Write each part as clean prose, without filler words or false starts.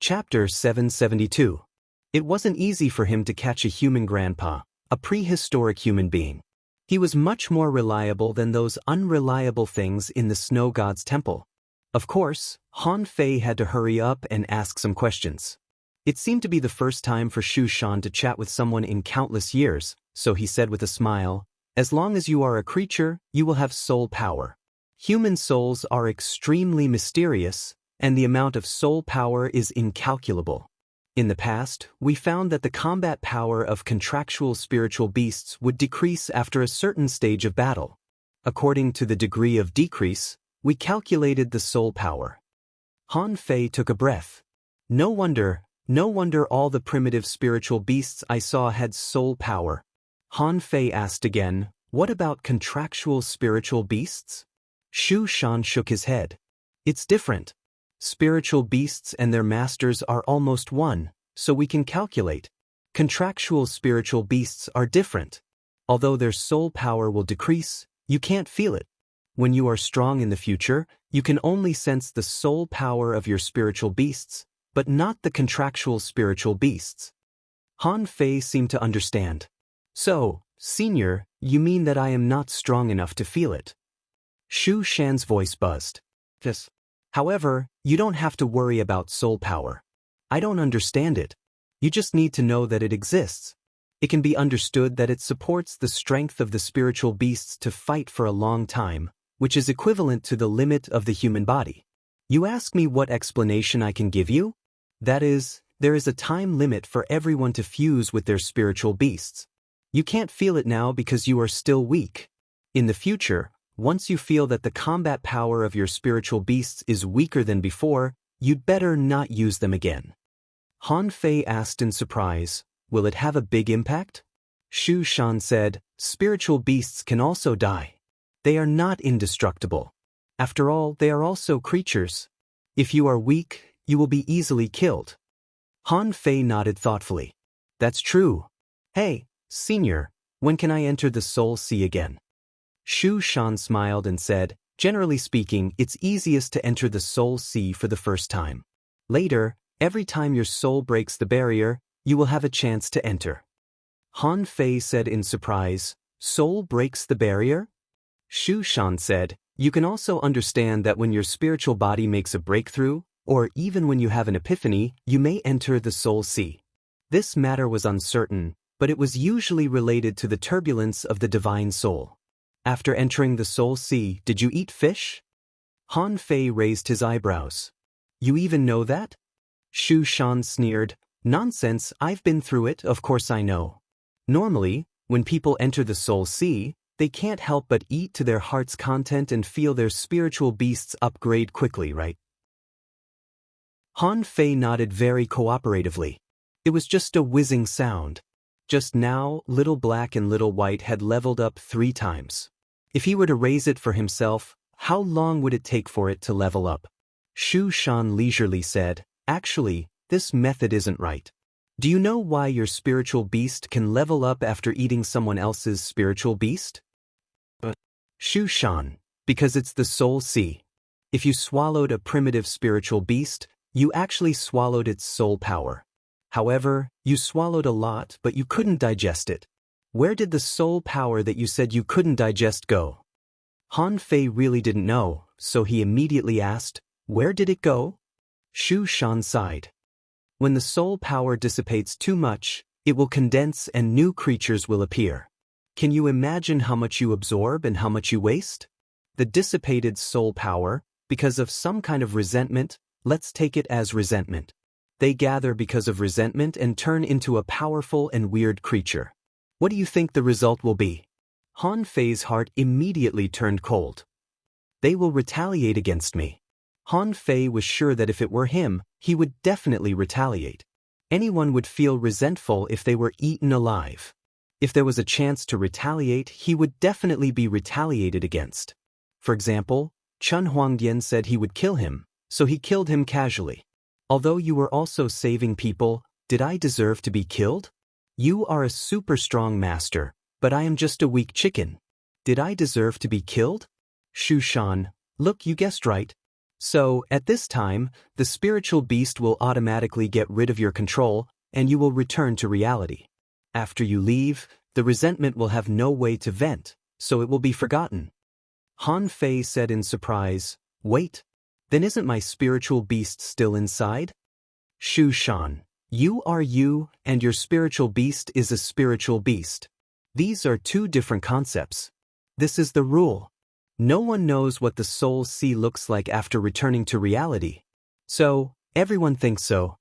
Chapter 772. It wasn't easy for him to catch a human grandpa, a prehistoric human being. He was much more reliable than those unreliable things in the snow god's temple. Of course, Han Fei had to hurry up and ask some questions. It seemed to be the first time for Shu Shan to chat with someone in countless years, so he said with a smile, "As long as you are a creature, you will have soul power. Human souls are extremely mysterious, and the amount of soul power is incalculable. In the past, we found that the combat power of contractual spiritual beasts would decrease after a certain stage of battle. According to the degree of decrease, we calculated the soul power." Han Fei took a breath. No wonder all the primitive spiritual beasts I saw had soul power. Han Fei asked again, "What about contractual spiritual beasts?" Shu Shan shook his head. "It's different. Spiritual beasts and their masters are almost one, so we can calculate. Contractual spiritual beasts are different. Although their soul power will decrease, you can't feel it. When you are strong in the future, you can only sense the soul power of your spiritual beasts, but not the contractual spiritual beasts." Han Fei seemed to understand. "So, Senior, you mean that I am not strong enough to feel it?" Shu Shan's voice buzzed. "Yes. However, you don't have to worry about soul power. I don't understand it. You just need to know that it exists. It can be understood that it supports the strength of the spiritual beasts to fight for a long time, which is equivalent to the limit of the human body. You ask me what explanation I can give you? That is, there is a time limit for everyone to fuse with their spiritual beasts. You can't feel it now because you are still weak. In the future, once you feel that the combat power of your spiritual beasts is weaker than before, you'd better not use them again." Han Fei asked in surprise, "Will it have a big impact?" Shu Shan said, "Spiritual beasts can also die. They are not indestructible. After all, they are also creatures. If you are weak, you will be easily killed." Han Fei nodded thoughtfully. "That's true. Hey, Senior, when can I enter the Soul Sea again?" Shu Shan smiled and said, "Generally speaking, it's easiest to enter the Soul Sea for the first time. Later, every time your soul breaks the barrier, you will have a chance to enter." Han Fei said in surprise, "Soul breaks the barrier?" Shu Shan said, "You can also understand that when your spiritual body makes a breakthrough, or even when you have an epiphany, you may enter the Soul Sea. This matter was uncertain, but it was usually related to the turbulence of the divine soul. After entering the Soul Sea, did you eat fish?" Han Fei raised his eyebrows. "You even know that?" Shu Shan sneered, "Nonsense, I've been through it, of course I know. Normally, when people enter the Soul Sea, they can't help but eat to their heart's content and feel their spiritual beasts upgrade quickly, right?" Han Fei nodded very cooperatively. It was just a whizzing sound. Just now, Little Black and Little White had leveled up 3 times. If he were to raise it for himself, how long would it take for it to level up? Shu Shan leisurely said, "Actually, this method isn't right. Do you know why your spiritual beast can level up after eating someone else's spiritual beast?" Shu Shan, "Because it's the Soul Sea. If you swallowed a primitive spiritual beast, you actually swallowed its soul power. However, you swallowed a lot, but you couldn't digest it. Where did the soul power that you said you couldn't digest go?" Han Fei really didn't know, so he immediately asked, "Where did it go?" Shu Shan sighed. "When the soul power dissipates too much, it will condense and new creatures will appear. Can you imagine how much you absorb and how much you waste? The dissipated soul power, because of some kind of resentment, let's take it as resentment. They gather because of resentment and turn into a powerful and weird creature. What do you think the result will be?" Han Fei's heart immediately turned cold. "They will retaliate against me." Han Fei was sure that if it were him, he would definitely retaliate. Anyone would feel resentful if they were eaten alive. If there was a chance to retaliate, he would definitely be retaliated against. For example, Chun Huangdian said he would kill him, so he killed him casually. "Although you were also saving people, did I deserve to be killed? You are a super strong master, but I am just a weak chicken. Did I deserve to be killed?" Shu Shan, "Look, you guessed right. So, at this time, the spiritual beast will automatically get rid of your control, and you will return to reality. After you leave, the resentment will have no way to vent, so it will be forgotten. Han Fei said in surprise, "Wait, then isn't my spiritual beast still inside?" Shu Shan, you are you, and your spiritual beast is a spiritual beast. These are two different concepts. This is the rule. No one knows what the soul sea looks like after returning to reality. So, everyone thinks so.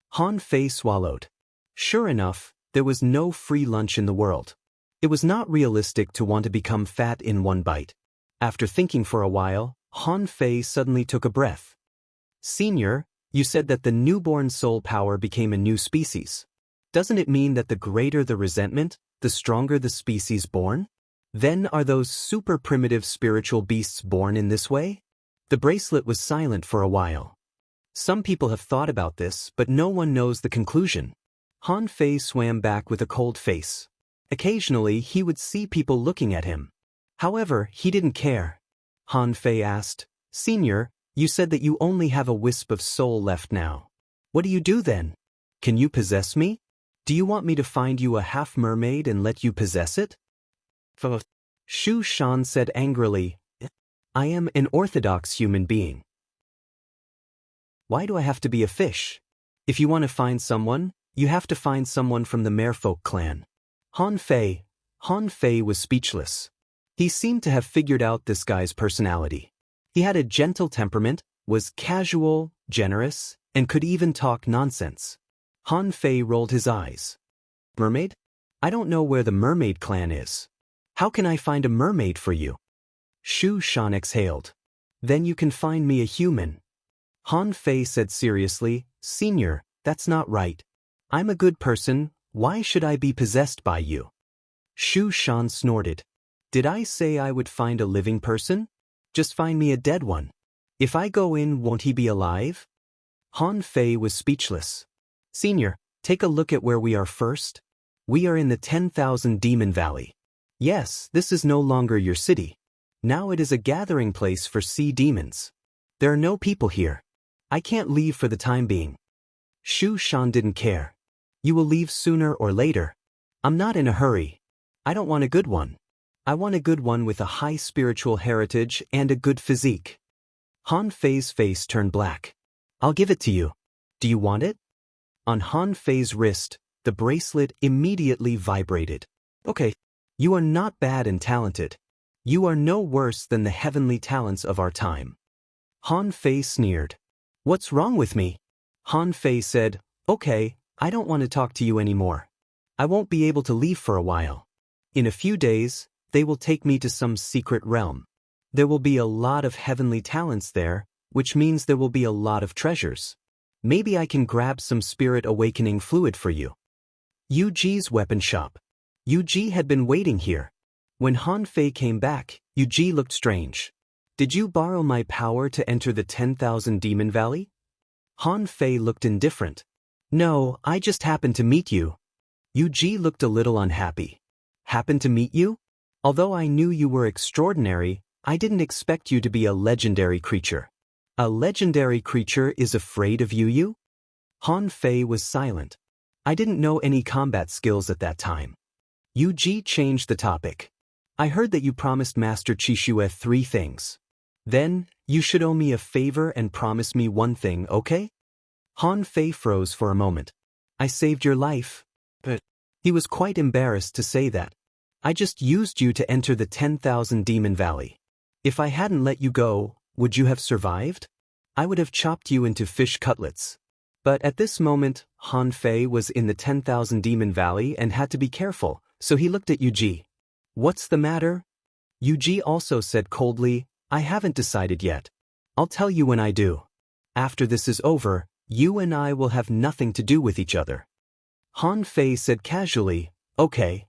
Han Fei swallowed. Sure enough, there was no free lunch in the world. It was not realistic to want to become fat in one bite. After thinking for a while, Han Fei suddenly took a breath. Senior, you said that the newborn soul power became a new species. Doesn't it mean that the greater the resentment, the stronger the species born? Then are those super primitive spiritual beasts born in this way? The bracelet was silent for a while. Some people have thought about this, but no one knows the conclusion. Han Fei swam back with a cold face. Occasionally, he would see people looking at him. However, he didn't care. Han Fei asked, "Senior, you said that you only have a wisp of soul left now. What do you do then? Can you possess me? Do you want me to find you a half-mermaid and let you possess it?" Shu Shan said angrily, "I am an orthodox human being. Why do I have to be a fish? If you want to find someone, you have to find someone from the Merfolk clan." Han Fei was speechless. He seemed to have figured out this guy's personality. He had a gentle temperament, was casual, generous, and could even talk nonsense. Han Fei rolled his eyes. "Mermaid? I don't know where the mermaid clan is. How can I find a mermaid for you?" Shu Shan exhaled. "Then you can find me a human." Han Fei said seriously, "Senior, that's not right. I'm a good person, why should I be possessed by you?" Shu Shan snorted. "Did I say I would find a living person? Just find me a dead one. If I go in, won't he be alive?" Han Fei was speechless. "Senior, take a look at where we are first. We are in the 10,000 Demon Valley. Yes, this is no longer your city. Now it is a gathering place for sea demons. There are no people here. I can't leave for the time being." Shu Shan didn't care. "You will leave sooner or later. I'm not in a hurry. I don't want a good one. I want a good one with a high spiritual heritage and a good physique." Han Fei's face turned black. "I'll give it to you. Do you want it?" On Han Fei's wrist, the bracelet immediately vibrated. "Okay. You are not bad and talented. You are no worse than the heavenly talents of our time." Han Fei sneered. "What's wrong with me?" Han Fei said, "Okay, I don't want to talk to you anymore. I won't be able to leave for a while. In a few days, they will take me to some secret realm. There will be a lot of heavenly talents there, which means there will be a lot of treasures. Maybe I can grab some spirit awakening fluid for you." Yuji's weapon shop. Yuji had been waiting here. When Han Fei came back, Yuji looked strange. "Did you borrow my power to enter the 10,000 Demon Valley?" Han Fei looked indifferent. "No, I just happened to meet you." Yuji looked a little unhappy. "Happened to meet you? Although I knew you were extraordinary, I didn't expect you to be a legendary creature. A legendary creature is afraid of you?" Han Fei was silent. "I didn't know any combat skills at that time." Yuji changed the topic. "I heard that you promised Master Chishue 3 things. Then, you should owe me a favor and promise me one thing, okay?" Han Fei froze for a moment. "I saved your life." But he was quite embarrassed to say that. "I just used you to enter the 10,000 Demon Valley. If I hadn't let you go, would you have survived? I would have chopped you into fish cutlets." But at this moment, Han Fei was in the 10,000 Demon Valley and had to be careful, so he looked at Yuji. "What's the matter?" Yuji also said coldly, "I haven't decided yet. I'll tell you when I do. After this is over, you and I will have nothing to do with each other." Han Fei said casually, "Okay."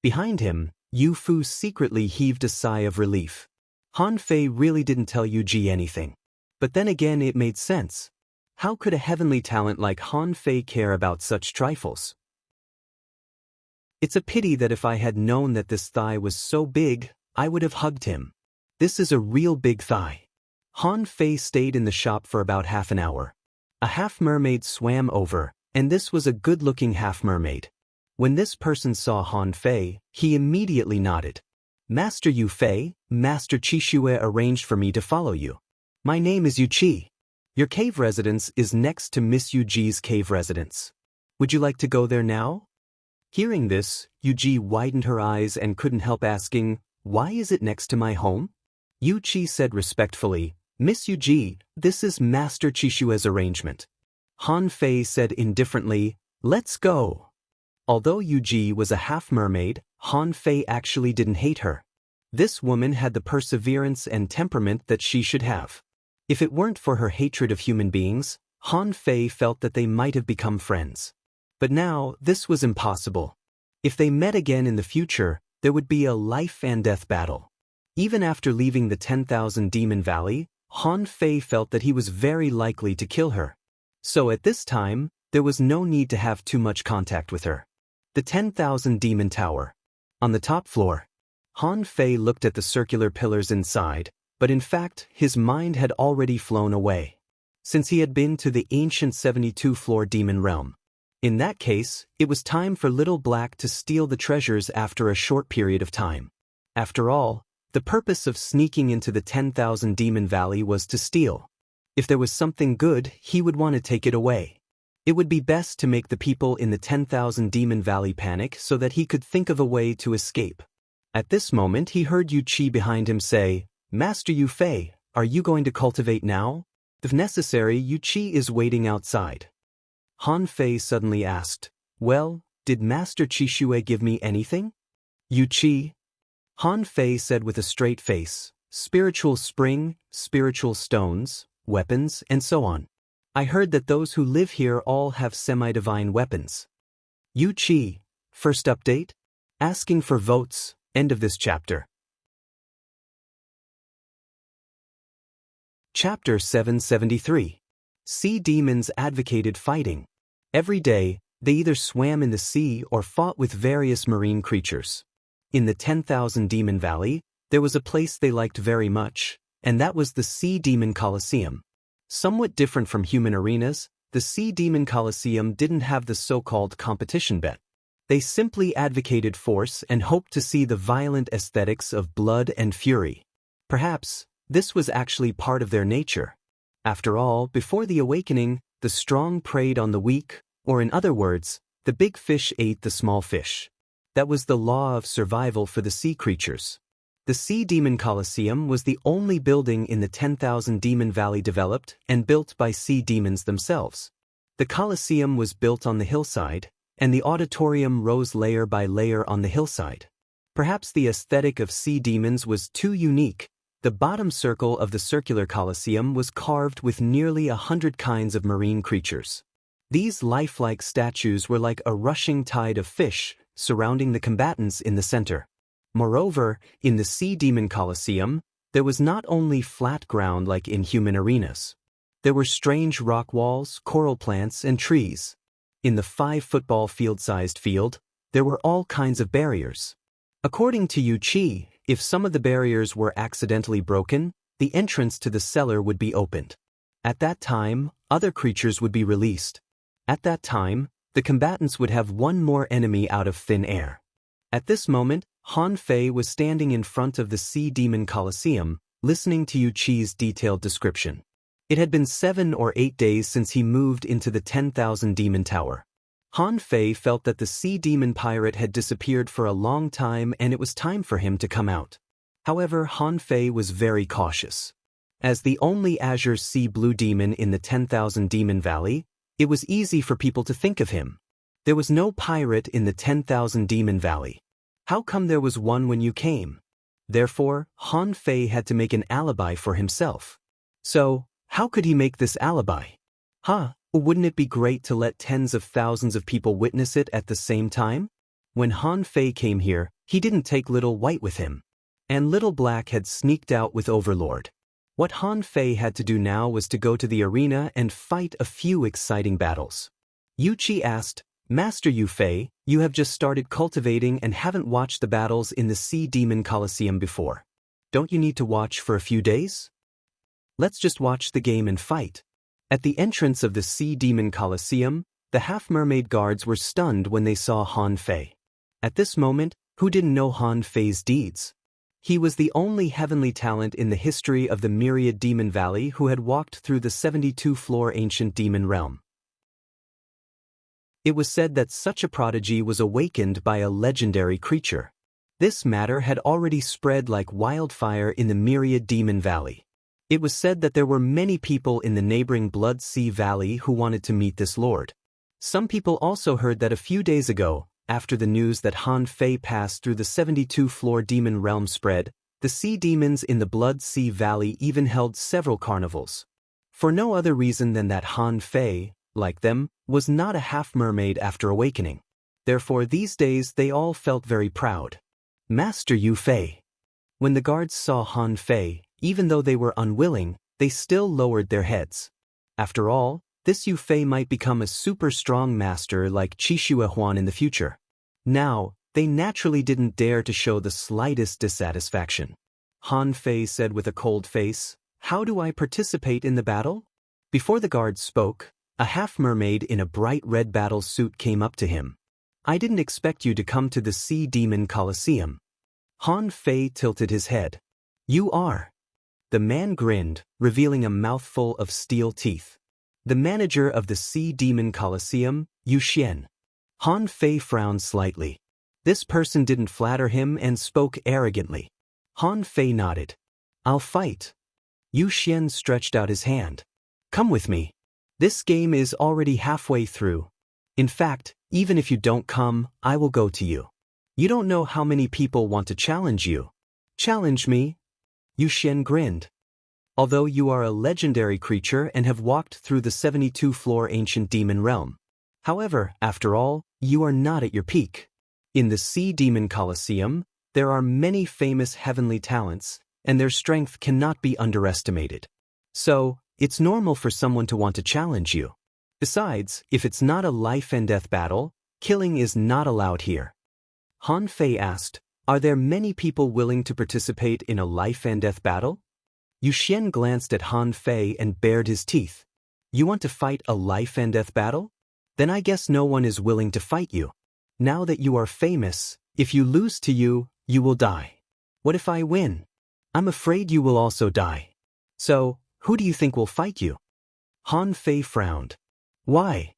Behind him, Yu Fu secretly heaved a sigh of relief. Han Fei really didn't tell Yuji anything. But then again it made sense. How could a heavenly talent like Han Fei care about such trifles? "It's a pity that if I had known that this thigh was so big, I would have hugged him. This is a real big thigh. Han Fei stayed in the shop for about half an hour. A half-mermaid swam over, and this was a good-looking half-mermaid. When this person saw Han Fei, he immediately nodded. Master Yu Fei, Master Qishue arranged for me to follow you. My name is Yu Qi. Your cave residence is next to Miss Yu Ji's cave residence. Would you like to go there now? Hearing this, Yu Ji widened her eyes and couldn't help asking, why is it next to my home? Yu Qi said respectfully, Miss Yu Ji, this is Master Qishue's arrangement. Han Fei said indifferently, let's go. Although Yu Ji was a half-mermaid, Han Fei actually didn't hate her. This woman had the perseverance and temperament that she should have. If it weren't for her hatred of human beings, Han Fei felt that they might have become friends. But now, this was impossible. If they met again in the future, there would be a life-and-death battle. Even after leaving the 10,000 Demon Valley, Han Fei felt that he was very likely to kill her. So at this time, there was no need to have too much contact with her. The 10,000 Demon Tower. On the top floor. Han Fei looked at the circular pillars inside, but in fact, his mind had already flown away. Since he had been to the ancient 72-floor demon realm. In that case, it was time for Little Black to steal the treasures after a short period of time. After all, the purpose of sneaking into the 10,000 Demon Valley was to steal. If there was something good, he would want to take it away. It would be best to make the people in the 10,000 Demon Valley panic so that he could think of a way to escape. At this moment he heard Yu Qi behind him say, Master Yu Fei, are you going to cultivate now? If necessary, Yu Qi is waiting outside. Han Fei suddenly asked, well, did Master Qishue give me anything? Yu Qi? Han Fei said with a straight face, spiritual spring, spiritual stones, weapons, and so on. I heard that those who live here all have semi-divine weapons. Yu Qi, first update? Asking for votes, end of this chapter. Chapter 773. Sea demons advocated fighting. Every day, they either swam in the sea or fought with various marine creatures. In the 10,000 Demon Valley, there was a place they liked very much, and that was the Sea Demon Coliseum. Somewhat different from human arenas, the Sea Demon Coliseum didn't have the so-called competition bet. They simply advocated force and hoped to see the violent aesthetics of blood and fury. Perhaps, this was actually part of their nature. After all, before the awakening, the strong preyed on the weak, or in other words, the big fish ate the small fish. That was the law of survival for the sea creatures. The Sea Demon Coliseum was the only building in the 10,000 Demon Valley developed and built by sea demons themselves. The Coliseum was built on the hillside, and the auditorium rose layer by layer on the hillside. Perhaps the aesthetic of sea demons was too unique. The bottom circle of the circular Coliseum was carved with nearly 100 kinds of marine creatures. These lifelike statues were like a rushing tide of fish, surrounding the combatants in the center. Moreover, in the Sea Demon Coliseum, there was not only flat ground like in human arenas. There were strange rock walls, coral plants, and trees. In the 5-football field-sized field, there were all kinds of barriers. According to Yu Qi, if some of the barriers were accidentally broken, the entrance to the cellar would be opened. At that time, other creatures would be released. At that time, the combatants would have one more enemy out of thin air. At this moment, Han Fei was standing in front of the Sea Demon Coliseum, listening to Yu Qi's detailed description. It had been 7 or 8 days since he moved into the 10,000 Demon Tower. Han Fei felt that the sea demon pirate had disappeared for a long time and it was time for him to come out. However, Han Fei was very cautious. As the only azure sea blue demon in the 10,000 Demon Valley, it was easy for people to think of him. There was no pirate in the 10,000 Demon Valley. How come there was one when you came? Therefore, Han Fei had to make an alibi for himself. So, how could he make this alibi? Wouldn't it be great to let tens of thousands of people witness it at the same time? When Han Fei came here, he didn't take Little White with him. And Little Black had sneaked out with Overlord. What Han Fei had to do now was to go to the arena and fight a few exciting battles. Yu Qi asked, Master Yu Fei, you have just started cultivating and haven't watched the battles in the Sea Demon Coliseum before. Don't you need to watch for a few days? Let's just watch the game and fight. At the entrance of the Sea Demon Colosseum, the half-mermaid guards were stunned when they saw Han Fei. At this moment, who didn't know Han Fei's deeds? He was the only heavenly talent in the history of the Myriad Demon Valley who had walked through the 72-floor ancient demon realm. It was said that such a prodigy was awakened by a legendary creature. This matter had already spread like wildfire in the Myriad Demon Valley. It was said that there were many people in the neighboring Blood Sea Valley who wanted to meet this lord. Some people also heard that a few days ago, after the news that Han Fei passed through the 72-floor demon realm spread, the sea demons in the Blood Sea Valley even held several carnivals. For no other reason than that Han Fei, like them, was not a half-mermaid after awakening. Therefore these days they all felt very proud. Master Yu Fei. When the guards saw Han Fei, even though they were unwilling, they still lowered their heads. After all, this Yu Fei might become a super strong master like Qixue Huan in the future. Now, they naturally didn't dare to show the slightest dissatisfaction. Han Fei said with a cold face, "How do I participate in the battle?" Before the guards spoke, a half-mermaid in a bright red battle suit came up to him. "I didn't expect you to come to the Sea Demon Colosseum." Han Fei tilted his head. "You are." The man grinned, revealing a mouthful of steel teeth. "The manager of the Sea Demon Colosseum, Yu Xian." Han Fei frowned slightly. This person didn't flatter him and spoke arrogantly. Han Fei nodded. "I'll fight." Yu Xian stretched out his hand. "Come with me. This game is already halfway through. In fact, even if you don't come, I will go to you. You don't know how many people want to challenge you." "Challenge me?" Yu Xian grinned. "Although you are a legendary creature and have walked through the 72-floor ancient demon realm. However, after all, you are not at your peak. In the Sea Demon Colosseum, there are many famous heavenly talents, and their strength cannot be underestimated. So, it's normal for someone to want to challenge you. Besides, if it's not a life-and-death battle, killing is not allowed here." Han Fei asked, "Are there many people willing to participate in a life-and-death battle?" Yu Xian glanced at Han Fei and bared his teeth. "You want to fight a life-and-death battle? Then I guess no one is willing to fight you. Now that you are famous, if you lose to you, you will die. What if I win? I'm afraid you will also die. So, who do you think will fight you?" Han Fei frowned. "Why?"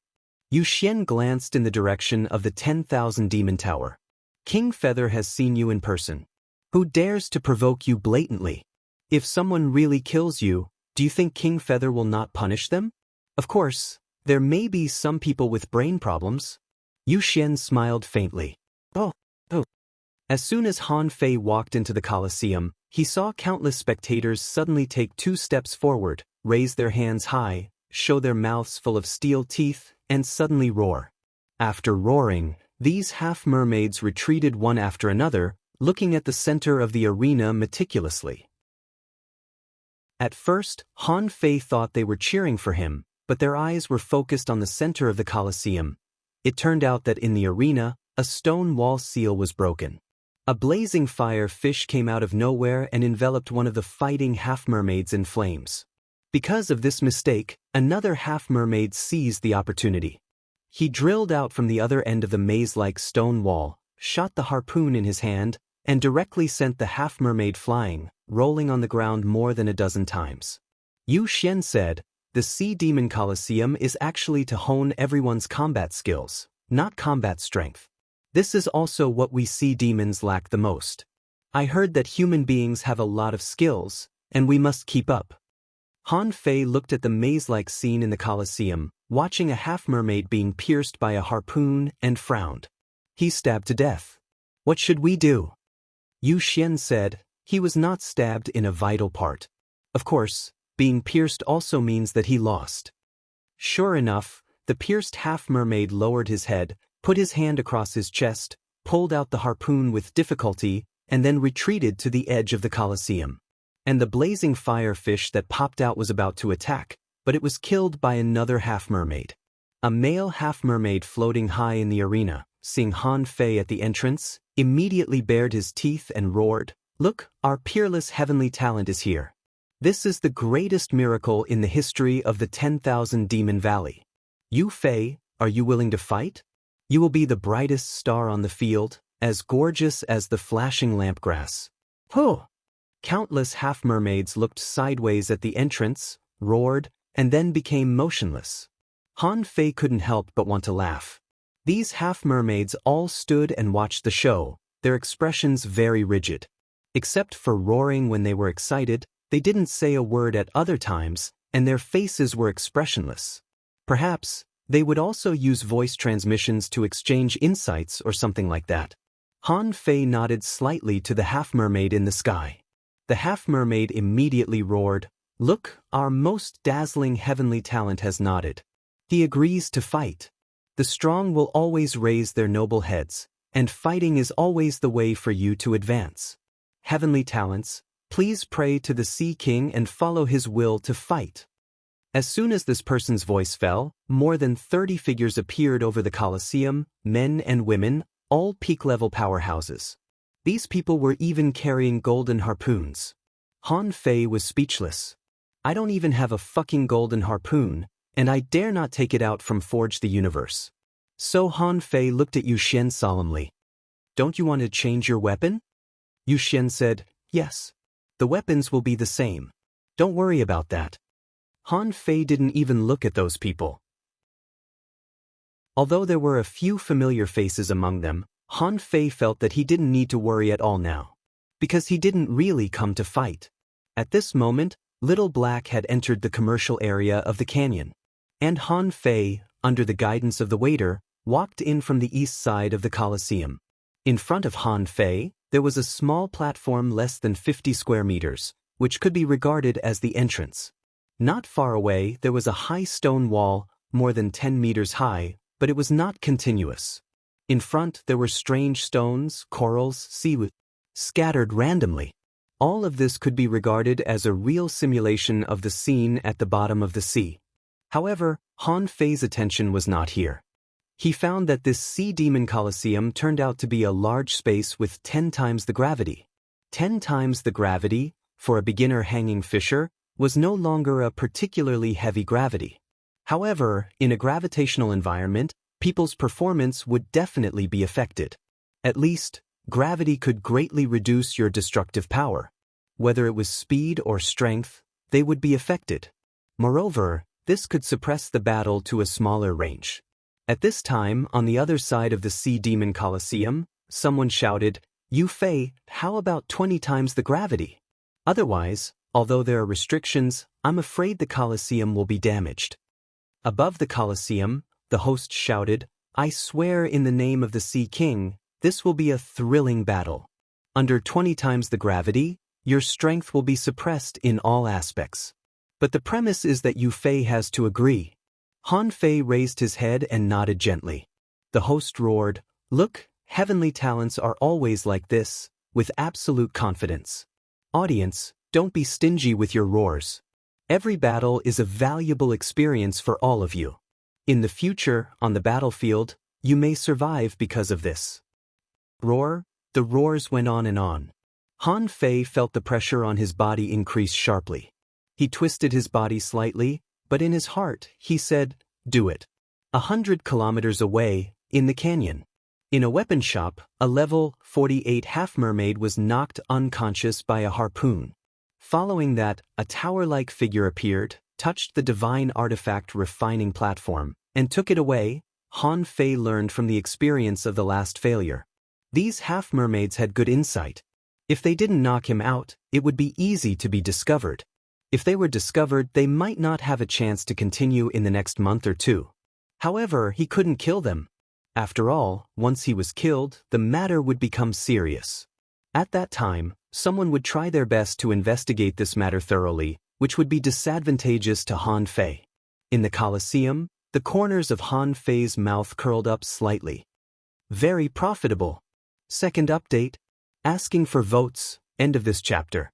Yu Xian glanced in the direction of the 10,000 Demon Tower. "King Feather has seen you in person. Who dares to provoke you blatantly? If someone really kills you, do you think King Feather will not punish them? Of course, there may be some people with brain problems." Yu Xian smiled faintly. Oh. As soon as Han Fei walked into the Colosseum, he saw countless spectators suddenly take 2 steps forward, raise their hands high, show their mouths full of steel teeth, and suddenly roar. After roaring, these half-mermaids retreated one after another, looking at the center of the arena meticulously. At first, Han Fei thought they were cheering for him, but their eyes were focused on the center of the Colosseum. It turned out that in the arena, a stone wall seal was broken. A blazing fire fish came out of nowhere and enveloped one of the fighting half-mermaids in flames. Because of this mistake, another half-mermaid seized the opportunity. He drilled out from the other end of the maze-like stone wall, shot the harpoon in his hand, and directly sent the half-mermaid flying, rolling on the ground more than a dozen times. Yu Xian said, "The Sea Demon Colosseum is actually to hone everyone's combat skills, not combat strength. This is also what we sea demons lack the most. I heard that human beings have a lot of skills, and we must keep up." Han Fei looked at the maze-like scene in the Colosseum, watching a half-mermaid being pierced by a harpoon, and frowned. "He's stabbed to death. What should we do?" Yu Xian said, "He was not stabbed in a vital part. Of course, being pierced also means that he lost." Sure enough, the pierced half-mermaid lowered his head, put his hand across his chest, pulled out the harpoon with difficulty, and then retreated to the edge of the Colosseum. And the blazing fire fish that popped out was about to attack, but it was killed by another half-mermaid. A male half-mermaid floating high in the arena, seeing Han Fei at the entrance, immediately bared his teeth and roared, "Look, our peerless heavenly talent is here." This is the greatest miracle in the history of the 10,000 Demon Valley. You Fei, are you willing to fight? You will be the brightest star on the field, as gorgeous as the flashing lampgrass. Huh! Countless half-mermaids looked sideways at the entrance, roared, and then became motionless. Han Fei couldn't help but want to laugh. These half-mermaids all stood and watched the show, their expressions very rigid. Except for roaring when they were excited, they didn't say a word at other times, and their faces were expressionless. Perhaps, they would also use voice transmissions to exchange insights or something like that. Han Fei nodded slightly to the half-mermaid in the sky. The half-mermaid immediately roared, "Look, our most dazzling heavenly talent has nodded. He agrees to fight. The strong will always raise their noble heads, and fighting is always the way for you to advance. Heavenly talents, please pray to the Sea King and follow his will to fight." As soon as this person's voice fell, more than 30 figures appeared over the Colosseum, men and women, all peak-level powerhouses. These people were even carrying golden harpoons. Han Fei was speechless. "I don't even have a fucking golden harpoon, and I dare not take it out from Forge the Universe." So Han Fei looked at Yu Xian solemnly. "Don't you want to change your weapon?" Yu Xian said, "Yes. The weapons will be the same. Don't worry about that." Han Fei didn't even look at those people. Although there were a few familiar faces among them, Han Fei felt that he didn't need to worry at all now. Because he didn't really come to fight. At this moment, Little Black had entered the commercial area of the canyon. And Han Fei, under the guidance of the waiter, walked in from the east side of the Colosseum. In front of Han Fei, there was a small platform less than 50 square meters, which could be regarded as the entrance. Not far away, there was a high stone wall, more than 10 meters high, but it was not continuous. In front, there were strange stones, corals, seaweed, scattered randomly. All of this could be regarded as a real simulation of the scene at the bottom of the sea. However, Han Fei's attention was not here. He found that this Sea Demon Colosseum turned out to be a large space with 10 times the gravity. 10 times the gravity, for a beginner hanging fisher, was no longer a particularly heavy gravity. However, in a gravitational environment, people's performance would definitely be affected. At least, gravity could greatly reduce your destructive power. Whether it was speed or strength, they would be affected. Moreover, this could suppress the battle to a smaller range. At this time, on the other side of the Sea Demon Colosseum, someone shouted, "Yu Fei, how about 20 times the gravity? Otherwise, although there are restrictions, I'm afraid the Colosseum will be damaged." Above the Colosseum, the host shouted, "I swear in the name of the Sea King, this will be a thrilling battle. Under 20 times the gravity, your strength will be suppressed in all aspects. But the premise is that Yu Fei has to agree." Han Fei raised his head and nodded gently. The host roared, "Look, heavenly talents are always like this, with absolute confidence. Audience, don't be stingy with your roars. Every battle is a valuable experience for all of you. In the future, on the battlefield, you may survive because of this." Roar, the roars went on and on. Han Fei felt the pressure on his body increase sharply. He twisted his body slightly, but in his heart, he said, "Do it." 100 kilometers away, in the canyon. In a weapon shop, a level 48 half-mermaid was knocked unconscious by a harpoon. Following that, a tower-like figure appeared, touched the divine artifact refining platform, and took it away. Han Fei learned from the experience of the last failure. These half-mermaids had good insight. If they didn't knock him out, it would be easy to be discovered. If they were discovered, they might not have a chance to continue in the next month or two. However, he couldn't kill them. After all, once he was killed, the matter would become serious. At that time, someone would try their best to investigate this matter thoroughly, which would be disadvantageous to Han Fei. In the Colosseum, the corners of Han Fei's mouth curled up slightly. Very profitable. Second update. Asking for votes. End of this chapter.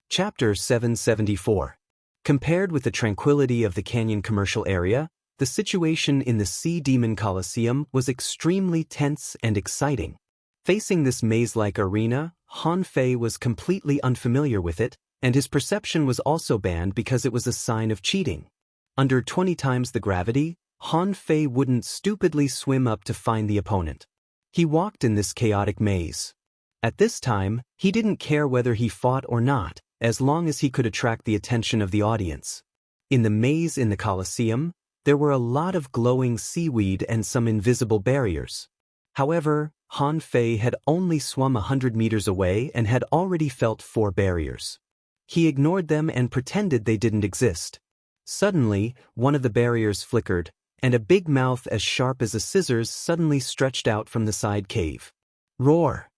Chapter 774. Compared with the tranquility of the canyon commercial area, the situation in the Sea Demon Colosseum was extremely tense and exciting. Facing this maze-like arena, Han Fei was completely unfamiliar with it, and his perception was also banned because it was a sign of cheating. Under 20 times the gravity, Han Fei wouldn't stupidly swim up to find the opponent. He walked in this chaotic maze. At this time, he didn't care whether he fought or not, as long as he could attract the attention of the audience. In the maze in the Colosseum, there were a lot of glowing seaweed and some invisible barriers. However, Han Fei had only swum 100 meters away and had already felt 4 barriers. He ignored them and pretended they didn't exist. Suddenly, one of the barriers flickered, and a big mouth as sharp as a scissors suddenly stretched out from the side cave. Roar!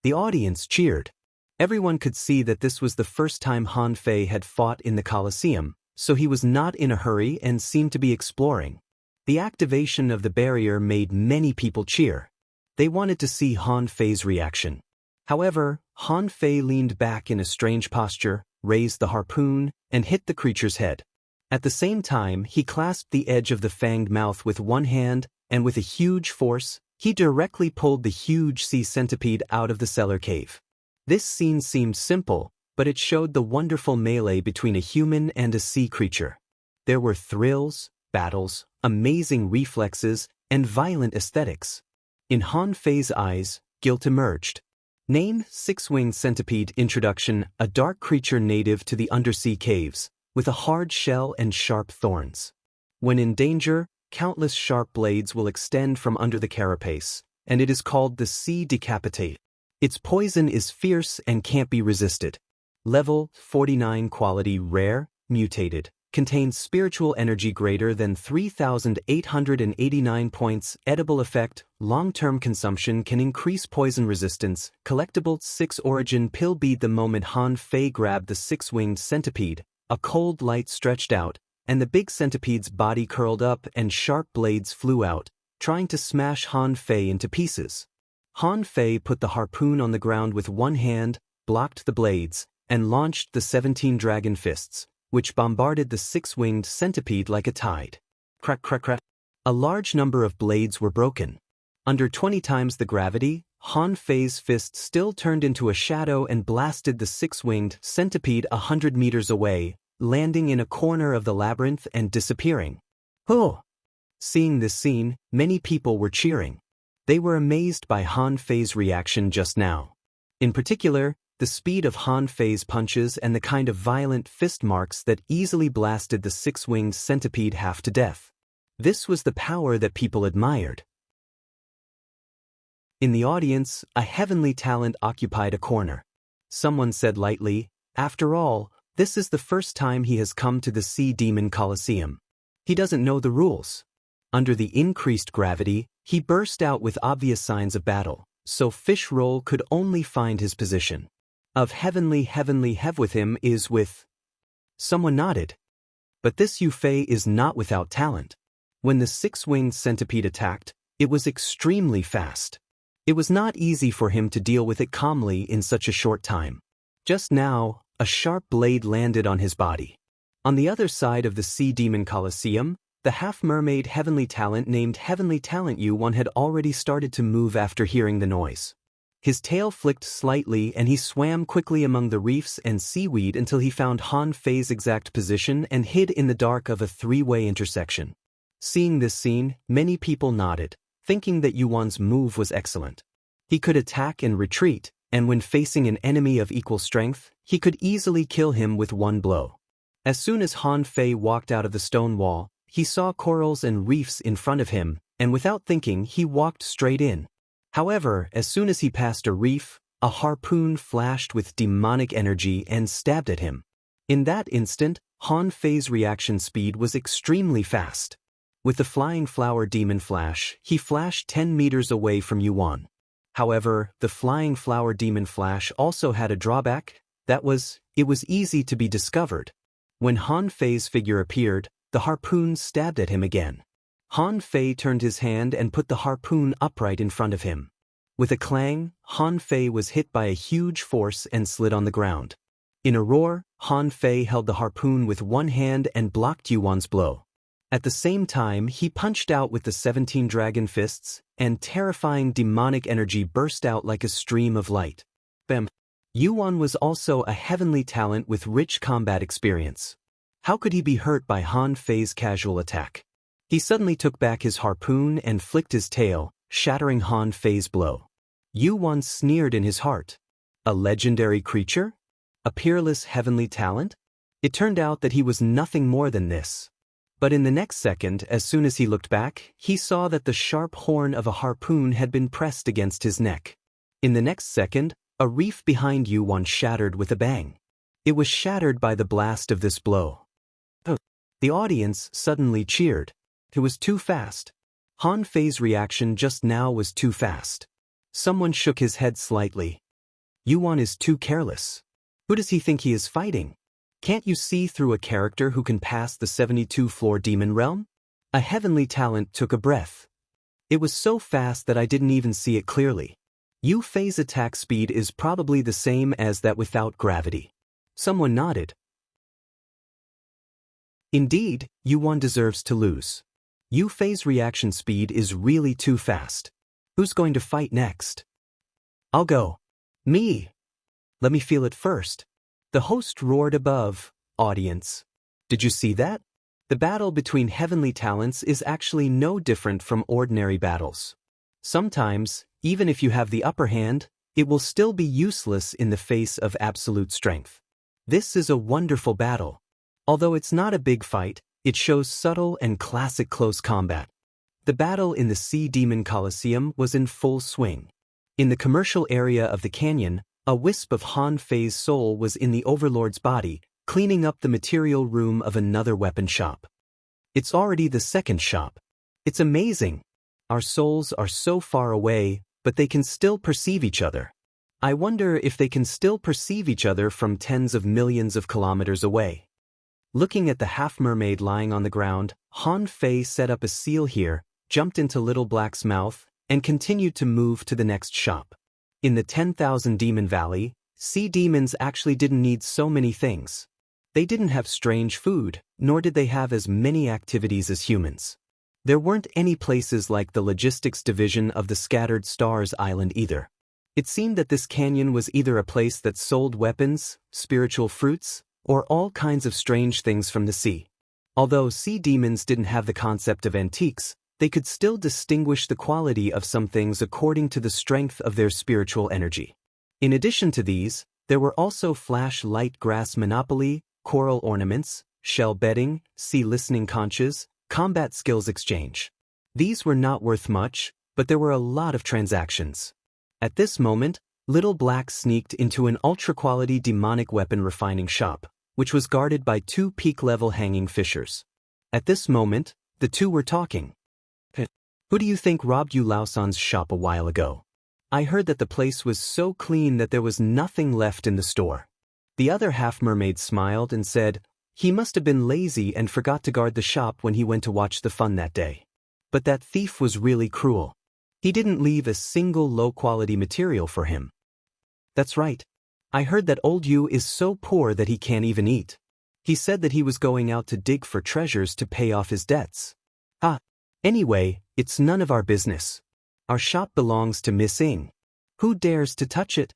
The audience cheered. Everyone could see that this was the first time Han Fei had fought in the Colosseum, so he was not in a hurry and seemed to be exploring. The activation of the barrier made many people cheer. They wanted to see Han Fei's reaction. However, Han Fei leaned back in a strange posture, raised the harpoon, and hit the creature's head. At the same time, he clasped the edge of the fanged mouth with one hand, and with a huge force, he directly pulled the huge sea centipede out of the cellar cave. This scene seemed simple, but it showed the wonderful melee between a human and a sea creature. There were thrills, battles, amazing reflexes, and violent aesthetics. In Han Fei's eyes, guilt emerged. Name: Six-winged centipede. Introduction: a dark creature native to the undersea caves, with a hard shell and sharp thorns. When in danger, countless sharp blades will extend from under the carapace, and it is called the sea decapitate. Its poison is fierce and can't be resisted. Level 49. Quality: rare, mutated. Contains spiritual energy greater than 3,889 points. Edible effect: long-term consumption can increase poison resistance. Collectible: 6 origin pill bead. The moment Han Fei grabbed the six-winged centipede, a cold light stretched out, and the big centipede's body curled up and sharp blades flew out, trying to smash Han Fei into pieces. Han Fei put the harpoon on the ground with one hand, blocked the blades, and launched the 17 dragon fists, which bombarded the six-winged centipede like a tide. Crack, crack, crack. A large number of blades were broken. Under 20 times the gravity, Han Fei's fist still turned into a shadow and blasted the six-winged centipede 100 meters away, landing in a corner of the labyrinth and disappearing. Oh! Seeing this scene, many people were cheering. They were amazed by Han Fei's reaction just now. In particular, the speed of Han Fei's punches and the kind of violent fist marks that easily blasted the six-winged centipede half to death. This was the power that people admired. In the audience, a heavenly talent occupied a corner. Someone said lightly, "After all, this is the first time he has come to the Sea Demon Colosseum. He doesn't know the rules." Under the increased gravity, he burst out with obvious signs of battle, so Fish Roll could only find his position. Of heavenly have with him is with. Someone nodded. But this Yu Fei is not without talent. When the six-winged centipede attacked, it was extremely fast. It was not easy for him to deal with it calmly in such a short time. Just now, a sharp blade landed on his body. On the other side of the Sea Demon Colosseum, the half-mermaid heavenly talent named Heavenly Talent Yu-1 had already started to move after hearing the noise. His tail flicked slightly and he swam quickly among the reefs and seaweed until he found Han Fei's exact position and hid in the dark of a three-way intersection. Seeing this scene, many people nodded, thinking that Yu-1's move was excellent. He could attack and retreat, and when facing an enemy of equal strength, he could easily kill him with one blow. As soon as Han Fei walked out of the stone wall, he saw corals and reefs in front of him, and without thinking he walked straight in. However, as soon as he passed a reef, a harpoon flashed with demonic energy and stabbed at him. In that instant, Han Fei's reaction speed was extremely fast. With the flying flower demon flash, he flashed 10 meters away from Yu-1. However, the flying flower demon flash also had a drawback. It was easy to be discovered. When Han Fei's figure appeared, the harpoon stabbed at him again. Han Fei turned his hand and put the harpoon upright in front of him. With a clang, Han Fei was hit by a huge force and slid on the ground. In a roar, Han Fei held the harpoon with one hand and blocked Yu-1's blow. At the same time, he punched out with the 17 dragon fists, and terrifying demonic energy burst out like a stream of light. Bam! Yuan was also a heavenly talent with rich combat experience. How could he be hurt by Han Fei's casual attack? He suddenly took back his harpoon and flicked his tail, shattering Han Fei's blow. Yuan sneered in his heart. A legendary creature? A peerless heavenly talent? It turned out that he was nothing more than this. But in the next second, as soon as he looked back, he saw that the sharp horn of a harpoon had been pressed against his neck. In the next second, a reef behind Yuan shattered with a bang. It was shattered by the blast of this blow. The audience suddenly cheered. It was too fast. Han Fei's reaction just now was too fast. Someone shook his head slightly. Yuan is too careless. Who does he think he is fighting? Can't you see through a character who can pass the 72-floor demon realm? A heavenly talent took a breath. It was so fast that I didn't even see it clearly. Yu Fei's attack speed is probably the same as that without gravity. Someone nodded. Indeed, Yuan deserves to lose. Yu Fei's reaction speed is really too fast. Who's going to fight next? I'll go. Me. Let me feel it first. The host roared above. Audience. Did you see that? The battle between heavenly talents is actually no different from ordinary battles. Sometimes, even if you have the upper hand, it will still be useless in the face of absolute strength. This is a wonderful battle. Although it's not a big fight, it shows subtle and classic close combat. The battle in the Sea Demon Coliseum was in full swing. In the commercial area of the canyon, a wisp of Han Fei's soul was in the Overlord's body, cleaning up the material room of another weapon shop. It's already the second shop. It's amazing. Our souls are so far away, but they can still perceive each other. I wonder if they can still perceive each other from tens of millions of kilometers away. Looking at the half-mermaid lying on the ground, Han Fei set up a seal here, jumped into Little Black's mouth, and continued to move to the next shop. In the 10,000 Demon Valley, sea demons actually didn't need so many things. They didn't have strange food, nor did they have as many activities as humans. There weren't any places like the logistics division of the Scattered Stars Island either. It seemed that this canyon was either a place that sold weapons, spiritual fruits, or all kinds of strange things from the sea. Although sea demons didn't have the concept of antiques, they could still distinguish the quality of some things according to the strength of their spiritual energy. In addition to these, there were also flashlight grass monopoly, coral ornaments, shell bedding, sea listening conches, combat skills exchange. These were not worth much, but there were a lot of transactions. At this moment, Little Black sneaked into an ultra-quality demonic weapon refining shop, which was guarded by 2 peak-level hanging fishers. At this moment, the two were talking. Who do you think robbed Yu Laosan's shop a while ago? I heard that the place was so clean that there was nothing left in the store. The other half-mermaid smiled and said, he must have been lazy and forgot to guard the shop when he went to watch the fun that day. But that thief was really cruel. He didn't leave a single low-quality material for him. That's right. I heard that old Yu is so poor that he can't even eat. He said that he was going out to dig for treasures to pay off his debts. Anyway, it's none of our business. Our shop belongs to Miss Ing. Who dares to touch it?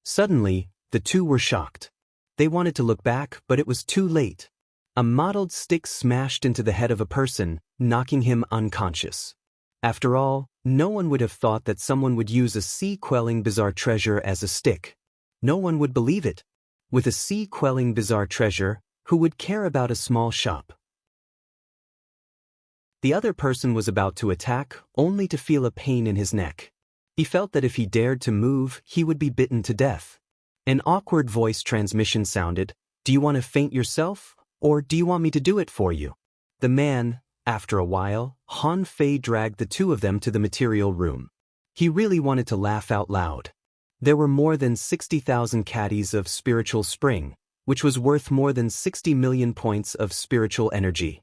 Suddenly, the two were shocked. They wanted to look back, but it was too late. A mottled stick smashed into the head of a person, knocking him unconscious. After all, no one would have thought that someone would use a sea-quelling bizarre treasure as a stick. No one would believe it. With a sea-quelling bizarre treasure, who would care about a small shop? The other person was about to attack, only to feel a pain in his neck. He felt that if he dared to move, he would be bitten to death. An awkward voice transmission sounded, "Do you want to faint yourself, or do you want me to do it for you?" The man, after a while, Han Fei dragged the two of them to the material room. He really wanted to laugh out loud. There were more than 60,000 caddies of spiritual spring, which was worth more than 60 million points of spiritual energy.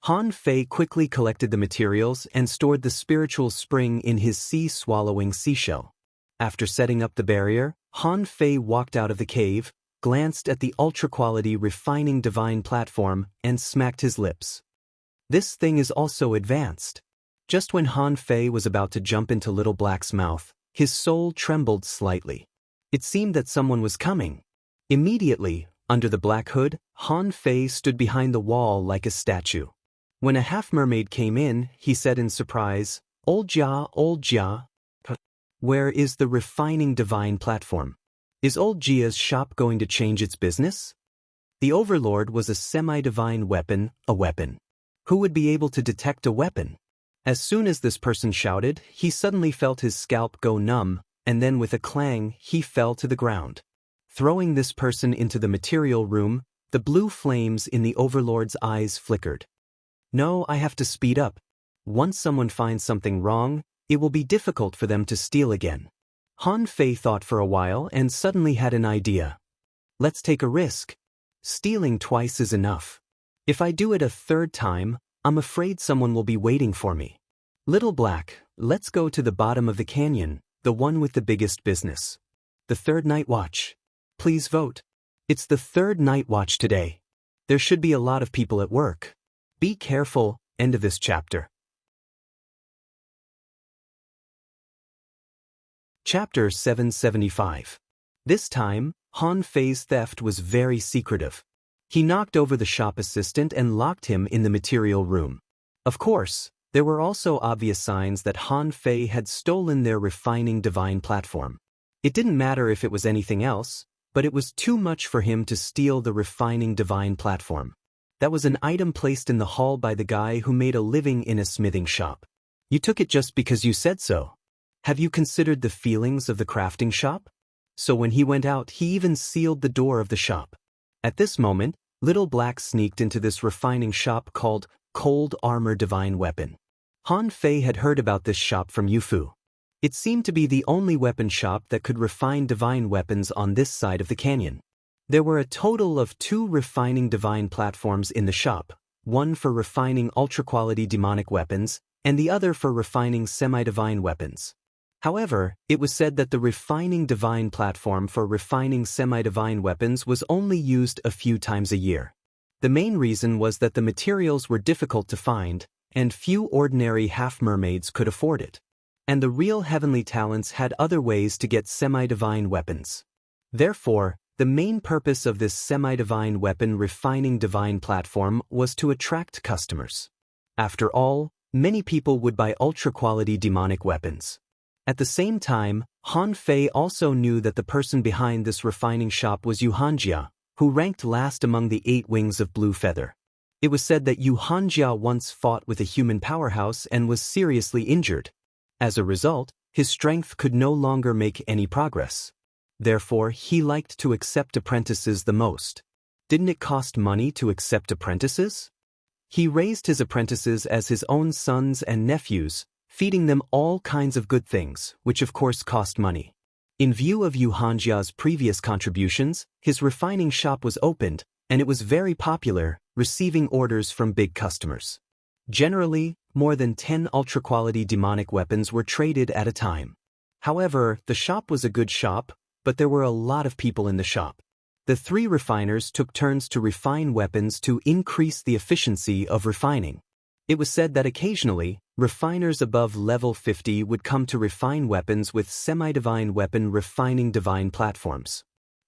Han Fei quickly collected the materials and stored the spiritual spring in his sea-swallowing seashell. After setting up the barrier, Han Fei walked out of the cave, glanced at the ultra-quality refining divine platform, and smacked his lips. This thing is also advanced. Just when Han Fei was about to jump into Little Black's mouth, his soul trembled slightly. It seemed that someone was coming. Immediately, under the black hood, Han Fei stood behind the wall like a statue. When a half-mermaid came in, he said in surprise, Old Jia, where is the refining divine platform? Is Old Jia's shop going to change its business? The Overlord was a semi-divine weapon, a weapon. Who would be able to detect a weapon? As soon as this person shouted, he suddenly felt his scalp go numb, and then with a clang, he fell to the ground. Throwing this person into the material room, the blue flames in the Overlord's eyes flickered. No, I have to speed up. Once someone finds something wrong, it will be difficult for them to steal again. Han Fei thought for a while and suddenly had an idea. Let's take a risk. Stealing twice is enough. If I do it a third time, I'm afraid someone will be waiting for me. Little Black, let's go to the bottom of the canyon, the one with the biggest business. The third night watch. Please vote. It's the third night watch today. There should be a lot of people at work. Be careful. End of this chapter. Chapter 775. This time, Han Fei's theft was very secretive. He knocked over the shop assistant and locked him in the material room. Of course, there were also obvious signs that Han Fei had stolen their refining divine platform. It didn't matter if it was anything else, but it was too much for him to steal the refining divine platform. That was an item placed in the hall by the guy who made a living in a smithing shop. You took it just because you said so. Have you considered the feelings of the crafting shop? So when he went out, he even sealed the door of the shop. At this moment, Little Black sneaked into this refining shop called Cold Armor Divine Weapon. Han Fei had heard about this shop from Yufu. It seemed to be the only weapon shop that could refine divine weapons on this side of the canyon. There were a total of 2 refining divine platforms in the shop, one for refining ultra-quality demonic weapons, and the other for refining semi-divine weapons. However, it was said that the refining divine platform for refining semi-divine weapons was only used a few times a year. The main reason was that the materials were difficult to find, and few ordinary half-mermaids could afford it. And the real heavenly talents had other ways to get semi-divine weapons. Therefore, the main purpose of this semi-divine weapon refining divine platform was to attract customers. After all, many people would buy ultra-quality demonic weapons. At the same time, Han Fei also knew that the person behind this refining shop was Yu Hanjia, who ranked last among the 8 wings of Blue Feather. It was said that Yu Hanjia once fought with a human powerhouse and was seriously injured. As a result, his strength could no longer make any progress. Therefore, he liked to accept apprentices the most. Didn't it cost money to accept apprentices? He raised his apprentices as his own sons and nephews, feeding them all kinds of good things, which of course cost money. In view of Yu Hanjia's previous contributions, his refining shop was opened, and it was very popular, receiving orders from big customers. Generally, more than 10 ultra-quality demonic weapons were traded at a time. However, the shop was a good shop, but there were a lot of people in the shop. The 3 refiners took turns to refine weapons to increase the efficiency of refining. It was said that occasionally, refiners above level 50 would come to refine weapons with semi-divine weapon refining divine platforms.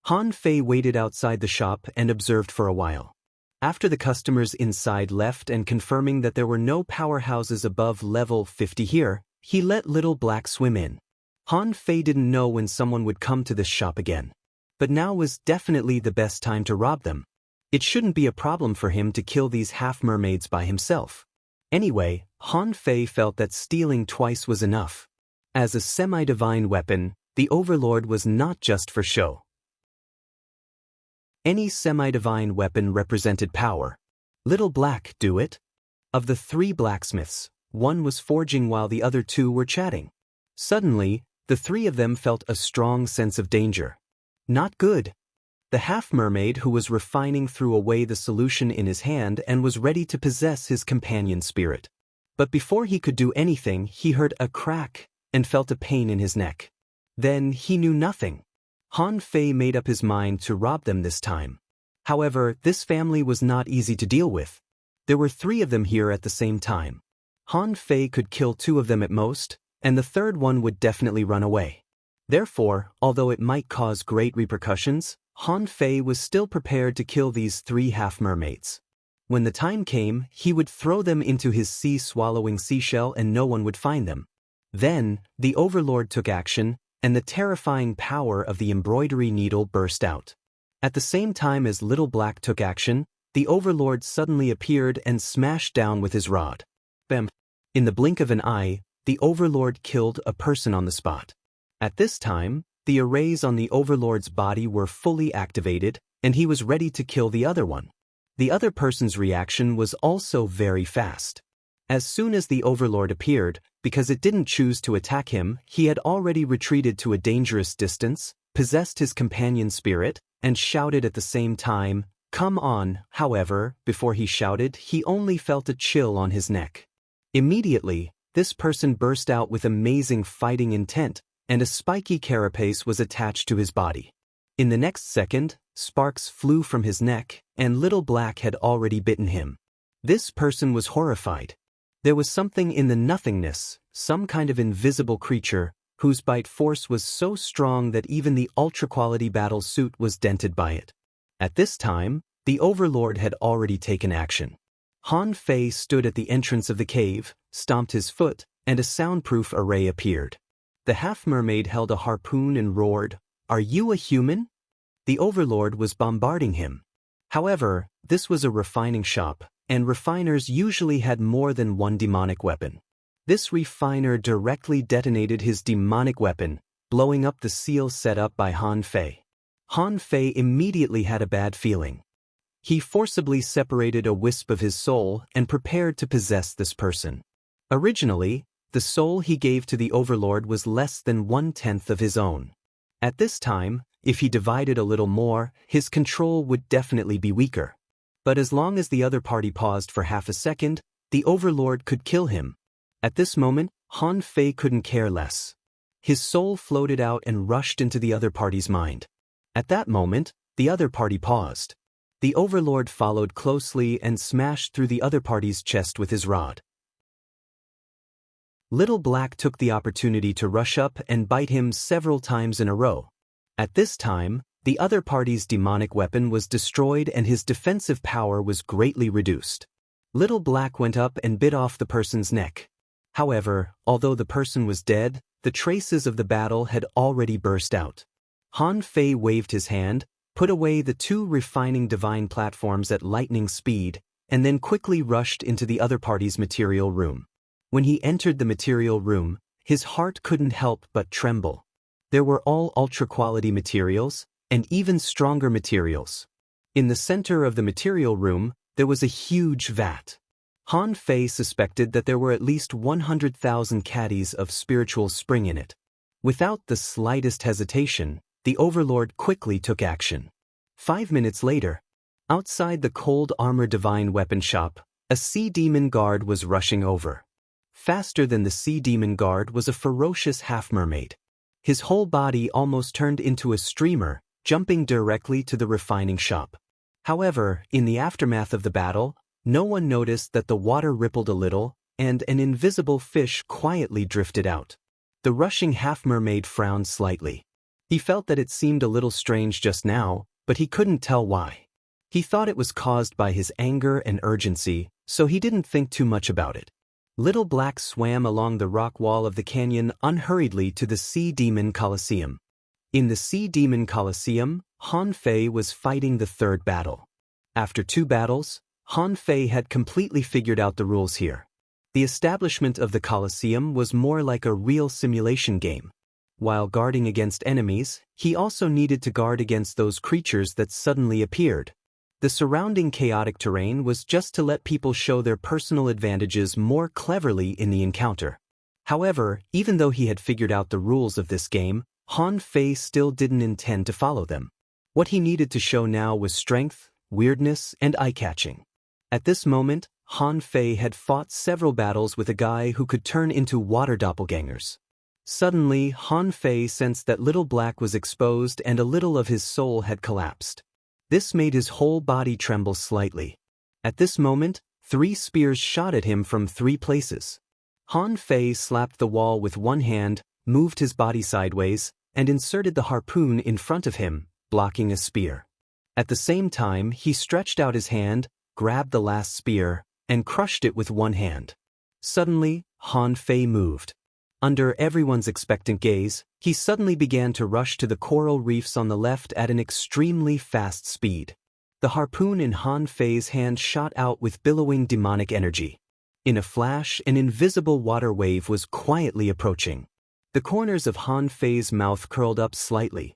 Han Fei waited outside the shop and observed for a while. After the customers inside left and confirming that there were no powerhouses above level 50 here, he let Little Black swim in. Han Fei didn't know when someone would come to this shop again. But now was definitely the best time to rob them. It shouldn't be a problem for him to kill these half-mermaids by himself. Anyway, Han Fei felt that stealing twice was enough. As a semi-divine weapon, the Overlord was not just for show. Any semi-divine weapon represented power. Little Black, do it? Of the 3 blacksmiths, one was forging while the other 2 were chatting. Suddenly, the 3 of them felt a strong sense of danger. Not good. The half-mermaid who was refining threw away the solution in his hand and was ready to possess his companion's spirit. But before he could do anything, he heard a crack and felt a pain in his neck. Then he knew nothing. Han Fei made up his mind to rob them this time. However, this family was not easy to deal with. There were 3 of them here at the same time. Han Fei could kill 2 of them at most, and the third one would definitely run away. Therefore, although it might cause great repercussions, Han Fei was still prepared to kill these 3 half-mermaids. When the time came, he would throw them into his sea-swallowing seashell and no one would find them. Then, the Overlord took action, and the terrifying power of the embroidery needle burst out. At the same time as Little Black took action, the Overlord suddenly appeared and smashed down with his rod. Bam! In the blink of an eye, the Overlord killed a person on the spot. At this time, the arrays on the Overlord's body were fully activated, and he was ready to kill the other one. The other person's reaction was also very fast. As soon as the Overlord appeared, because it didn't choose to attack him, he had already retreated to a dangerous distance, possessed his companion spirit, and shouted at the same time, "Come on!" However, before he shouted, he only felt a chill on his neck. Immediately, this person burst out with amazing fighting intent, and a spiky carapace was attached to his body. In the next second, sparks flew from his neck, and Little Black had already bitten him. This person was horrified. There was something in the nothingness, some kind of invisible creature, whose bite force was so strong that even the ultra-quality battle suit was dented by it. At this time, the Overlord had already taken action. Han Fei stood at the entrance of the cave, stomped his foot, and a soundproof array appeared. The half-mermaid held a harpoon and roared, "Are you a human?" The Overlord was bombarding him. However, this was a refining shop, and refiners usually had more than one demonic weapon. This refiner directly detonated his demonic weapon, blowing up the seal set up by Han Fei. Han Fei immediately had a bad feeling. He forcibly separated a wisp of his soul and prepared to possess this person. Originally, the soul he gave to the Overlord was less than 1/10 of his own. At this time, if he divided a little more, his control would definitely be weaker. But as long as the other party paused for half a second, the Overlord could kill him. At this moment, Han Fei couldn't care less. His soul floated out and rushed into the other party's mind. At that moment, the other party paused. The Overlord followed closely and smashed through the other party's chest with his rod. Little Black took the opportunity to rush up and bite him several times in a row. At this time, the other party's demonic weapon was destroyed and his defensive power was greatly reduced. Little Black went up and bit off the person's neck. However, although the person was dead, the traces of the battle had already burst out. Han Fei waved his hand, put away the 2 refining divine platforms at lightning speed, and then quickly rushed into the other party's material room. When he entered the material room, his heart couldn't help but tremble. There were all ultra-quality materials, and even stronger materials. In the center of the material room, there was a huge vat. Han Fei suspected that there were at least 100,000 caddies of spiritual spring in it. Without the slightest hesitation, the Overlord quickly took action. 5 minutes later, outside the cold armor divine weapon shop, a sea demon guard was rushing over. Faster than the sea demon guard was a ferocious half-mermaid. His whole body almost turned into a streamer, jumping directly to the refining shop. However, in the aftermath of the battle, no one noticed that the water rippled a little, and an invisible fish quietly drifted out. The rushing half-mermaid frowned slightly. He felt that it seemed a little strange just now, but he couldn't tell why. He thought it was caused by his anger and urgency, so he didn't think too much about it. Little Black swam along the rock wall of the canyon unhurriedly to the Sea Demon Colosseum. In the Sea Demon Colosseum, Han Fei was fighting the 3rd battle. After 2 battles, Han Fei had completely figured out the rules here. The establishment of the Colosseum was more like a real simulation game. While guarding against enemies, he also needed to guard against those creatures that suddenly appeared. The surrounding chaotic terrain was just to let people show their personal advantages more cleverly in the encounter. However, even though he had figured out the rules of this game, Han Fei still didn't intend to follow them. What he needed to show now was strength, weirdness, and eye-catching. At this moment, Han Fei had fought several battles with a guy who could turn into water doppelgangers. Suddenly, Han Fei sensed that Little Black was exposed and a little of his soul had collapsed. This made his whole body tremble slightly. At this moment, 3 spears shot at him from 3 places. Han Fei slapped the wall with one hand, moved his body sideways, and inserted the harpoon in front of him, blocking a spear. At the same time, he stretched out his hand, grabbed the last spear, and crushed it with one hand. Suddenly, Han Fei moved. Under everyone's expectant gaze, he suddenly began to rush to the coral reefs on the left at an extremely fast speed. The harpoon in Han Fei's hand shot out with billowing demonic energy. In a flash, an invisible water wave was quietly approaching. The corners of Han Fei's mouth curled up slightly.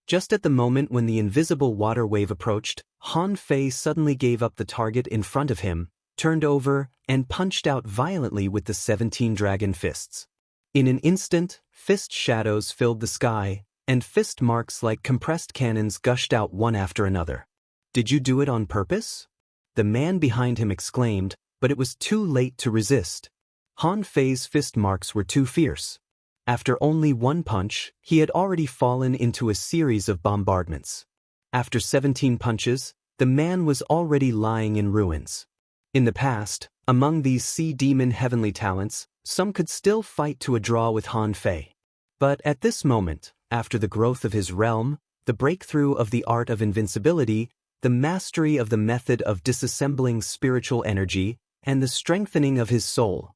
Just at the moment when the invisible water wave approached, Han Fei suddenly gave up the target in front of him, turned over, and punched out violently with the 17 dragon fists. In an instant, fist shadows filled the sky, and fist marks like compressed cannons gushed out one after another. "Did you do it on purpose?" the man behind him exclaimed, but it was too late to resist. Han Fei's fist marks were too fierce. After only one punch, he had already fallen into a series of bombardments. After 17 punches, the man was already lying in ruins. In the past, among these sea demon heavenly talents, some could still fight to a draw with Han Fei. But at this moment, after the growth of his realm, the breakthrough of the art of invincibility, the mastery of the method of disassembling spiritual energy, and the strengthening of his soul,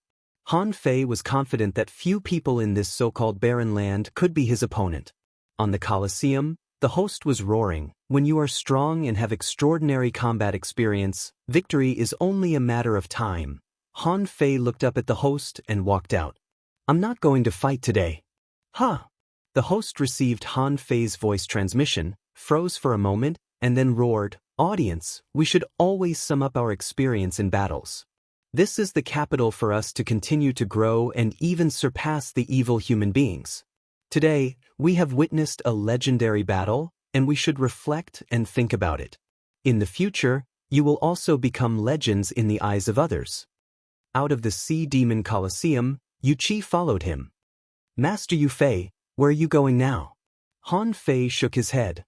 Han Fei was confident that few people in this so-called barren land could be his opponent. On the Colosseum, the host was roaring, "When you are strong and have extraordinary combat experience, victory is only a matter of time." Han Fei looked up at the host and walked out. "I'm not going to fight today." "Huh." The host received Han Fei's voice transmission, froze for a moment, and then roared, "Audience, we should always sum up our experience in battles. This is the capital for us to continue to grow and even surpass the evil human beings. Today, we have witnessed a legendary battle, and we should reflect and think about it. In the future, you will also become legends in the eyes of others." Out of the sea demon Colosseum, Yu Qi followed him. "Master Yu Fei, where are you going now?" Han Fei shook his head.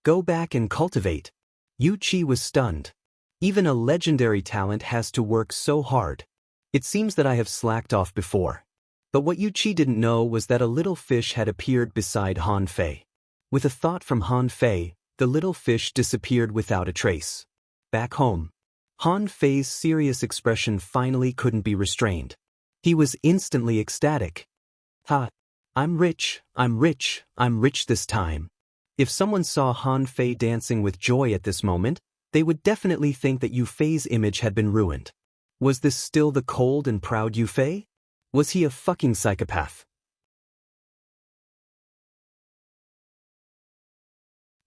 "Go back and cultivate." Yu Qi was stunned. Even a legendary talent has to work so hard. It seems that I have slacked off before. But what Yu Qi didn't know was that a little fish had appeared beside Han Fei. With a thought from Han Fei, the little fish disappeared without a trace. Back home, Han Fei's serious expression finally couldn't be restrained. He was instantly ecstatic. "Ha! I'm rich, I'm rich, I'm rich this time." If someone saw Han Fei dancing with joy at this moment, they would definitely think that Yu Fei's image had been ruined. Was this still the cold and proud Yu Fei? Was he a fucking psychopath?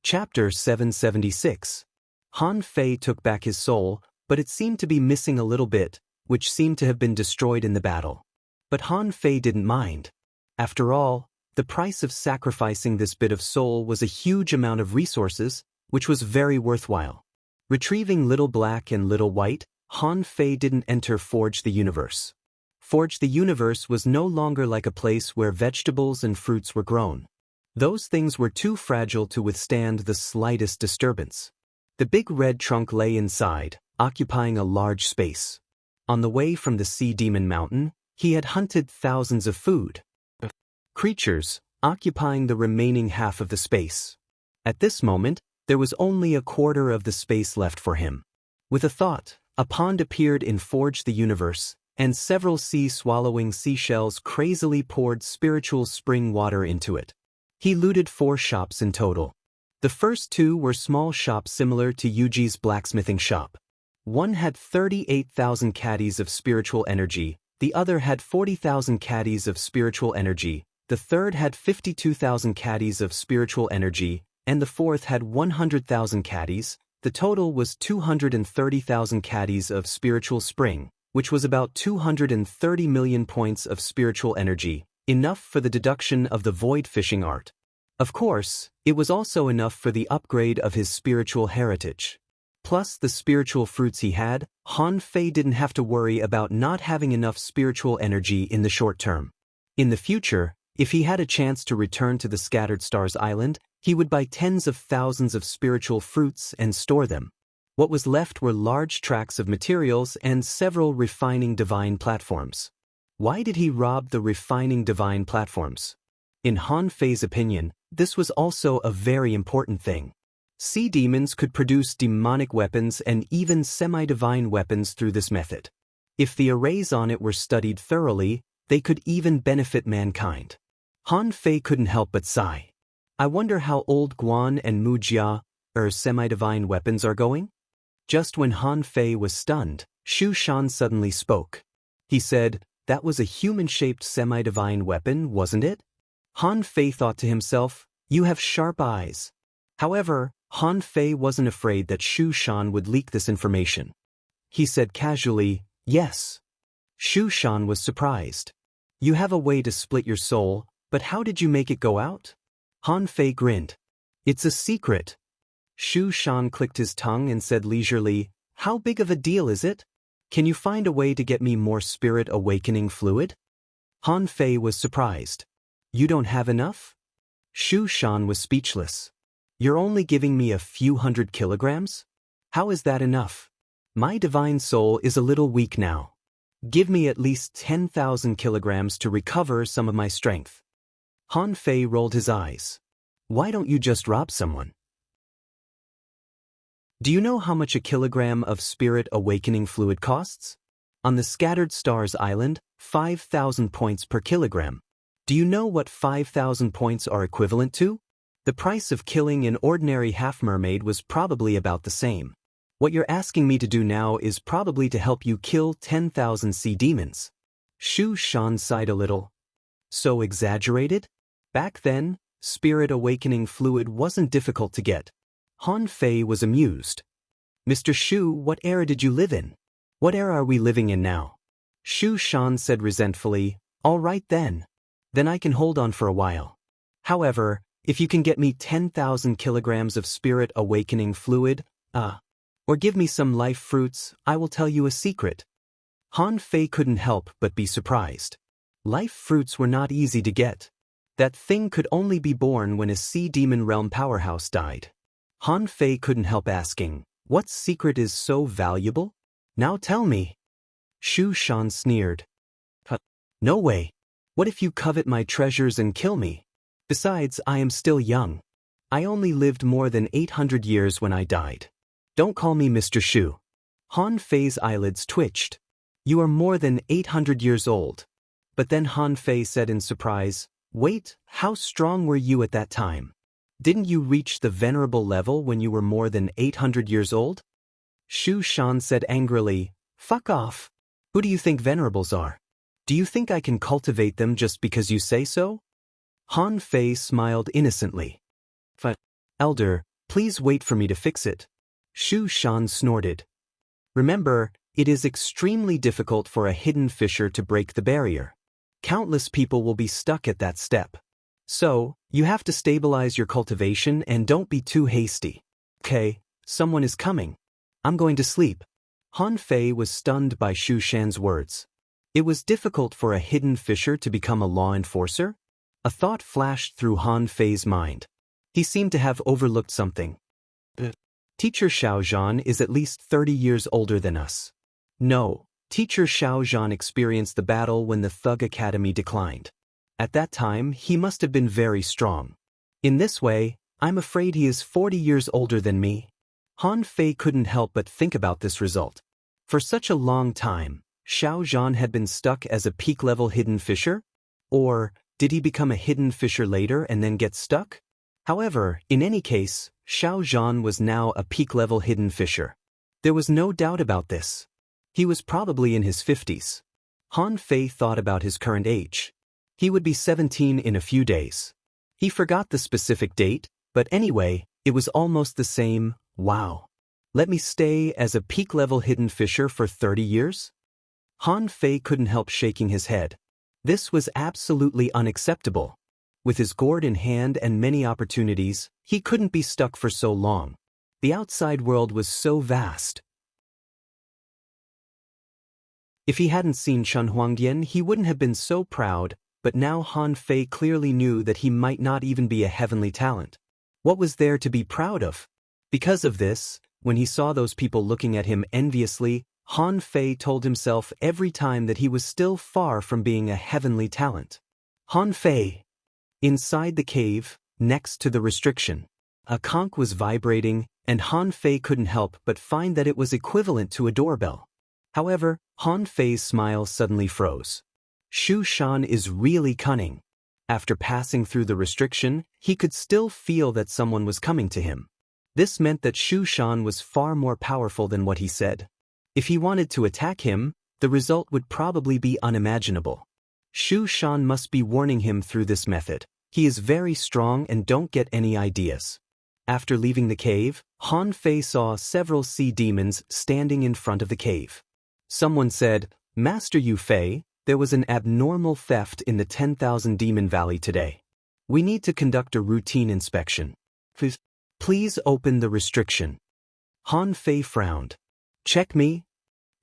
Chapter 776. Han Fei took back his soul, but it seemed to be missing a little bit, which seemed to have been destroyed in the battle. But Han Fei didn't mind. After all, the price of sacrificing this bit of soul was a huge amount of resources, which was very worthwhile. Retrieving Little Black and Little White, Han Fei didn't enter Forge the Universe. Forge the Universe was no longer like a place where vegetables and fruits were grown. Those things were too fragile to withstand the slightest disturbance. The big red trunk lay inside, occupying a large space. On the way from the Sea Demon Mountain, he had hunted thousands of food creatures, occupying the remaining half of the space. At this moment, there was only a quarter of the space left for him. With a thought, a pond appeared in Forge the Universe, and several sea-swallowing seashells crazily poured spiritual spring water into it. He looted 4 shops in total. The first 2 were small shops similar to Yuji's blacksmithing shop. One had 38,000 caddies of spiritual energy, the other had 40,000 caddies of spiritual energy, the third had 52,000 caddies of spiritual energy, and the fourth had 100,000 caddies. The total was 230,000 caddies of spiritual spring, which was about 230 million points of spiritual energy, enough for the deduction of the void fishing art. Of course, it was also enough for the upgrade of his spiritual heritage. Plus the spiritual fruits he had, Han Fei didn't have to worry about not having enough spiritual energy in the short term. In the future, if he had a chance to return to the Scattered Stars Island, he would buy tens of thousands of spiritual fruits and store them. What was left were large tracts of materials and several refining divine platforms. Why did he rob the refining divine platforms? In Han Fei's opinion, this was also a very important thing. Sea demons could produce demonic weapons and even semi-divine weapons through this method. If the arrays on it were studied thoroughly, they could even benefit mankind. Han Fei couldn't help but sigh. I wonder how old Guan and Mu Jia, semi-divine weapons, are going? Just when Han Fei was stunned, Shu Shan suddenly spoke. He said, "That was a human-shaped semi-divine weapon, wasn't it?" Han Fei thought to himself, "You have sharp eyes." However, Han Fei wasn't afraid that Shu Shan would leak this information. He said casually, "Yes." Shu Shan was surprised. "You have a way to split your soul, but how did you make it go out?" Han Fei grinned. "It's a secret." Shu Shan clicked his tongue and said leisurely, "How big of a deal is it? Can you find a way to get me more spirit awakening fluid?" Han Fei was surprised. "You don't have enough?" Shu Shan was speechless. "You're only giving me a few hundred kilograms? How is that enough? My divine soul is a little weak now. Give me at least 10,000 kilograms to recover some of my strength." Han Fei rolled his eyes. "Why don't you just rob someone?" Do you know how much a kilogram of spirit awakening fluid costs? On the Scattered Stars Island, 5,000 points per kilogram. Do you know what 5,000 points are equivalent to? The price of killing an ordinary half-mermaid was probably about the same. What you're asking me to do now is probably to help you kill 10,000 sea demons. Shu Shan sighed a little. So exaggerated? Back then, spirit awakening fluid wasn't difficult to get. Han Fei was amused. "Mr. Shu, what era did you live in? What era are we living in now?" Shu Shan said resentfully, "All right then. Then I can hold on for a while. However, if you can get me 10,000 kilograms of spirit awakening fluid, or give me some life fruits, I will tell you a secret." Han Fei couldn't help but be surprised. Life fruits were not easy to get. That thing could only be born when a sea demon realm powerhouse died. Han Fei couldn't help asking, "What secret is so valuable? Now tell me." Shu Shan sneered. "No way. What if you covet my treasures and kill me? Besides, I am still young. I only lived more than 800 years when I died. Don't call me Mr. Shu." Han Fei's eyelids twitched. "You are more than 800 years old." But then Han Fei said in surprise, "Wait, how strong were you at that time? Didn't you reach the venerable level when you were more than 800 years old?" Shu Shan said angrily, "Fuck off. Who do you think venerables are? Do you think I can cultivate them just because you say so?" Han Fei smiled innocently. "Elder, please wait for me to fix it." Shu Shan snorted. "Remember, it is extremely difficult for a hidden fissure to break the barrier. Countless people will be stuck at that step. So, you have to stabilize your cultivation and don't be too hasty." "Okay, someone is coming. I'm going to sleep." Han Fei was stunned by Shu Shan's words. It was difficult for a hidden fissure to become a law enforcer? A thought flashed through Han Fei's mind. He seemed to have overlooked something. Teacher Xiaozhan is at least 30 years older than us. No, Teacher Xiaozhan experienced the battle when the Thug Academy declined. At that time, he must have been very strong. In this way, I'm afraid he is 40 years older than me. Han Fei couldn't help but think about this result. For such a long time, Xiaozhan had been stuck as a peak-level hidden fissure? Or, did he become a hidden fissure later and then get stuck? However, in any case, Xiaozhan was now a peak-level hidden fissure. There was no doubt about this. He was probably in his 50s. Han Fei thought about his current age. He would be 17 in a few days. He forgot the specific date, but anyway, it was almost the same. Wow. Let me stay as a peak-level hidden fissure for 30 years? Han Fei couldn't help shaking his head. This was absolutely unacceptable. With his gourd in hand and many opportunities, he couldn't be stuck for so long. The outside world was so vast. If he hadn't seen Chen Huangdian, he wouldn't have been so proud, but now Han Fei clearly knew that he might not even be a heavenly talent. What was there to be proud of? Because of this, When he saw those people looking at him enviously, Han Fei told himself every time that he was still far from being a heavenly talent. Han Fei. Inside the cave, next to the restriction, a conch was vibrating, and Han Fei couldn't help but find that it was equivalent to a doorbell. However, Han Fei's smile suddenly froze. Shu Shan is really cunning. After passing through the restriction, he could still feel that someone was coming to him. This meant that Shu Shan was far more powerful than what he said. If he wanted to attack him, the result would probably be unimaginable. Shu Shan must be warning him through this method. He is very strong and don't get any ideas. After leaving the cave, Han Fei saw several sea demons standing in front of the cave. Someone said, "Master Yu Fei, there was an abnormal theft in the 10,000 Demon Valley today. We need to conduct a routine inspection. Please open the restriction." Han Fei frowned. "Check me?"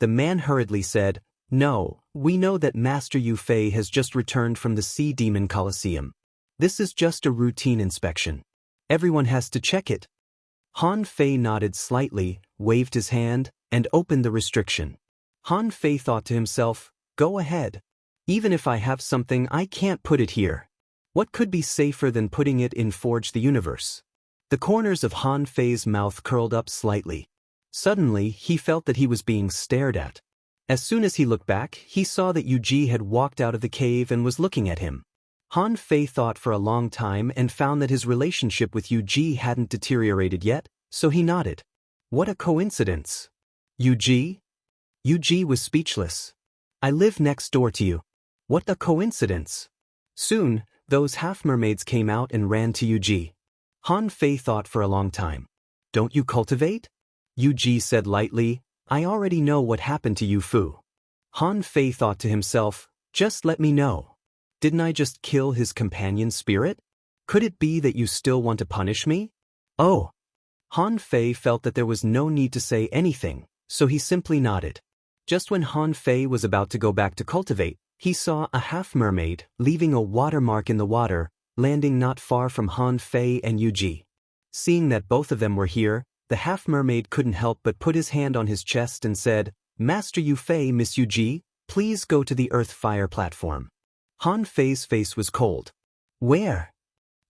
The man hurriedly said, "No, we know that Master Yu Fei has just returned from the Sea Demon Colosseum. This is just a routine inspection. Everyone has to check it." Han Fei nodded slightly, waved his hand, and opened the restriction. Han Fei thought to himself, "Go ahead. Even if I have something, I can't put it here. What could be safer than putting it in Forge the Universe?" The corners of Han Fei's mouth curled up slightly. Suddenly, he felt that he was being stared at. As soon as he looked back, he saw that Yu Ji had walked out of the cave and was looking at him. Han Fei thought for a long time and found that his relationship with Yu Ji hadn't deteriorated yet, so he nodded. What a coincidence. Yu Ji? Yu Ji was speechless. "I live next door to you. What a coincidence." Soon, those half-mermaids came out and ran to Yu Ji. Han Fei thought for a long time. "Don't you cultivate?" Yu Ji said lightly, "I already know what happened to Yu Fu." Han Fei thought to himself, "Just let me know. Didn't I just kill his companion spirit? Could it be that you still want to punish me?" "Oh." Han Fei felt that there was no need to say anything, so he simply nodded. Just when Han Fei was about to go back to cultivate, he saw a half-mermaid leaving a watermark in the water, landing not far from Han Fei and Yu Ji. Seeing that both of them were here, the half-mermaid couldn't help but put his hand on his chest and said, "Master Yu Fei, Miss Yu Ji, please go to the Earth-Fire platform." Han Fei's face was cold. "Where?"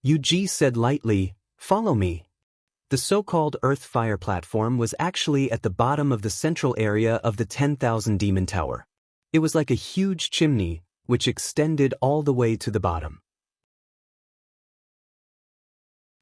Yu Ji said lightly, "Follow me." The so-called Earth-Fire platform was actually at the bottom of the central area of the 10,000 Demon Tower. It was like a huge chimney, which extended all the way to the bottom.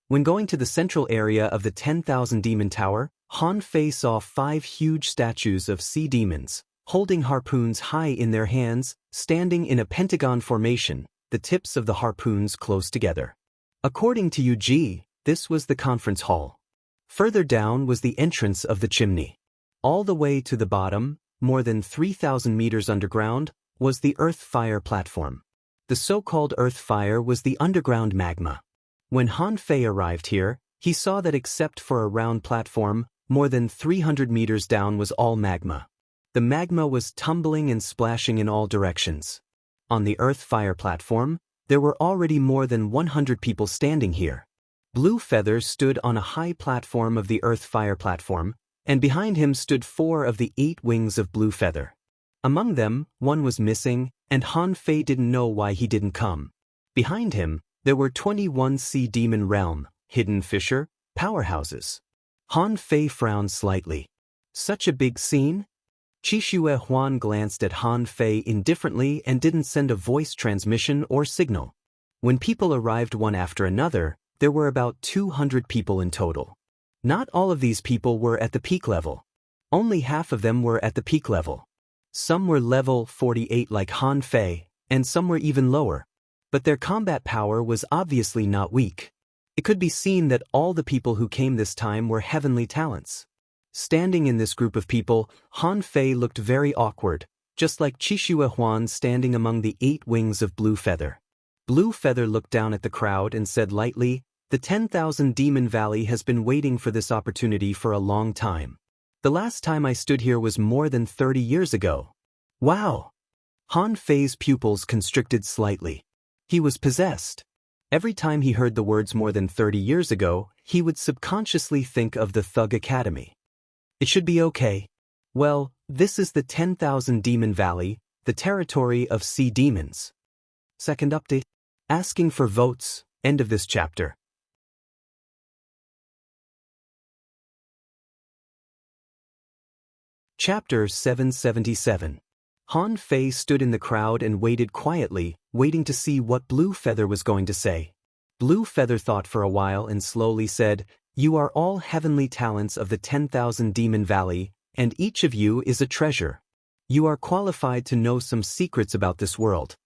When going to the central area of the 10,000 Demon Tower, Han Fei saw 5 huge statues of sea demons, holding harpoons high in their hands, standing in a pentagon formation, the tips of the harpoons close together. According to Yu Ji, this was the conference hall. Further down was the entrance of the chimney. All the way to the bottom, more than 3,000 meters underground, was the Earth-Fire platform. The so-called Earth-Fire was the underground magma. When Han Fei arrived here, he saw that except for a round platform, more than 300 meters down was all magma. The magma was tumbling and splashing in all directions. On the Earth-Fire platform, there were already more than 100 people standing here. Blue Feather stood on a high platform of the Earth-Fire platform, and behind him stood 4 of the 8 wings of Blue Feather. Among them, one was missing, and Han Fei didn't know why he didn't come. Behind him, there were 21 Sea Demon Realm, Hidden Fisher, powerhouses. Han Fei frowned slightly. Such a big scene? Qishue Huan glanced at Han Fei indifferently and didn't send a voice transmission or signal. When people arrived one after another, there were about 200 people in total. Not all of these people were at the peak level. Only half of them were at the peak level. Some were level 48 like Han Fei, and some were even lower. But their combat power was obviously not weak. It could be seen that all the people who came this time were heavenly talents. Standing in this group of people, Han Fei looked very awkward, just like Qishue Huan standing among the 8 wings of Blue Feather. Blue Feather looked down at the crowd and said lightly, "The 10,000 Demon Valley has been waiting for this opportunity for a long time. The last time I stood here was more than 30 years ago." Wow! Han Fei's pupils constricted slightly. He was possessed. Every time he heard the words more than 30 years ago, he would subconsciously think of the Thug Academy. It should be okay. Well, this is the 10,000 Demon Valley, the territory of sea demons. Second update. Asking for votes. End of this chapter. Chapter 777. Han Fei stood in the crowd and waited quietly, waiting to see what Blue Feather was going to say. Blue Feather thought for a while and slowly said, "You are all heavenly talents of the 10,000 Demon Valley, and each of you is a treasure. You are qualified to know some secrets about this world."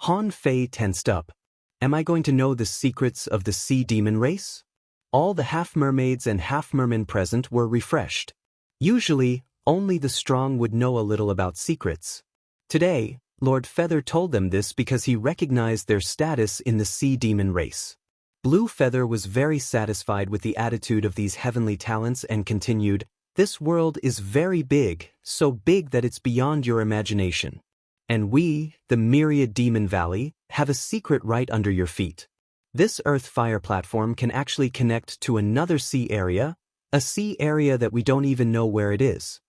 Han Fei tensed up. Am I going to know the secrets of the sea demon race? All the half-mermaids and half-mermen present were refreshed. Usually, only the strong would know a little about secrets. Today, Lord Feather told them this because he recognized their status in the sea demon race. Blue Feather was very satisfied with the attitude of these heavenly talents and continued, "This world is very big, so big that it's beyond your imagination. And we, the Myriad Demon Valley, have a secret right under your feet. This Earth Fire platform can actually connect to another sea area, a sea area that we don't even know where it is."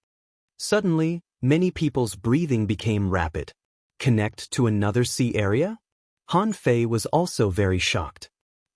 Suddenly, many people's breathing became rapid. Connect to another sea area? Han Fei was also very shocked.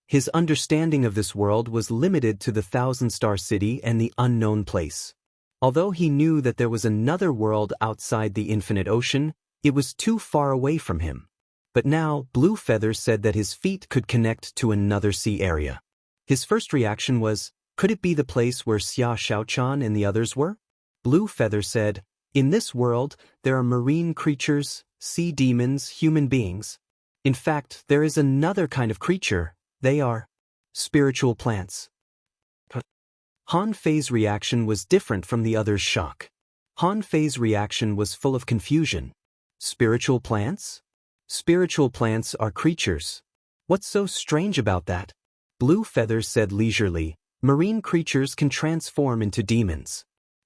His understanding of this world was limited to the Thousand-Star City and the unknown place. Although he knew that there was another world outside the infinite ocean, it was too far away from him. But now, Blue Feather said that his feet could connect to another sea area. His first reaction was, could it be the place where Xia Xiaochan and the others were? Blue Feather said, "In this world, there are marine creatures, sea demons, human beings. In fact, there is another kind of creature. They are spiritual plants." Han Fei's reaction was different from the others' shock. Han Fei's reaction was full of confusion. Spiritual plants? Spiritual plants are creatures. What's so strange about that? Blue Feather said leisurely, "Marine creatures can transform into demons.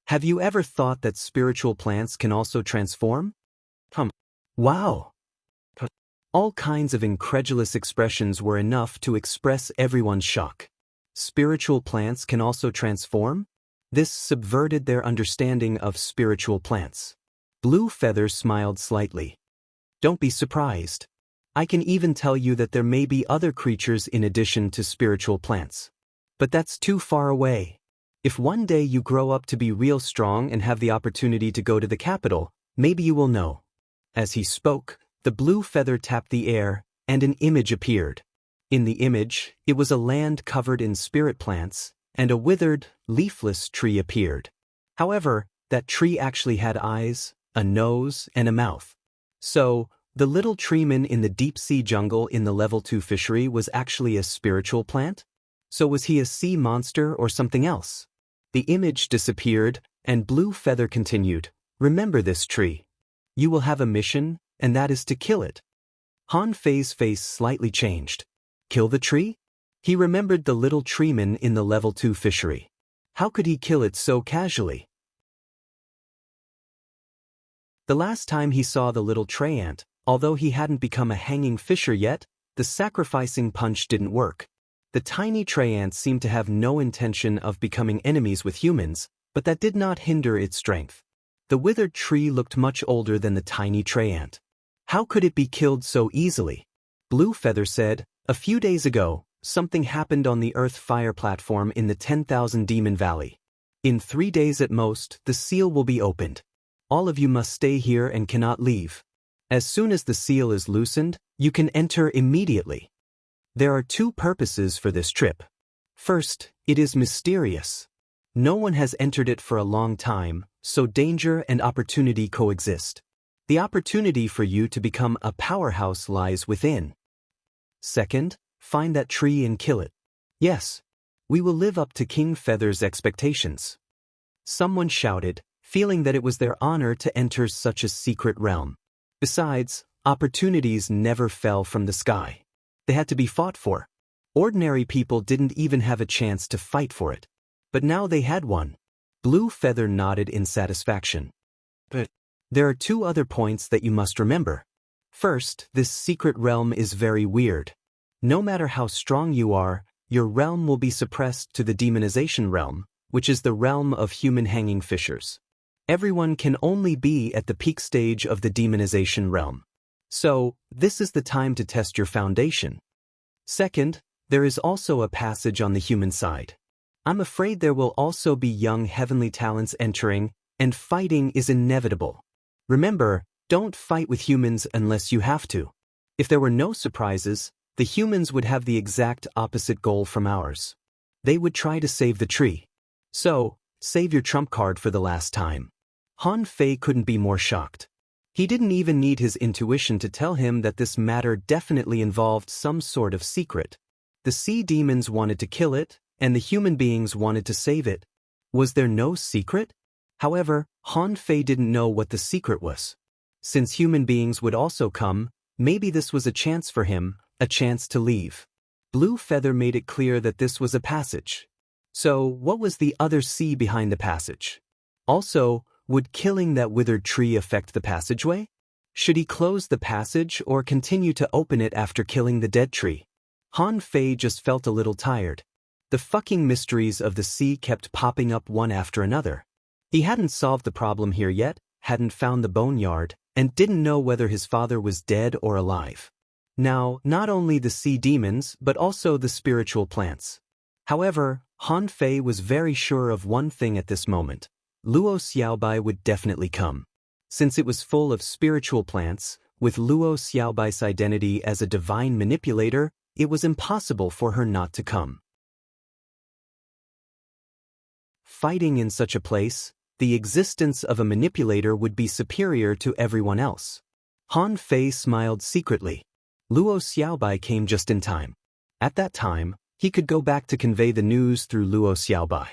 Have you ever thought that spiritual plants can also transform?" Wow! All kinds of incredulous expressions were enough to express everyone's shock. Spiritual plants can also transform? This subverted their understanding of spiritual plants. Blue Feather smiled slightly. "Don't be surprised. I can even tell you that there may be other creatures in addition to spiritual plants. But that's too far away. If one day you grow up to be real strong and have the opportunity to go to the capital, maybe you will know." As he spoke, the Blue Feather tapped the air, and an image appeared. In the image, it was a land covered in spirit plants, and a withered, leafless tree appeared. However, that tree actually had eyes, a nose, and a mouth. So, the little treeman in the deep-sea jungle in the level 2 fishery was actually a spiritual plant? So was he a sea monster or something else? The image disappeared, and Blue Feather continued, "Remember this tree. You will have a mission, and that is to kill it." Han Fei's face slightly changed. Kill the tree? He remembered the little treeman in the level 2 fishery. How could he kill it so casually? The last time he saw the little tray ant, although he hadn't become a hanging fisher yet, the sacrificing punch didn't work. The tiny tray ant seemed to have no intention of becoming enemies with humans, but that did not hinder its strength. The withered tree looked much older than the tiny tray ant. How could it be killed so easily? Blue Feather said, "A few days ago, something happened on the Earth Fire platform in the 10,000 Demon Valley. In 3 days at most, the seal will be opened. All of you must stay here and cannot leave. As soon as the seal is loosened, you can enter immediately. There are 2 purposes for this trip. First, it is mysterious. No one has entered it for a long time, so danger and opportunity coexist. The opportunity for you to become a powerhouse lies within. Second, find that tree and kill it. Yes, we will live up to King Feather's expectations." Someone shouted, feeling that it was their honor to enter such a secret realm. Besides, opportunities never fell from the sky. They had to be fought for. Ordinary people didn't even have a chance to fight for it. But now they had one. Blue Feather nodded in satisfaction. But there are 2 other points that you must remember. First, this secret realm is very weird. No matter how strong you are, your realm will be suppressed to the demonization realm, which is the realm of human hanging fishers. Everyone can only be at the peak stage of the demonization realm. So, this is the time to test your foundation. Second, there is also a passage on the human side. I'm afraid there will also be young heavenly talents entering, and fighting is inevitable. Remember, don't fight with humans unless you have to. If there were no surprises, the humans would have the exact opposite goal from ours. They would try to save the tree. So, save your trump card for the last time. Han Fei couldn't be more shocked. He didn't even need his intuition to tell him that this matter definitely involved some sort of secret. The sea demons wanted to kill it, and the human beings wanted to save it. Was there no secret? However, Han Fei didn't know what the secret was. Since human beings would also come, maybe this was a chance for him, a chance to leave. Blue Feather made it clear that this was a passage. So, what was the other sea behind the passage? Also, would killing that withered tree affect the passageway? Should he close the passage or continue to open it after killing the dead tree? Han Fei just felt a little tired. The fucking mysteries of the sea kept popping up one after another. He hadn't solved the problem here yet, hadn't found the boneyard, and didn't know whether his father was dead or alive. Now, not only the sea demons, but also the spiritual plants. However, Han Fei was very sure of one thing at this moment. Luo Xiaobai would definitely come. Since it was full of spiritual plants, with Luo Xiaobai's identity as a divine manipulator, it was impossible for her not to come. Fighting in such a place, the existence of a manipulator would be superior to everyone else. Han Fei smiled secretly. Luo Xiaobai came just in time. At that time, he could go back to convey the news through Luo Xiaobai.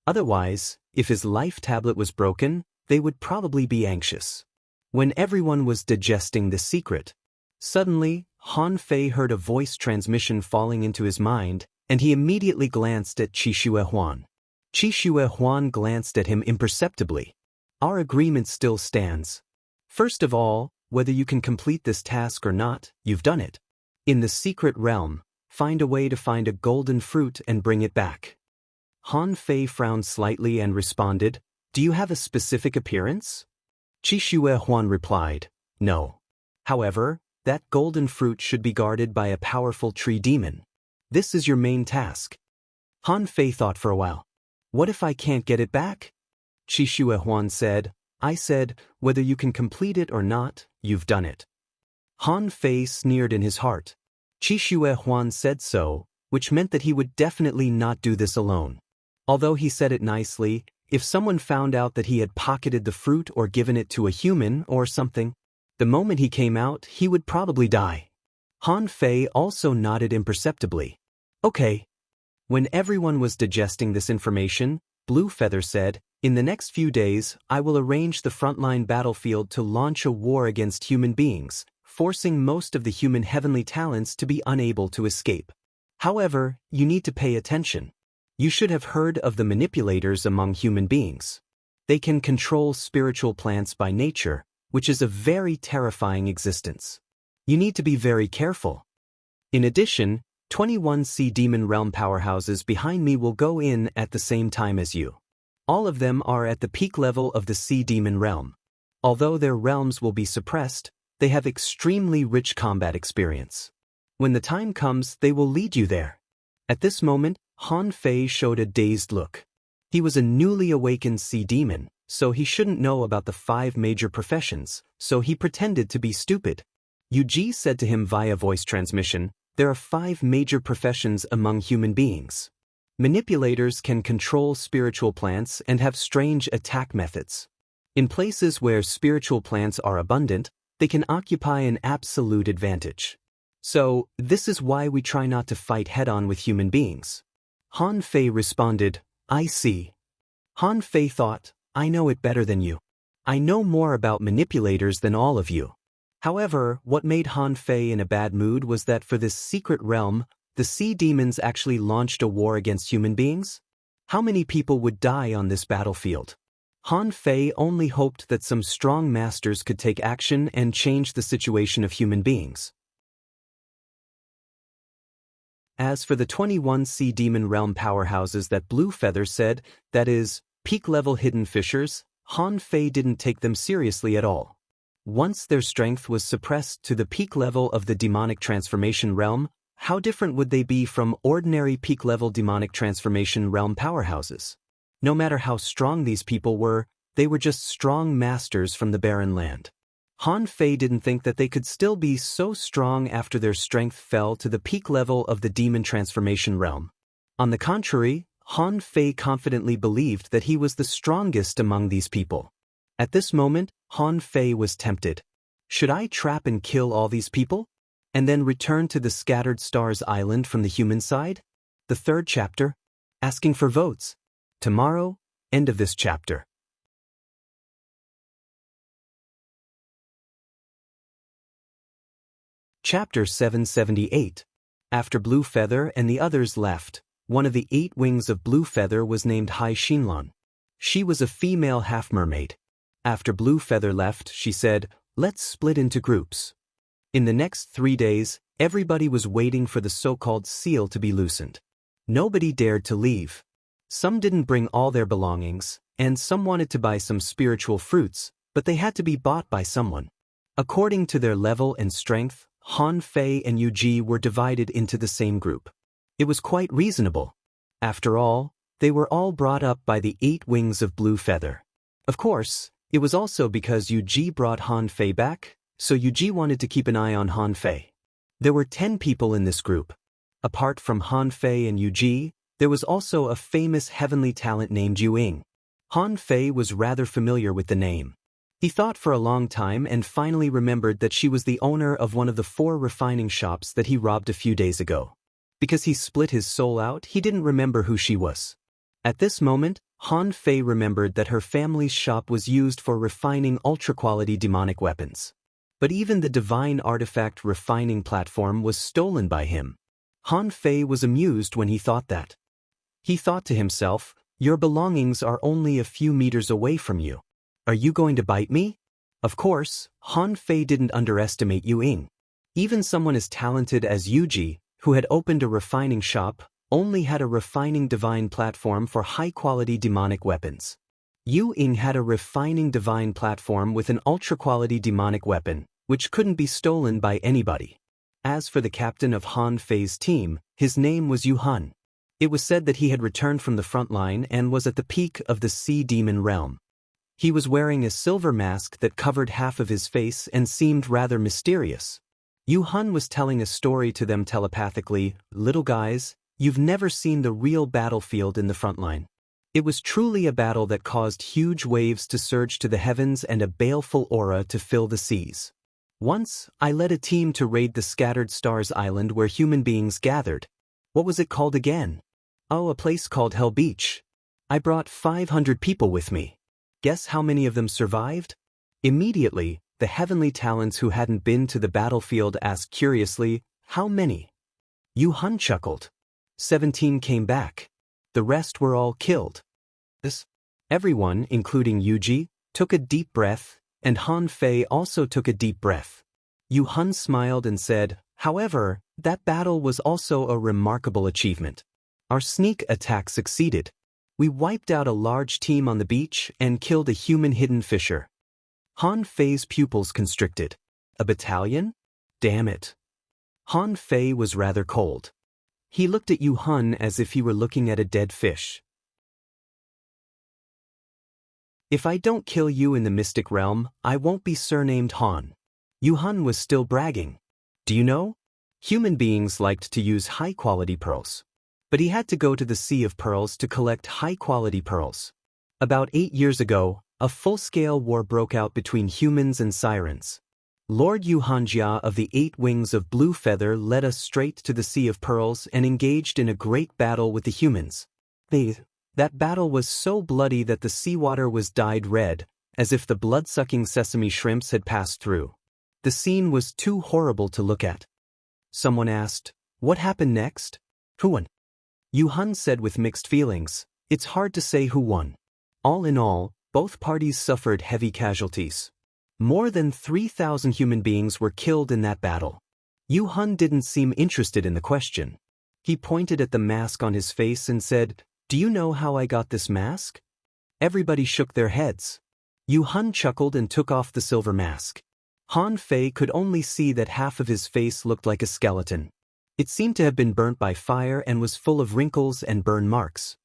Otherwise, if his life tablet was broken, they would probably be anxious. When everyone was digesting the secret, suddenly, Han Fei heard a voice transmission falling into his mind, and he immediately glanced at Qixue Huan. Qixue Huan glanced at him imperceptibly. Our agreement still stands. First of all, whether you can complete this task or not, you've done it. In the secret realm, find a way to find a golden fruit and bring it back. Han Fei frowned slightly and responded, "Do you have a specific appearance?" Qixue Huan replied, "No. However, that golden fruit should be guarded by a powerful tree demon. This is your main task." Han Fei thought for a while. "What if I can't get it back?" Qixue Huan said, "I said, whether you can complete it or not, you've done it." Han Fei sneered in his heart. Qixue Huan said so, which meant that he would definitely not do this alone. Although he said it nicely, if someone found out that he had pocketed the fruit or given it to a human or something, the moment he came out, he would probably die. Han Fei also nodded imperceptibly. "Okay." When everyone was digesting this information, Blue Feather said, "In the next few days, I will arrange the frontline battlefield to launch a war against human beings, forcing most of the human heavenly talents to be unable to escape. However, you need to pay attention. You should have heard of the manipulators among human beings. They can control spiritual plants by nature, which is a very terrifying existence. You need to be very careful. In addition, 21 Sea Demon Realm powerhouses behind me will go in at the same time as you. All of them are at the peak level of the Sea Demon Realm. Although their realms will be suppressed, they have extremely rich combat experience. When the time comes, they will lead you there." At this moment, Han Fei showed a dazed look. He was a newly awakened sea demon, so he shouldn't know about the 5 major professions, so he pretended to be stupid. Yu Ji said to him via voice transmission, "There are 5 major professions among human beings. Manipulators can control spiritual plants and have strange attack methods. In places where spiritual plants are abundant, they can occupy an absolute advantage. So, this is why we try not to fight head-on with human beings." Han Fei responded, "I see." Han Fei thought, "I know it better than you. I know more about manipulators than all of you." However, what made Han Fei in a bad mood was that for this secret realm, the sea demons actually launched a war against human beings? How many people would die on this battlefield? Han Fei only hoped that some strong masters could take action and change the situation of human beings. As for the 21 Sea Demon Realm powerhouses that Blue Feather said, that is, peak-level hidden fissures, Han Fei didn't take them seriously at all. Once their strength was suppressed to the peak level of the demonic transformation realm, how different would they be from ordinary peak-level demonic transformation realm powerhouses? No matter how strong these people were, they were just strong masters from the barren land. Han Fei didn't think that they could still be so strong after their strength fell to the peak level of the demon transformation realm. On the contrary, Han Fei confidently believed that he was the strongest among these people. At this moment, Han Fei was tempted. Should I trap and kill all these people? And then return to the Scattered Stars Island from the human side? The third chapter? Asking for votes. Tomorrow, end of this chapter. Chapter 778. After Blue Feather and the others left, one of the 8 wings of Blue Feather was named Hai Shinlan. She was a female half-mermaid. After Blue Feather left, she said, "Let's split into groups." In the next 3 days, everybody was waiting for the so-called seal to be loosened. Nobody dared to leave. Some didn't bring all their belongings, and some wanted to buy some spiritual fruits, but they had to be bought by someone. According to their level and strength, Han Fei and Yu Ji were divided into the same group. It was quite reasonable. After all, they were all brought up by the 8 wings of Blue Feather. Of course, it was also because Yu Ji brought Han Fei back, so Yu Ji wanted to keep an eye on Han Fei. There were 10 people in this group. Apart from Han Fei and Yu Ji, there was also a famous heavenly talent named Yu Ying. Han Fei was rather familiar with the name. He thought for a long time and finally remembered that she was the owner of one of the 4 refining shops that he robbed a few days ago. Because he split his soul out, he didn't remember who she was. At this moment, Han Fei remembered that her family's shop was used for refining ultra-quality demonic weapons. But even the divine artifact refining platform was stolen by him. Han Fei was amused when he thought that. He thought to himself, "Your belongings are only a few meters away from you. Are you going to bite me?" Of course, Han Fei didn't underestimate Yu Ying. Even someone as talented as Yu Ji, who had opened a refining shop, only had a refining divine platform for high-quality demonic weapons. Yu Ying had a refining divine platform with an ultra-quality demonic weapon, which couldn't be stolen by anybody. As for the captain of Han Fei's team, his name was Yu Han. It was said that he had returned from the front line and was at the peak of the Sea Demon Realm. He was wearing a silver mask that covered half of his face and seemed rather mysterious. Yu Han was telling a story to them telepathically, "Little guys, you've never seen the real battlefield in the front line. It was truly a battle that caused huge waves to surge to the heavens and a baleful aura to fill the seas. Once, I led a team to raid the Scattered Stars Island where human beings gathered. What was it called again? Oh, a place called Hell Beach. I brought 500 people with me. Guess how many of them survived?" Immediately, the heavenly talents who hadn't been to the battlefield asked curiously, "How many?" Yu Han chuckled. 17 came back. The rest were all killed. Everyone, including Yu Ji, took a deep breath, and Han Fei also took a deep breath. Yu Han smiled and said, "However, that battle was also a remarkable achievement. Our sneak attack succeeded. We wiped out a large team on the beach and killed a human hidden fisher." Han Fei's pupils constricted. A battalion? Damn it. Han Fei was rather cold. He looked at Yu Han as if he were looking at a dead fish. "If I don't kill you in the mystic realm, I won't be surnamed Han." Yu Han was still bragging. Do you know? Human beings liked to use high-quality pearls. But he had to go to the Sea of Pearls to collect high-quality pearls. About 8 years ago, a full-scale war broke out between humans and sirens. Lord Yuhanjia of the 8 Wings of Blue Feather led us straight to the Sea of Pearls and engaged in a great battle with the humans. That battle was so bloody that the seawater was dyed red, as if the blood-sucking sesame shrimps had passed through. The scene was too horrible to look at. Someone asked, "What happened next?" "Who won?" Yu Han said with mixed feelings, "It's hard to say who won. All in all, both parties suffered heavy casualties. More than 3,000 human beings were killed in that battle." Yu Han didn't seem interested in the question. He pointed at the mask on his face and said, "Do you know how I got this mask?" Everybody shook their heads. Yu Han chuckled and took off the silver mask. Han Fei could only see that half of his face looked like a skeleton. It seemed to have been burnt by fire and was full of wrinkles and burn marks.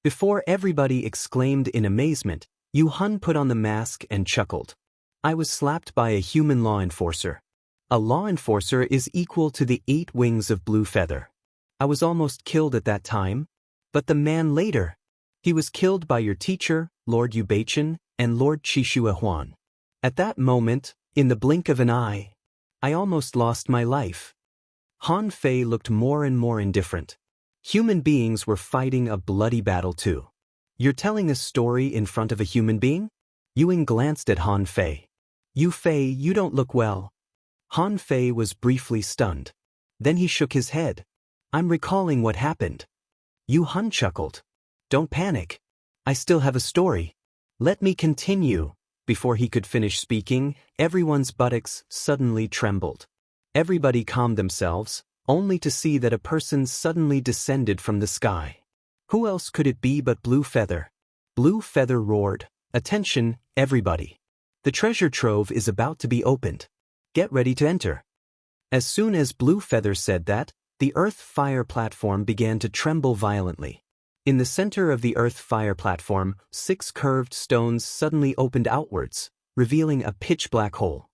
Before everybody exclaimed in amazement, Yu Han put on the mask and chuckled. "I was slapped by a human law enforcer. A law enforcer is equal to the 8 wings of Blue Feather. I was almost killed at that time. But the man later, he was killed by your teacher, Lord Yu Baichen, and Lord Qishua Huan. At that moment, in the blink of an eye, I almost lost my life." Han Fei looked more and more indifferent. Human beings were fighting a bloody battle too. "You're telling a story in front of a human being?" Yuing glanced at Han Fei. "Yu Fei, you don't look well." Han Fei was briefly stunned. Then he shook his head. "I'm recalling what happened." Yu Han chuckled. "Don't panic. I still have a story. Let me continue." Before he could finish speaking, everyone's buttocks suddenly trembled. Everybody calmed themselves, only to see that a person suddenly descended from the sky. Who else could it be but Blue Feather? Blue Feather roared, "Attention, everybody. The treasure trove is about to be opened. Get ready to enter." As soon as Blue Feather said that, the earth fire platform began to tremble violently. In the center of the earth fire platform, 6 curved stones suddenly opened outwards, revealing a pitch-black hole.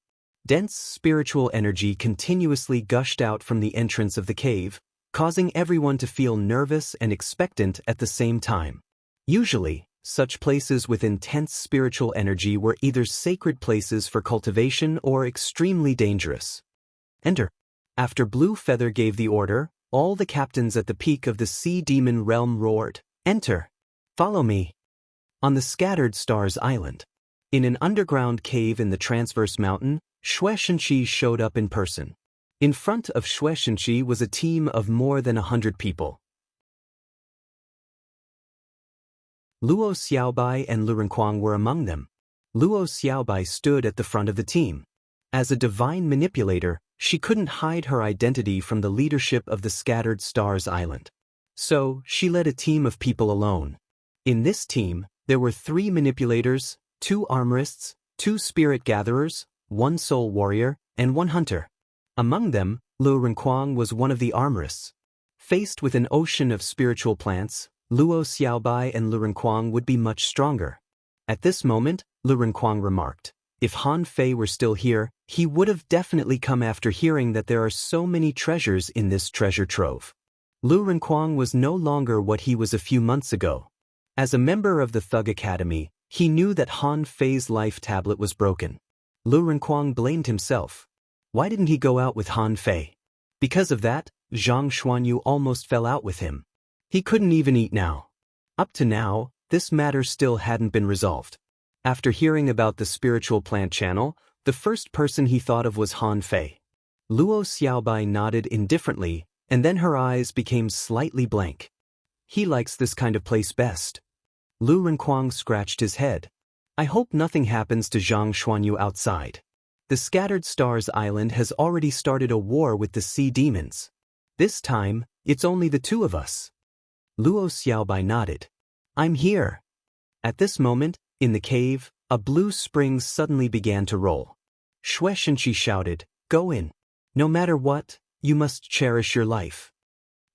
Dense spiritual energy continuously gushed out from the entrance of the cave, causing everyone to feel nervous and expectant at the same time. Usually, such places with intense spiritual energy were either sacred places for cultivation or extremely dangerous. "Enter." After Blue Feather gave the order, all the captains at the peak of the Sea Demon realm roared, "Enter! Follow me!" On the Scattered Stars Island, in an underground cave in the Transverse Mountain, Xue Shenqi showed up in person. In front of Xue Shenqi was a team of more than 100 people. Luo Xiaobai and Lu Renkuang were among them. Luo Xiaobai stood at the front of the team. As a divine manipulator, she couldn't hide her identity from the leadership of the Scattered Stars Island. So, she led a team of people alone. In this team, there were 3 manipulators, 2 armorists, 2 spirit gatherers, 1 soul warrior, and 1 hunter. Among them, Lu Renkuang was one of the armorists. Faced with an ocean of spiritual plants, Luo Xiaobai and Lu Renkuang would be much stronger. At this moment, Lu Renkuang remarked, "If Han Fei were still here, he would have definitely come after hearing that there are so many treasures in this treasure trove." Lu Renkuang was no longer what he was a few months ago. As a member of the Thug Academy, he knew that Han Fei's life tablet was broken. Lu Renkuang blamed himself. Why didn't he go out with Han Fei? Because of that, Zhang Xuanyu almost fell out with him. He couldn't even eat now. Up to now, this matter still hadn't been resolved. After hearing about the spiritual plant channel, the first person he thought of was Han Fei. Luo Xiaobai nodded indifferently, and then her eyes became slightly blank. He likes this kind of place best. Lu Renkuang scratched his head. I hope nothing happens to Zhang Xuanyu outside. The Scattered Stars Island has already started a war with the sea demons. This time, it's only the 2 of us. Luo Xiaobai nodded. I'm here. At this moment, in the cave, a blue spring suddenly began to roll. Xue Shenqi shouted, Go in. No matter what, you must cherish your life.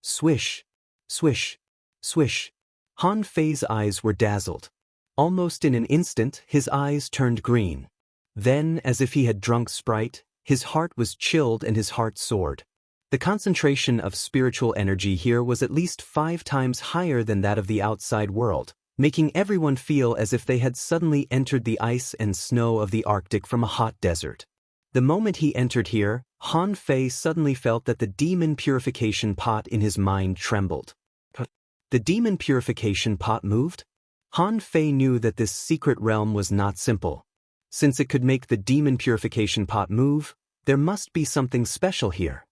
Swish, swish, swish. Han Fei's eyes were dazzled. Almost in an instant, his eyes turned green. Then, as if he had drunk Sprite, his heart was chilled and his heart soared. The concentration of spiritual energy here was at least 5 times higher than that of the outside world, making everyone feel as if they had suddenly entered the ice and snow of the Arctic from a hot desert. The moment he entered here, Han Fei suddenly felt that the demon purification pot in his mind trembled. The demon purification pot moved? Han Fei knew that this secret realm was not simple. Since it could make the demon purification pot move, there must be something special here.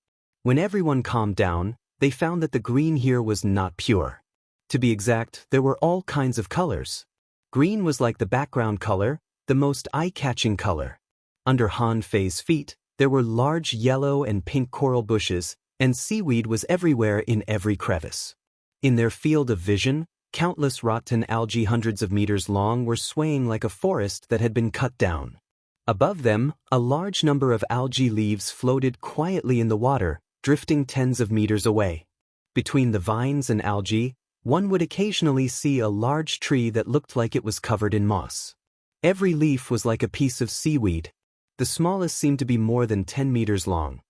When everyone calmed down, they found that the green here was not pure. To be exact, there were all kinds of colors. Green was like the background color, the most eye-catching color. Under Han Fei's feet, there were large yellow and pink coral bushes, And seaweed was everywhere in every crevice. In their field of vision, countless rotten algae hundreds of meters long were swaying like a forest that had been cut down. Above them, a large number of algae leaves floated quietly in the water, drifting tens of meters away. Between the vines and algae, one would occasionally see a large tree that looked like it was covered in moss. Every leaf was like a piece of seaweed. The smallest seemed to be more than 10 meters long.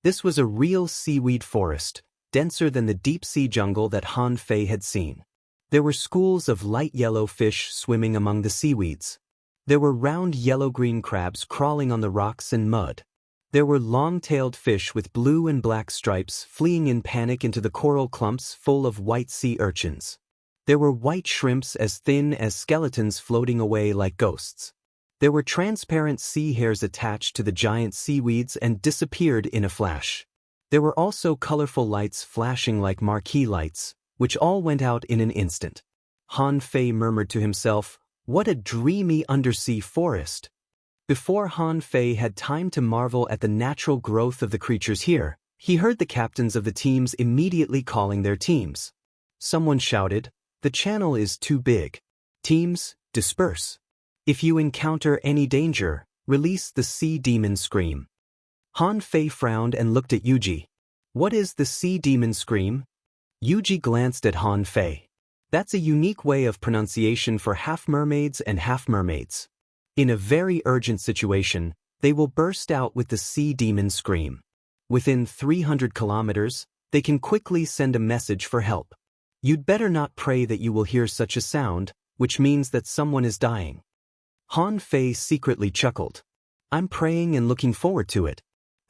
This was a real seaweed forest, denser than the deep-sea jungle that Han Fei had seen. There were schools of light yellow fish swimming among the seaweeds. There were round yellow-green crabs crawling on the rocks and mud. There were long-tailed fish with blue and black stripes fleeing in panic into the coral clumps full of white sea urchins. There were white shrimps as thin as skeletons floating away like ghosts. There were transparent sea hares attached to the giant seaweeds and disappeared in a flash. There were also colorful lights flashing like marquee lights, which all went out in an instant. Han Fei murmured to himself, "What a dreamy undersea forest!" Before Han Fei had time to marvel at the natural growth of the creatures here, he heard the captains of the teams immediately calling their teams. Someone shouted, "The channel is too big. Teams, disperse. If you encounter any danger, release the sea demon scream." Han Fei frowned and looked at Yuji. "What is the sea demon scream?" Yuji glanced at Han Fei. "That's a unique way of pronunciation for half-mermaids and half-mermaids. In a very urgent situation, they will burst out with the sea demon scream. Within 300 kilometers, they can quickly send a message for help. You'd better not pray that you will hear such a sound, which means that someone is dying." Han Fei secretly chuckled. "I'm praying and looking forward to it.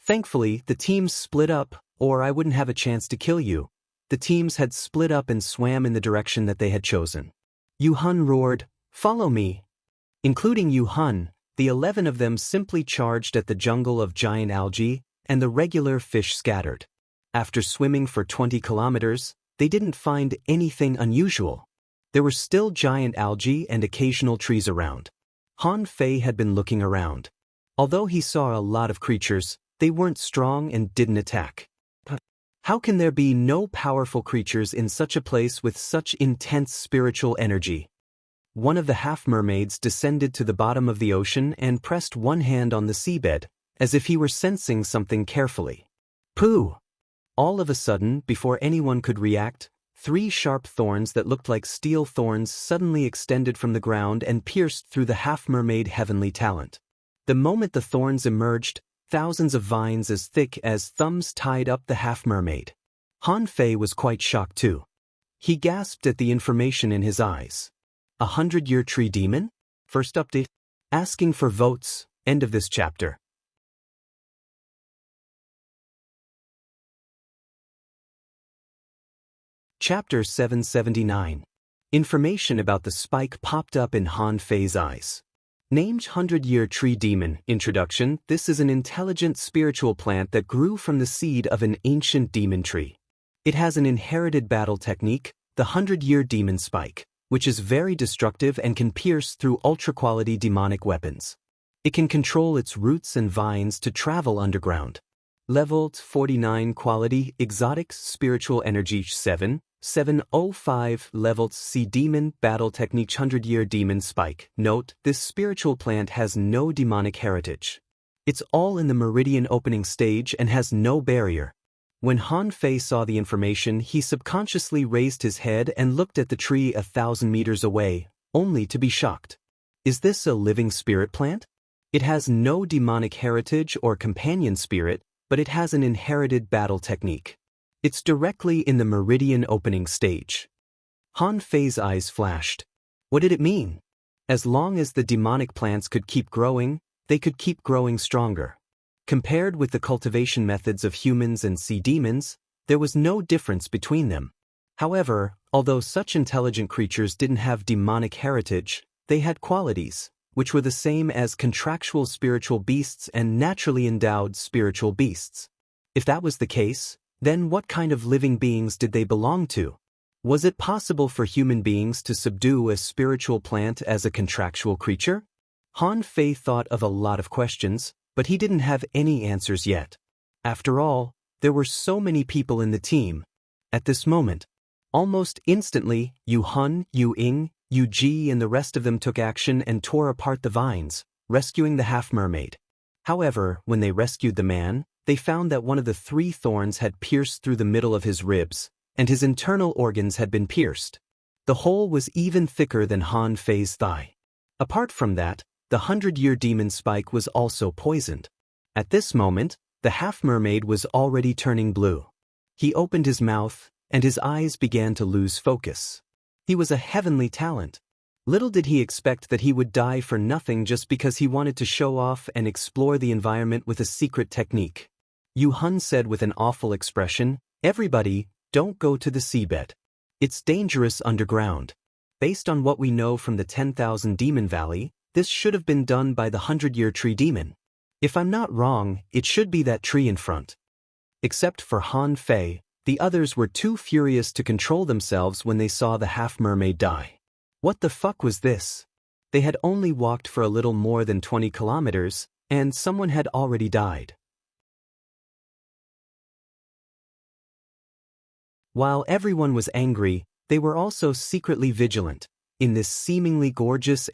Thankfully, the teams split up, or I wouldn't have a chance to kill you." The teams had split up and swam in the direction that they had chosen. Yu Hun roared, "Follow me." Including Yu Hun, the 11 of them simply charged at the jungle of giant algae, and the regular fish scattered. After swimming for 20 kilometers, they didn't find anything unusual. There were still giant algae and occasional trees around. Han Fei had been looking around. Although he saw a lot of creatures, they weren't strong and didn't attack. How can there be no powerful creatures in such a place with such intense spiritual energy? One of the half-mermaids descended to the bottom of the ocean and pressed one hand on the seabed, as if he were sensing something carefully. Pooh! All of a sudden, before anyone could react, 3 sharp thorns that looked like steel thorns suddenly extended from the ground and pierced through the half-mermaid heavenly talent. The moment the thorns emerged, thousands of vines as thick as thumbs tied up the half-mermaid. Han Fei was quite shocked too. He gasped at the information in his eyes. 100-year tree demon? First update. Asking for votes. End of this chapter. Chapter 779. Information about the spike popped up in Han Fei's eyes. Named 100-year tree demon. Introduction. This is an intelligent spiritual plant that grew from the seed of an ancient demon tree. It has an inherited battle technique, the 100-year demon spike, which is very destructive and can pierce through ultra-quality demonic weapons. It can control its roots and vines to travel underground. Level 49 quality, exotic, spiritual energy 705 level C demon, battle technique 100-year demon spike. Note, this spiritual plant has no demonic heritage. It's all in the meridian opening stage and has no barrier. When Han Fei saw the information, he subconsciously raised his head and looked at the tree 1,000 meters away, only to be shocked. Is this a living spirit plant? It has no demonic heritage or companion spirit, but it has an inherited battle technique. It's directly in the meridian opening stage. Han Fei's eyes flashed. What did it mean? As long as the demonic plants could keep growing, they could keep growing stronger. Compared with the cultivation methods of humans and sea demons, there was no difference between them. However, although such intelligent creatures didn't have demonic heritage, they had qualities, which were the same as contractual spiritual beasts and naturally endowed spiritual beasts. If that was the case, then what kind of living beings did they belong to? Was it possible for human beings to subdue a spiritual plant as a contractual creature? Han Fei thought of a lot of questions, but he didn't have any answers yet. After all, there were so many people in the team. At this moment, almost instantly, Yu Hun, Yu Ying, Yu Ji and the rest of them took action and tore apart the vines, rescuing the half-mermaid. However, when they rescued the man, they found that one of the 3 thorns had pierced through the middle of his ribs, and his internal organs had been pierced. The hole was even thicker than Han Fei's thigh. Apart from that, the 100-year demon spike was also poisoned. At this moment, the half-mermaid was already turning blue. He opened his mouth, and his eyes began to lose focus. He was a heavenly talent. Little did he expect that he would die for nothing just because he wanted to show off and explore the environment with a secret technique. Yu Hun said with an awful expression, "Everybody, don't go to the seabed. It's dangerous underground. Based on what we know from the 10,000 Demon Valley, this should have been done by the 100-year tree demon. If I'm not wrong, it should be that tree in front." Except for Han Fei, the others were too furious to control themselves when they saw the half-mermaid die. What the fuck was this? They had only walked for a little more than 20 kilometers, and someone had already died. While everyone was angry, they were also secretly vigilant. In this seemingly gorgeous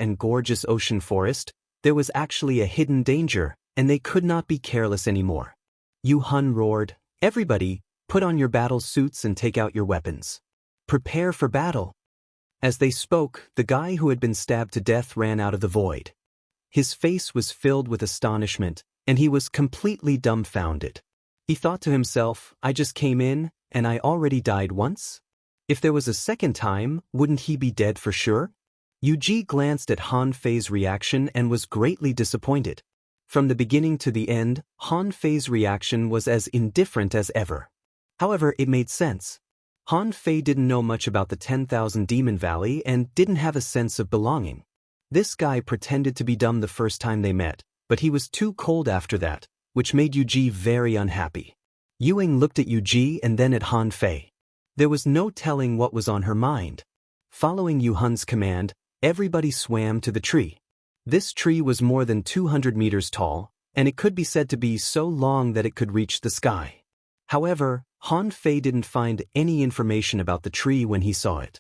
ocean forest, there was actually a hidden danger, and they could not be careless anymore. Yu Hun roared, "Everybody, put on your battle suits and take out your weapons. Prepare for battle." As they spoke, the guy who had been stabbed to death ran out of the void. His face was filled with astonishment, and he was completely dumbfounded. He thought to himself, "I just came in, and I already died once? If there was a second time, wouldn't he be dead for sure?" Yu Ji glanced at Han Fei's reaction and was greatly disappointed. From the beginning to the end, Han Fei's reaction was as indifferent as ever. However, it made sense. Han Fei didn't know much about the 10,000 Demon Valley and didn't have a sense of belonging. This guy pretended to be dumb the first time they met, but he was too cold after that, which made Yu Ji very unhappy. Yu Ying looked at Yu Ji and then at Han Fei. There was no telling what was on her mind. Following Yu Hun's command, everybody swam to the tree. This tree was more than 200 meters tall, and it could be said to be so long that it could reach the sky. However, Han Fei didn't find any information about the tree when he saw it.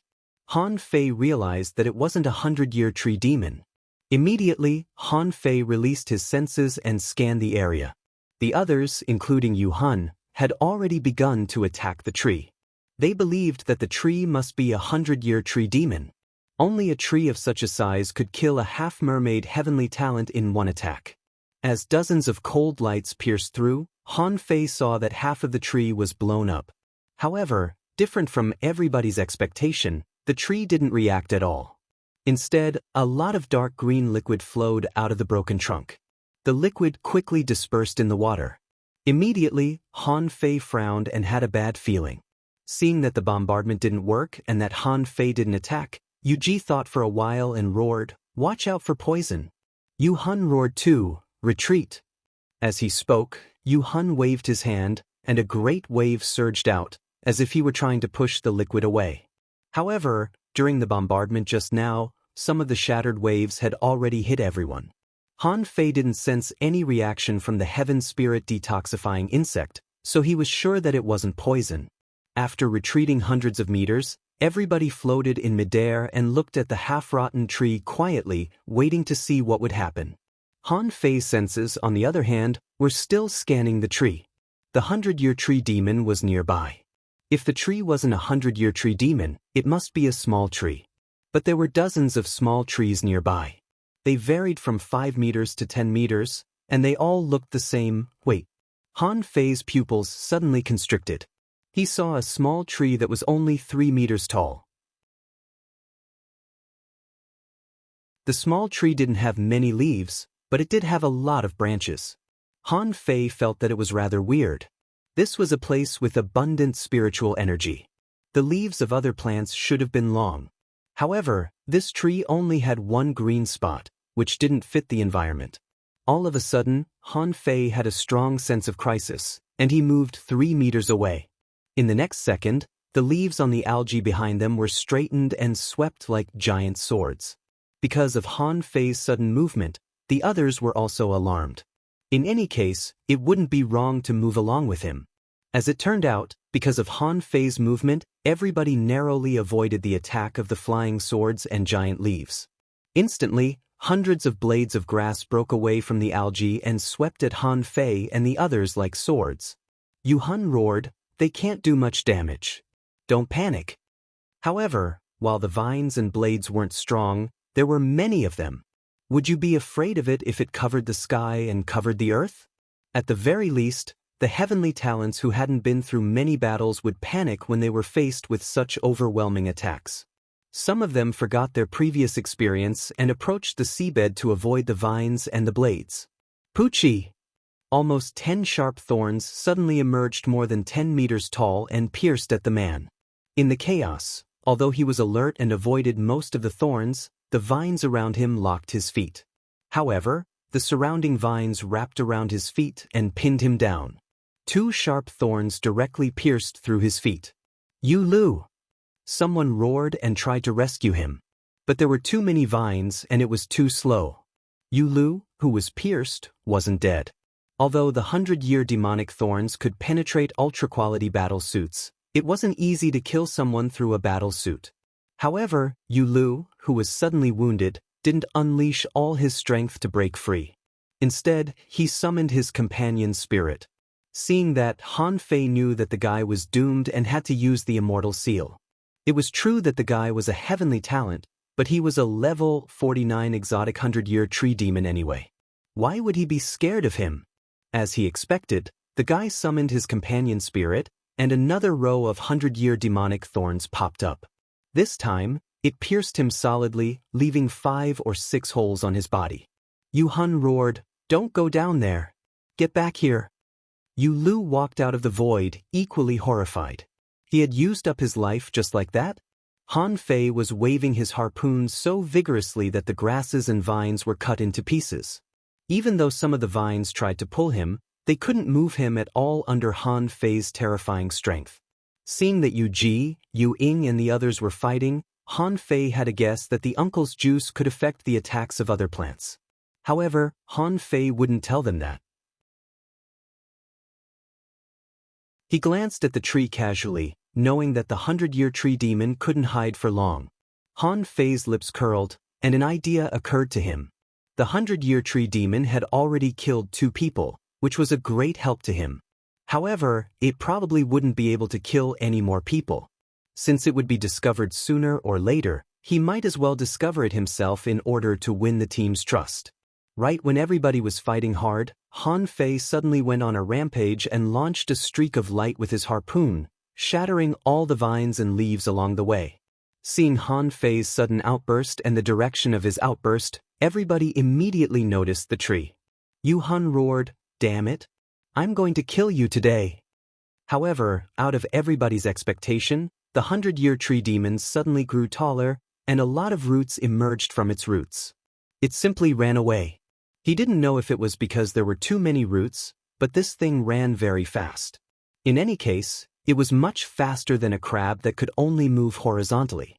Han Fei realized that it wasn't a 100-year tree demon. Immediately, Han Fei released his senses and scanned the area. The others, including Yu Hun, had already begun to attack the tree. They believed that the tree must be a 100-year tree demon. Only a tree of such a size could kill a half-mermaid heavenly talent in one attack. As dozens of cold lights pierced through, Han Fei saw that half of the tree was blown up. However, different from everybody's expectation, the tree didn't react at all. Instead, a lot of dark green liquid flowed out of the broken trunk. The liquid quickly dispersed in the water. Immediately, Han Fei frowned and had a bad feeling. Seeing that the bombardment didn't work and that Han Fei didn't attack, Yu Ji thought for a while and roared, "Watch out for poison." Yu Hun roared too, "Retreat." As he spoke, Yu Hun waved his hand, and a great wave surged out, as if he were trying to push the liquid away. However, during the bombardment just now, some of the shattered waves had already hit everyone. Han Fei didn't sense any reaction from the heaven spirit detoxifying insect, so he was sure that it wasn't poison. After retreating hundreds of meters, everybody floated in midair and looked at the half-rotten tree quietly, waiting to see what would happen. Han Fei's senses, on the other hand, were still scanning the tree. The 100-year tree demon was nearby. If the tree wasn't a 100-year tree demon, it must be a small tree. But there were dozens of small trees nearby. They varied from 5 meters to 10 meters, and they all looked the same. Wait. Han Fei's pupils suddenly constricted. He saw a small tree that was only 3 meters tall. The small tree didn't have many leaves, but it did have a lot of branches. Han Fei felt that it was rather weird. This was a place with abundant spiritual energy. The leaves of other plants should have been long. However, this tree only had one green spot, which didn't fit the environment. All of a sudden, Han Fei had a strong sense of crisis, and he moved 3 meters away. In the next second, the leaves on the algae behind them were straightened and swept like giant swords. Because of Han Fei's sudden movement, the others were also alarmed. In any case, it wouldn't be wrong to move along with him. As it turned out, because of Han Fei's movement, everybody narrowly avoided the attack of the flying swords and giant leaves. Instantly, hundreds of blades of grass broke away from the algae and swept at Han Fei and the others like swords. Yu Han roared, "They can't do much damage. Don't panic." However, while the vines and blades weren't strong, there were many of them. Would you be afraid of it if it covered the sky and covered the earth? At the very least, the heavenly talents who hadn't been through many battles would panic when they were faced with such overwhelming attacks. Some of them forgot their previous experience and approached the seabed to avoid the vines and the blades. Poochie! Almost 10 sharp thorns suddenly emerged more than 10 meters tall and pierced at the man. In the chaos, although he was alert and avoided most of the thorns, the vines around him locked his feet. However, the surrounding vines wrapped around his feet and pinned him down. 2 sharp thorns directly pierced through his feet. "Yu Lu!" Someone roared and tried to rescue him. But there were too many vines and it was too slow. Yu Lu, who was pierced, wasn't dead. Although the 100-year demonic thorns could penetrate ultra-quality battle suits, it wasn't easy to kill someone through a battle suit. However, Yu Lu, who was suddenly wounded, didn't unleash all his strength to break free. Instead, he summoned his companion's spirit. Seeing that, Han Fei knew that the guy was doomed and had to use the immortal seal. It was true that the guy was a heavenly talent, but he was a level 49 exotic 100-year tree demon anyway. Why would he be scared of him? As he expected, the guy summoned his companion spirit, and another row of 100-year demonic thorns popped up. This time, it pierced him solidly, leaving 5 or 6 holes on his body. Yu Han roared, "Don't go down there. Get back here." Yu Lu walked out of the void, equally horrified. He had used up his life just like that? Han Fei was waving his harpoon so vigorously that the grasses and vines were cut into pieces. Even though some of the vines tried to pull him, they couldn't move him at all under Han Fei's terrifying strength. Seeing that Yu Ji, Yu Ying and the others were fighting, Han Fei had a guess that the uncle's juice could affect the attacks of other plants. However, Han Fei wouldn't tell them that. He glanced at the tree casually, knowing that the 100-year tree demon couldn't hide for long. Han Fei's lips curled, and an idea occurred to him. The 100-year tree demon had already killed 2 people, which was a great help to him. However, it probably wouldn't be able to kill any more people. Since it would be discovered sooner or later, he might as well discover it himself in order to win the team's trust. Right when everybody was fighting hard, Han Fei suddenly went on a rampage and launched a streak of light with his harpoon, shattering all the vines and leaves along the way. Seeing Han Fei's sudden outburst and the direction of his outburst, everybody immediately noticed the tree. Yu Han roared, "Damn it! I'm going to kill you today." However, out of everybody's expectation, the 100-year tree demon suddenly grew taller, and a lot of roots emerged from its roots. It simply ran away. He didn't know if it was because there were too many roots, but this thing ran very fast. In any case, it was much faster than a crab that could only move horizontally.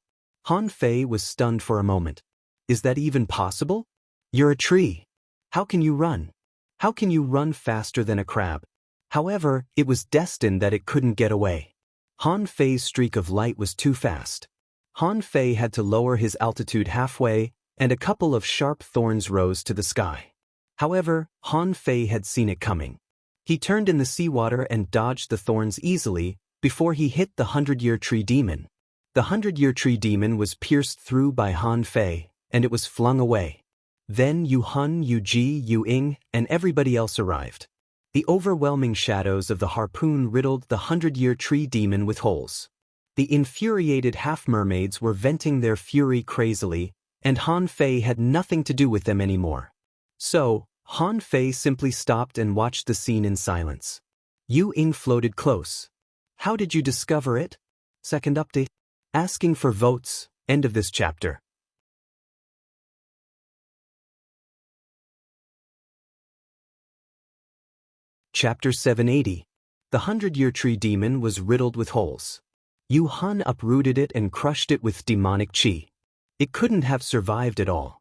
Han Fei was stunned for a moment. Is that even possible? You're a tree. How can you run? How can you run faster than a crab? However, it was destined that it couldn't get away. Han Fei's streak of light was too fast. Han Fei had to lower his altitude halfway, and a couple of sharp thorns rose to the sky. However, Han Fei had seen it coming. He turned in the seawater and dodged the thorns easily before he hit the 100-year tree demon. The 100-year tree demon was pierced through by Han Fei, and it was flung away. Then Yu Han, Yu Ji, Yu Ying, and everybody else arrived. The overwhelming shadows of the harpoon riddled the 100-year tree demon with holes. The infuriated half-mermaids were venting their fury crazily, and Han Fei had nothing to do with them anymore. So, Han Fei simply stopped and watched the scene in silence. Yu Ying floated close. How did you discover it? Second update. Asking for votes. End of this chapter. Chapter 780. The 100-year tree demon was riddled with holes. Yu Han uprooted it and crushed it with demonic chi. It couldn't have survived at all.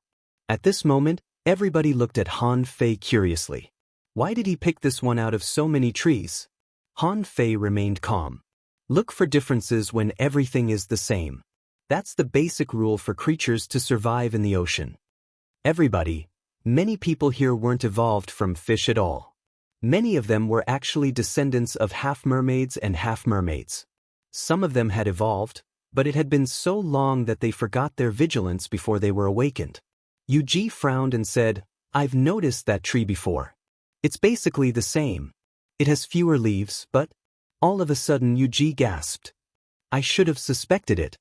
At this moment, everybody looked at Han Fei curiously. Why did he pick this one out of so many trees? Han Fei remained calm. Look for differences when everything is the same. That's the basic rule for creatures to survive in the ocean. Many people here weren't evolved from fish at all. Many of them were actually descendants of half-mermaids and half-mermaids. Some of them had evolved, but it had been so long that they forgot their vigilance before they were awakened. Yu frowned and said, "I've noticed that tree before. It's basically the same. It has fewer leaves, but..." All of a sudden Yu gasped. "I should have suspected it."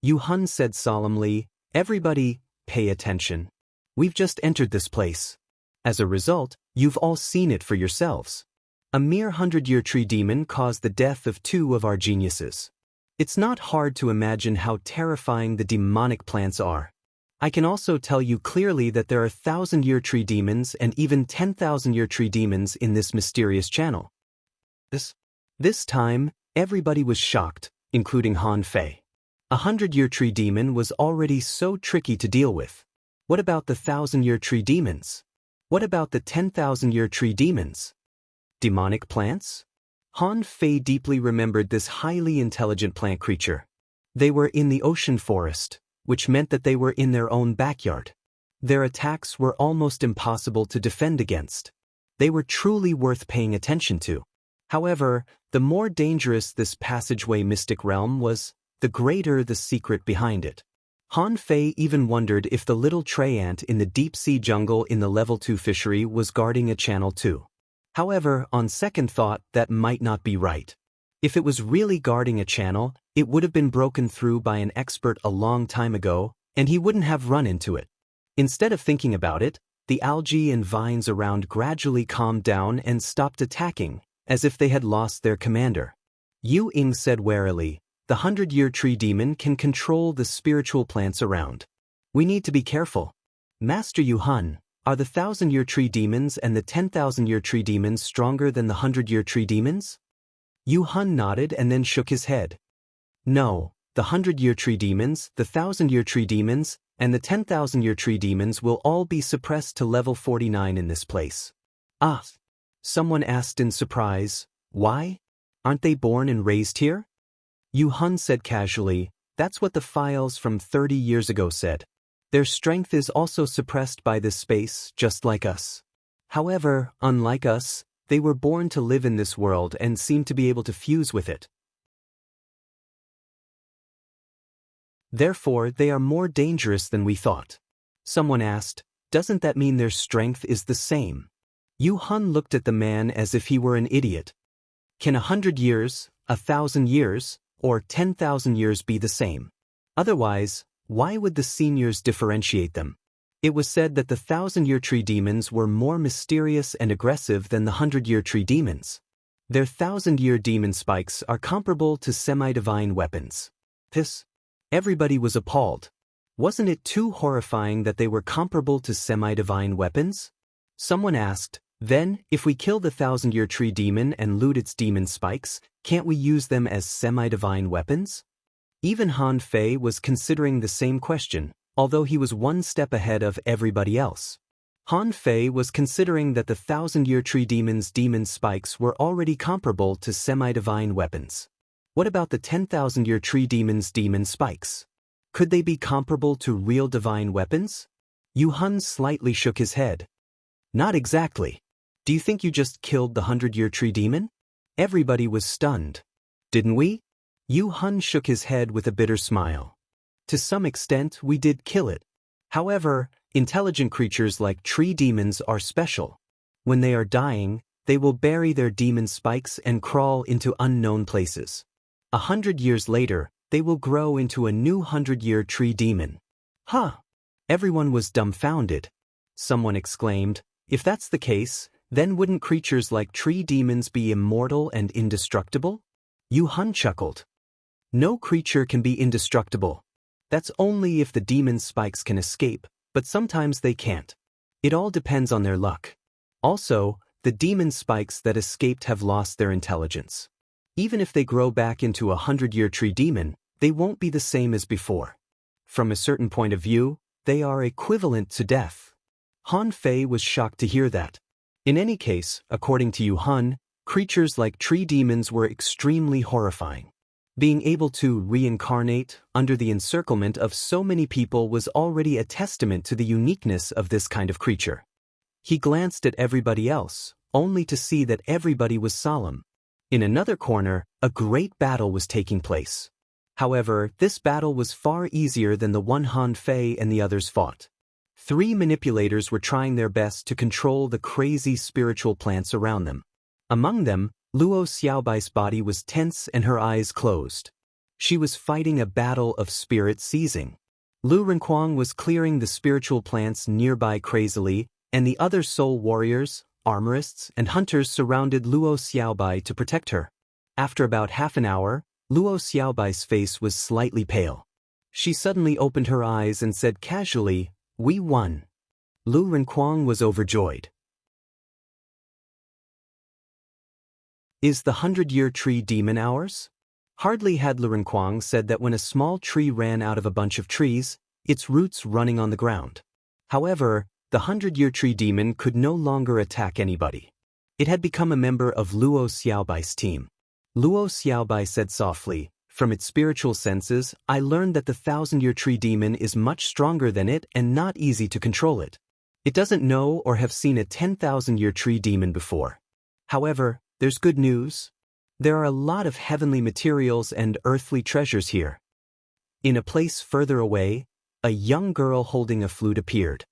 Yu Hun said solemnly, "Everybody, pay attention. We've just entered this place. As a result, you've all seen it for yourselves. A mere 100-year tree demon caused the death of 2 of our geniuses. It's not hard to imagine how terrifying the demonic plants are. I can also tell you clearly that there are 1,000-year tree demons and even 10,000-year tree demons in this mysterious channel." This time, everybody was shocked, including Han Fei. A 100-year tree demon was already so tricky to deal with. What about the 1,000-year tree demons? What about the 10,000-year tree demons? Demonic plants? Han Fei deeply remembered this highly intelligent plant creature. They were in the ocean forest, which meant that they were in their own backyard. Their attacks were almost impossible to defend against. They were truly worth paying attention to. However, the more dangerous this passageway mystic realm was, the greater the secret behind it. Han Fei even wondered if the little tray ant in the deep-sea jungle in the level 2 fishery was guarding a channel too. However, on second thought, that might not be right. If it was really guarding a channel, it would have been broken through by an expert a long time ago, and he wouldn't have run into it. Instead of thinking about it, the algae and vines around gradually calmed down and stopped attacking, as if they had lost their commander. Yu Ying said warily, "The 100-year tree demon can control the spiritual plants around. We need to be careful. Master Yu Hun, are the 1,000-year tree demons and the 10,000-year tree demons stronger than the 100-year tree demons?" Yu Hun nodded and then shook his head. "No, the 100-year tree demons, the 1,000-year tree demons, and the 10,000-year tree demons will all be suppressed to level 49 in this place." "Ah," someone asked in surprise, "why? Aren't they born and raised here?" Yu Hun said casually, "That's what the files from 30 years ago said. Their strength is also suppressed by this space, just like us. However, unlike us, they were born to live in this world and seem to be able to fuse with it. Therefore, they are more dangerous than we thought." Someone asked, "Doesn't that mean their strength is the same?" Yu Hun looked at the man as if he were an idiot. "Can 100 years, 1,000 years, or 10,000 years be the same? Otherwise, why would the seniors differentiate them?" It was said that the 1,000-year tree demons were more mysterious and aggressive than the 100-year tree demons. Their 1,000-year demon spikes are comparable to semi-divine weapons. Everybody was appalled. Wasn't it too horrifying that they were comparable to semi-divine weapons? Someone asked, "Then, if we kill the 1,000-year tree demon and loot its demon spikes, can't we use them as semi-divine weapons?" Even Han Fei was considering the same question, although he was one step ahead of everybody else. Han Fei was considering that the 1,000-year tree demon's demon spikes were already comparable to semi-divine weapons. What about the 10,000-year tree demon's demon spikes? Could they be comparable to real divine weapons? Yu Hun slightly shook his head. "Not exactly. Do you think you just killed the 100-year tree demon?" Everybody was stunned. "Didn't we?" Yu Hun shook his head with a bitter smile. "To some extent, we did kill it. However, intelligent creatures like tree demons are special. When they are dying, they will bury their demon spikes and crawl into unknown places. 100 years later, they will grow into a new 100-year tree demon." "Huh!" Everyone was dumbfounded. Someone exclaimed, "If that's the case, then wouldn't creatures like tree demons be immortal and indestructible?" Yu Hun chuckled. "No creature can be indestructible. That's only if the demon spikes can escape, but sometimes they can't. It all depends on their luck. Also, the demon spikes that escaped have lost their intelligence. Even if they grow back into a 100-year tree demon, they won't be the same as before. From a certain point of view, they are equivalent to death." Han Fei was shocked to hear that. In any case, according to Yu Han, creatures like tree demons were extremely horrifying. Being able to reincarnate under the encirclement of so many people was already a testament to the uniqueness of this kind of creature. He glanced at everybody else, only to see that everybody was solemn. In another corner, a great battle was taking place. However, this battle was far easier than the one Han Fei and the others fought. 3 manipulators were trying their best to control the crazy spiritual plants around them. Among them, Luo Xiaobai's body was tense and her eyes closed. She was fighting a battle of spirit seizing. Lu Renquang was clearing the spiritual plants nearby crazily, and the other soul warriors, armorists, and hunters surrounded Luo Xiaobai to protect her. After about half an hour, Luo Xiaobai's face was slightly pale. She suddenly opened her eyes and said casually, "We won." Lu Renquang was overjoyed. Is the 100-year tree demon ours? Hardly had Lu Renquang said that when a small tree ran out of a bunch of trees, its roots running on the ground. However, the 100-year tree demon could no longer attack anybody. It had become a member of Luo Xiaobai's team. Luo Xiaobai said softly, "From its spiritual senses, I learned that the 1,000-year tree demon is much stronger than it and not easy to control it. It doesn't know or have seen a 10,000-year tree demon before. However, there's good news. There are a lot of heavenly materials and earthly treasures here." In a place further away, a young girl holding a flute appeared.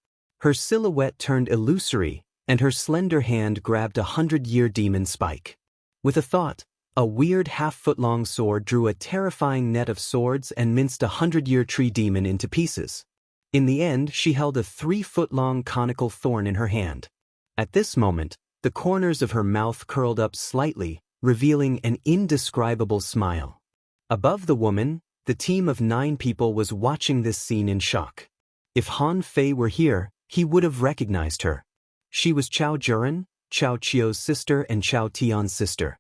Her silhouette turned illusory, and her slender hand grabbed a 100-year demon spike. With a thought, a weird half-foot-long sword drew a terrifying net of swords and minced a 100-year tree demon into pieces. In the end, she held a 3-foot-long conical thorn in her hand. At this moment, the corners of her mouth curled up slightly, revealing an indescribable smile. Above the woman, the team of 9 people was watching this scene in shock. If Han Fei were here, he would have recognized her. She was Chao Juran, Chao Chio's sister and Chao Tian's sister.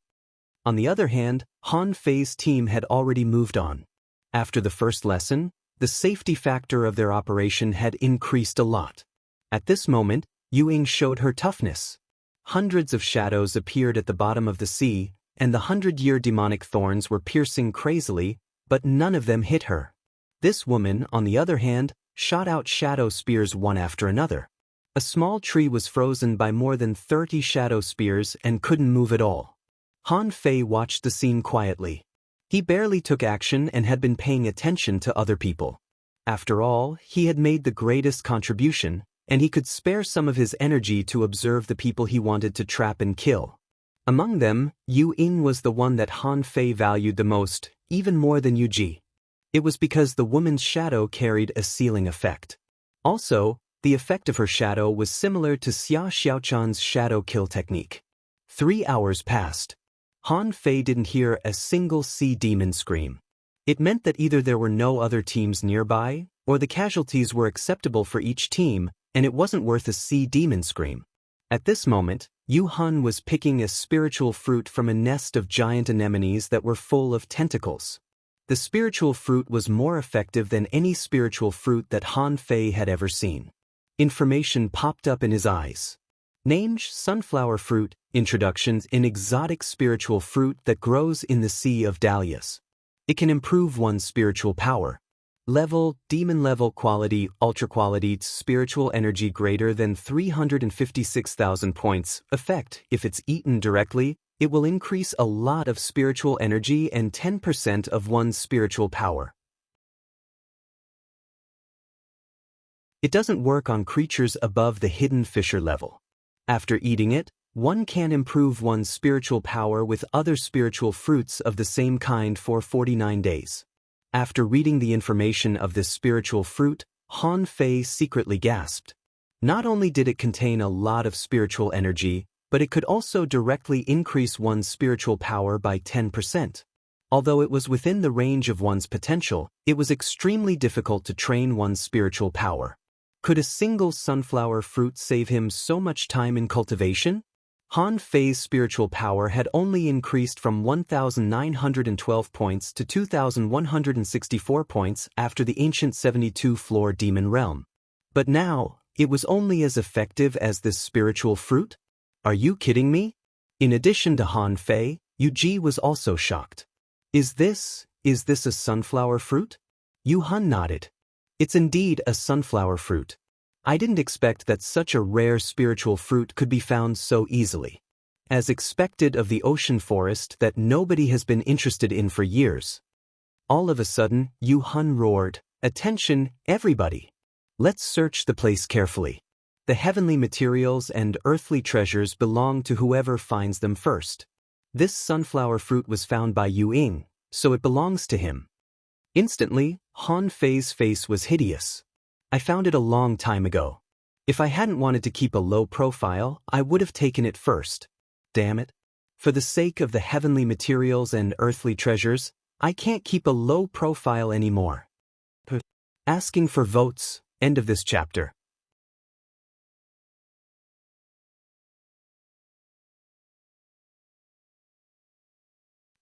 On the other hand, Han Fei's team had already moved on. After the first lesson, the safety factor of their operation had increased a lot. At this moment, Yu Ying showed her toughness. Hundreds of shadows appeared at the bottom of the sea, and the 100-year demonic thorns were piercing crazily, but none of them hit her. This woman, on the other hand, shot out shadow spears one after another. A small tree was frozen by more than 30 shadow spears and couldn't move at all. Han Fei watched the scene quietly. He barely took action and had been paying attention to other people. After all, he had made the greatest contribution, and he could spare some of his energy to observe the people he wanted to trap and kill. Among them, Yu Ying was the one that Han Fei valued the most, even more than Yu Ji. It was because the woman's shadow carried a sealing effect. Also, the effect of her shadow was similar to Xia Xiaochan's shadow kill technique. 3 hours passed. Han Fei didn't hear a single sea demon scream. It meant that either there were no other teams nearby, or the casualties were acceptable for each team, and it wasn't worth a sea demon scream. At this moment, Yu Han was picking a spiritual fruit from a nest of giant anemones that were full of tentacles. The spiritual fruit was more effective than any spiritual fruit that Han Fei had ever seen. Information popped up in his eyes. Name: sunflower fruit, introductions: an exotic spiritual fruit that grows in the Sea of Dahlias. It can improve one's spiritual power. Level: demon level. Quality: ultra quality, spiritual energy greater than 356,000 points. Effect: if it's eaten directly, it will increase a lot of spiritual energy and 10% of one's spiritual power. It doesn't work on creatures above the hidden fisher level. After eating it, one can improve one's spiritual power with other spiritual fruits of the same kind for 49 days. After reading the information of this spiritual fruit, Han Fei secretly gasped. Not only did it contain a lot of spiritual energy, but it could also directly increase one's spiritual power by 10%. Although it was within the range of one's potential, it was extremely difficult to train one's spiritual power. Could a single sunflower fruit save him so much time in cultivation? Han Fei's spiritual power had only increased from 1,912 points to 2,164 points after the ancient 72-floor demon realm. But now, it was only as effective as this spiritual fruit? Are you kidding me? In addition to Han Fei, Yu was also shocked. Is this a sunflower fruit? Yu Han nodded. It's indeed a sunflower fruit. I didn't expect that such a rare spiritual fruit could be found so easily. As expected of the ocean forest that nobody has been interested in for years. All of a sudden, Yu Han roared, "Attention, everybody! Let's search the place carefully. The heavenly materials and earthly treasures belong to whoever finds them first. This sunflower fruit was found by Yu Ying, so it belongs to him." Instantly, Han Fei's face was hideous. "I found it a long time ago. If I hadn't wanted to keep a low profile, I would have taken it first. Damn it. For the sake of the heavenly materials and earthly treasures, I can't keep a low profile anymore." Asking for votes. End of this chapter.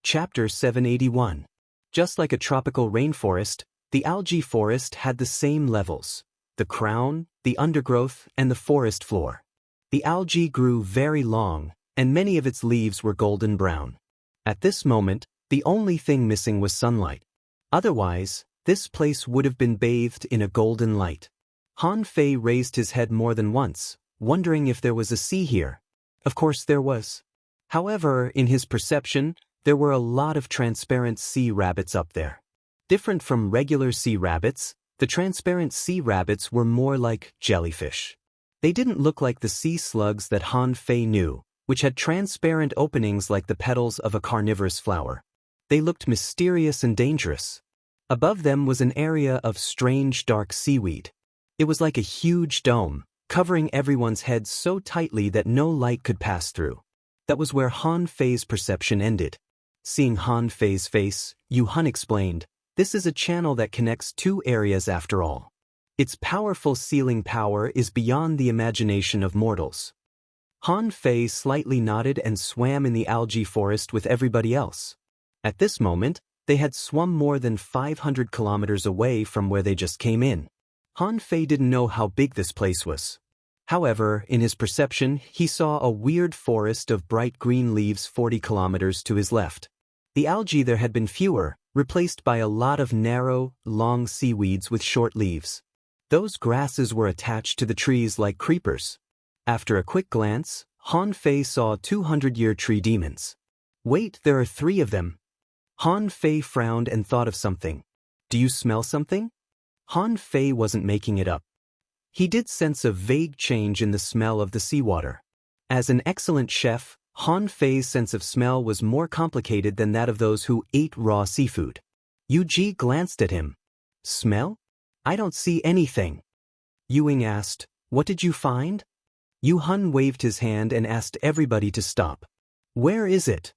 Chapter 781. Just like a tropical rainforest, the algae forest had the same levels: the crown, the undergrowth, and the forest floor. The algae grew very long, and many of its leaves were golden brown. At this moment, the only thing missing was sunlight. Otherwise, this place would have been bathed in a golden light. Han Fei raised his head more than once, wondering if there was a sea here. Of course there was. However, in his perception, there were a lot of transparent sea rabbits up there. Different from regular sea rabbits, the transparent sea rabbits were more like jellyfish. They didn't look like the sea slugs that Han Fei knew, which had transparent openings like the petals of a carnivorous flower. They looked mysterious and dangerous. Above them was an area of strange dark seaweed. It was like a huge dome, covering everyone's head so tightly that no light could pass through. That was where Han Fei's perception ended. Seeing Han Fei's face, Yu Han explained, "This is a channel that connects two areas after all. Its powerful sealing power is beyond the imagination of mortals." Han Fei slightly nodded and swam in the algae forest with everybody else. At this moment, they had swum more than 500 kilometers away from where they just came in. Han Fei didn't know how big this place was. However, in his perception, he saw a weird forest of bright green leaves 40 kilometers to his left. The algae there had been fewer, replaced by a lot of narrow, long seaweeds with short leaves. Those grasses were attached to the trees like creepers. After a quick glance, Han Fei saw 200-year tree demons. "Wait, there are 3 of them." Han Fei frowned and thought of something. "Do you smell something?" Han Fei wasn't making it up. He did sense a vague change in the smell of the seawater. As an excellent chef, Han Fei's sense of smell was more complicated than that of those who ate raw seafood. Yu Ji glanced at him. "Smell? I don't see anything." Yu Ying asked, "What did you find?" Yu Han waved his hand and asked everybody to stop. "Where is it?"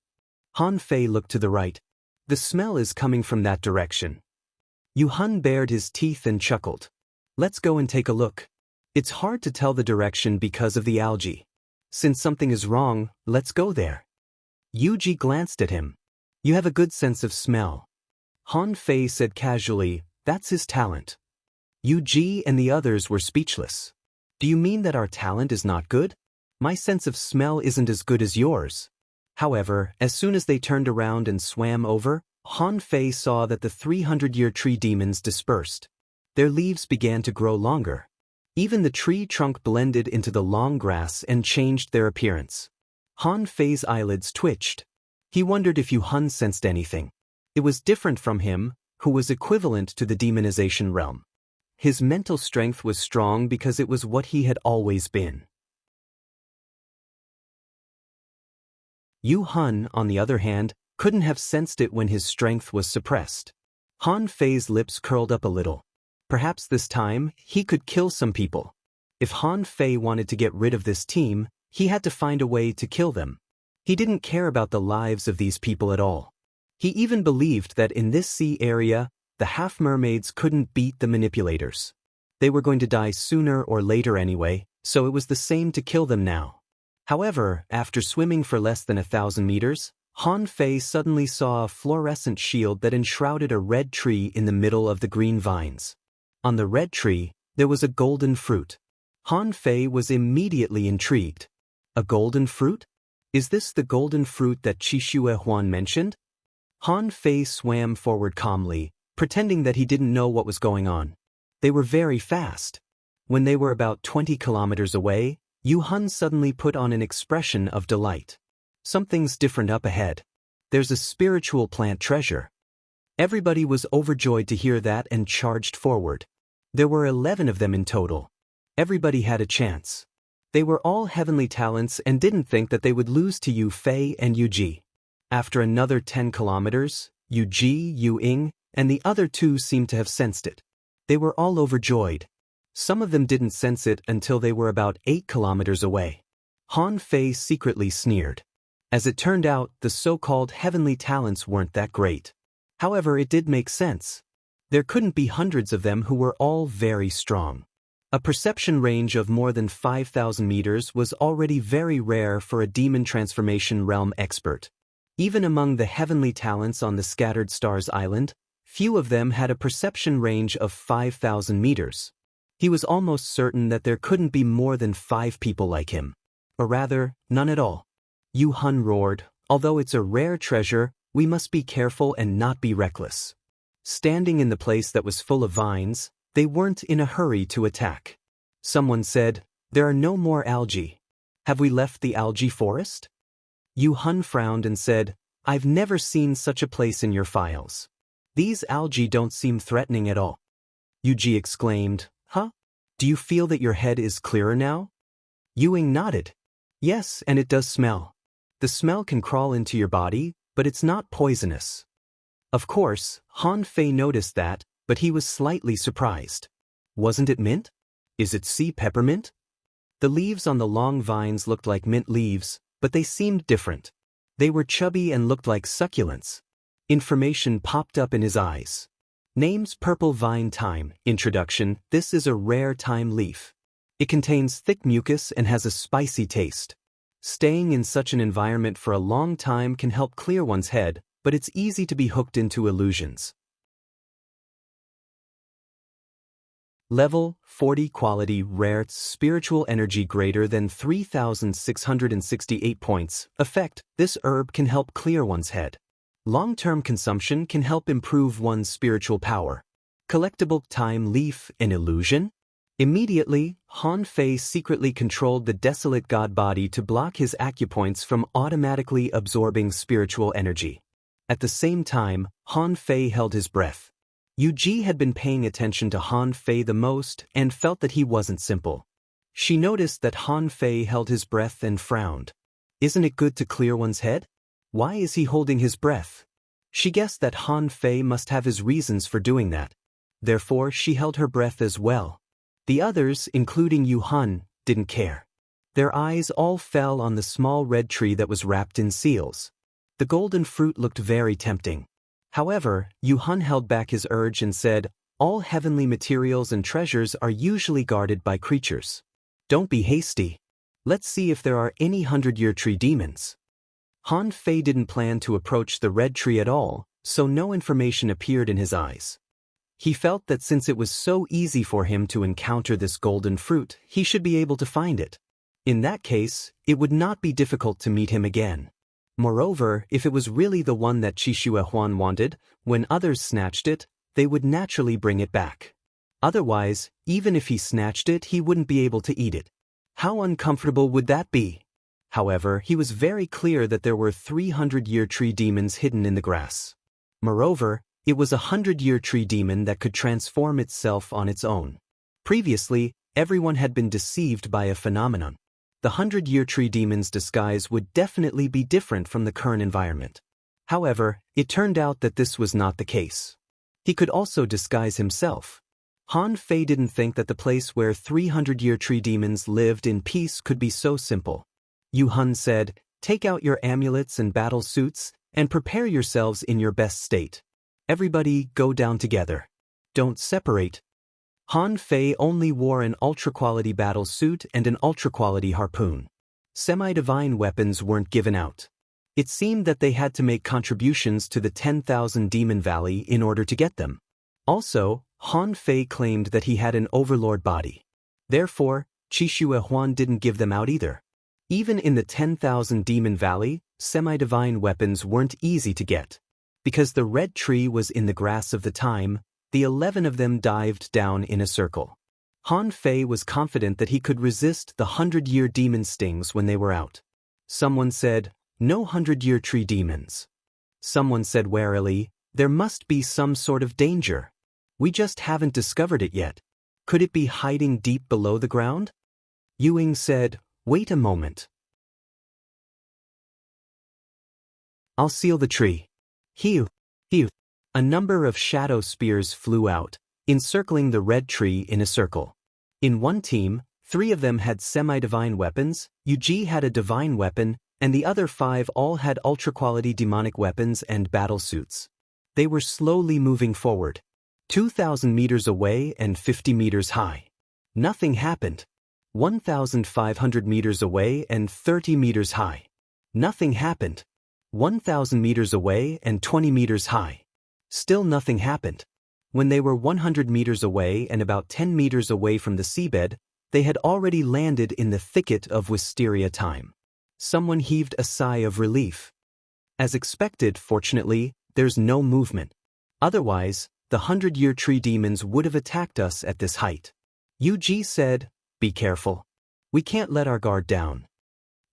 Han Fei looked to the right. "The smell is coming from that direction." Yu Han bared his teeth and chuckled. "Let's go and take a look. It's hard to tell the direction because of the algae. Since something is wrong, let's go there." Yu Ji glanced at him. "You have a good sense of smell." Han Fei said casually, "That's his talent." Yu Ji and the others were speechless. "Do you mean that our talent is not good? My sense of smell isn't as good as yours." However, as soon as they turned around and swam over, Han Fei saw that the 300-year tree demons dispersed. Their leaves began to grow longer. Even the tree trunk blended into the long grass and changed their appearance. Han Fei's eyelids twitched. He wondered if Yu Han sensed anything. It was different from him, who was equivalent to the demonization realm. His mental strength was strong because it was what he had always been. Yu Han, on the other hand, couldn't have sensed it when his strength was suppressed. Han Fei's lips curled up a little. Perhaps this time, he could kill some people. If Han Fei wanted to get rid of this team, he had to find a way to kill them. He didn't care about the lives of these people at all. He even believed that in this sea area, the half-mermaids couldn't beat the manipulators. They were going to die sooner or later anyway, so it was the same to kill them now. However, after swimming for less than 1,000 meters, Han Fei suddenly saw a fluorescent shield that enshrouded a red tree in the middle of the green vines. On the red tree, there was a golden fruit. Han Fei was immediately intrigued. A golden fruit? Is this the golden fruit that Qishue Huan mentioned? Han Fei swam forward calmly, pretending that he didn't know what was going on. They were very fast. When they were about 20 kilometers away, Yu Han suddenly put on an expression of delight. Something's different up ahead. There's a spiritual plant treasure. Everybody was overjoyed to hear that and charged forward. There were 11 of them in total. Everybody had a chance. They were all heavenly talents and didn't think that they would lose to Yu Fei and Yu Ji. After another 10 kilometers, Yu Ji, Yu Ying, and the other two seemed to have sensed it. They were all overjoyed. Some of them didn't sense it until they were about 8 kilometers away. Han Fei secretly sneered. As it turned out, the so-called heavenly talents weren't that great. However, it did make sense. There couldn't be hundreds of them who were all very strong. A perception range of more than 5,000 meters was already very rare for a demon transformation realm expert. Even among the heavenly talents on the Scattered Stars Island, few of them had a perception range of 5,000 meters. He was almost certain that there couldn't be more than 5 people like him. Or rather, none at all. Yu Han roared, "Although it's a rare treasure, we must be careful and not be reckless." Standing in the place that was full of vines, they weren't in a hurry to attack. Someone said, "There are no more algae. Have we left the algae forest?" Yu Han frowned and said, "I've never seen such a place in your files. These algae don't seem threatening at all." Yu Ji exclaimed, "Huh? Do you feel that your head is clearer now?" Yu Ying nodded. "Yes, and it does smell. The smell can crawl into your body, but it's not poisonous." Of course, Han Fei noticed that, but he was slightly surprised. Wasn't it mint? Is it sea peppermint? The leaves on the long vines looked like mint leaves, but they seemed different. They were chubby and looked like succulents. Information popped up in his eyes. Names: Purple Vine Thyme. Introduction: This is a rare thyme leaf. It contains thick mucus and has a spicy taste. Staying in such an environment for a long time can help clear one's head, but it's easy to be hooked into illusions. Level 40 Quality Rare Spiritual Energy greater than 3,668 points. Effect: This herb can help clear one's head. Long-term consumption can help improve one's spiritual power. Collectible: Thyme Leaf. An illusion? Immediately, Han Fei secretly controlled the desolate god body to block his acupoints from automatically absorbing spiritual energy. At the same time, Han Fei held his breath. Yu Ji had been paying attention to Han Fei the most and felt that he wasn't simple. She noticed that Han Fei held his breath and frowned. Isn't it good to clear one's head? Why is he holding his breath? She guessed that Han Fei must have his reasons for doing that. Therefore, she held her breath as well. The others, including Yu Han, didn't care. Their eyes all fell on the small red tree that was wrapped in seals. The golden fruit looked very tempting. However, Yu Han held back his urge and said, "All heavenly materials and treasures are usually guarded by creatures. Don't be hasty. Let's see if there are any 100-year tree demons." Han Fei didn't plan to approach the red tree at all, so no information appeared in his eyes. He felt that since it was so easy for him to encounter this golden fruit, he should be able to find it. In that case, it would not be difficult to meet him again. Moreover, if it was really the one that Qishue Huan wanted, when others snatched it, they would naturally bring it back. Otherwise, even if he snatched it, he wouldn't be able to eat it. How uncomfortable would that be? However, he was very clear that there were 300-year tree demons hidden in the grass. Moreover, it was a 100-year tree demon that could transform itself on its own. Previously, everyone had been deceived by a phenomenon. The 100-year tree demon's disguise would definitely be different from the current environment. However, it turned out that this was not the case. He could also disguise himself. Han Fei didn't think that the place where 300-year tree demons lived in peace could be so simple. Yu Han said, "Take out your amulets and battle suits, and prepare yourselves in your best state. Everybody go down together. Don't separate." Han Fei only wore an ultra-quality battle suit and an ultra-quality harpoon. Semi-divine weapons weren't given out. It seemed that they had to make contributions to the 10,000 Demon Valley in order to get them. Also, Han Fei claimed that he had an overlord body. Therefore, Qishue Huan didn't give them out either. Even in the 10,000 Demon Valley, semi-divine weapons weren't easy to get. Because the red tree was in the grass of the time, the 11 of them dived down in a circle. Han Fei was confident that he could resist the 100-year demon stings when they were out. Someone said, "No 100-year tree demons." Someone said warily, "There must be some sort of danger. We just haven't discovered it yet. Could it be hiding deep below the ground?" Yu Ying said, "Wait a moment. I'll seal the tree." Hew. A number of shadow spears flew out, encircling the red tree in a circle. In one team, 3 of them had semi-divine weapons, Yuji had a divine weapon, and the other 5 all had ultra-quality demonic weapons and battle suits. They were slowly moving forward, 2,000 meters away and 50 meters high. Nothing happened. 1,500 meters away and 30 meters high. Nothing happened. 1,000 meters away and 20 meters high. Still nothing happened. When they were 100 meters away and about 10 meters away from the seabed, they had already landed in the thicket of wisteria time. Someone heaved a sigh of relief. As expected, fortunately, there's no movement. Otherwise, the 100-year tree demons would have attacked us at this height. Yuji said, "Be careful. We can't let our guard down."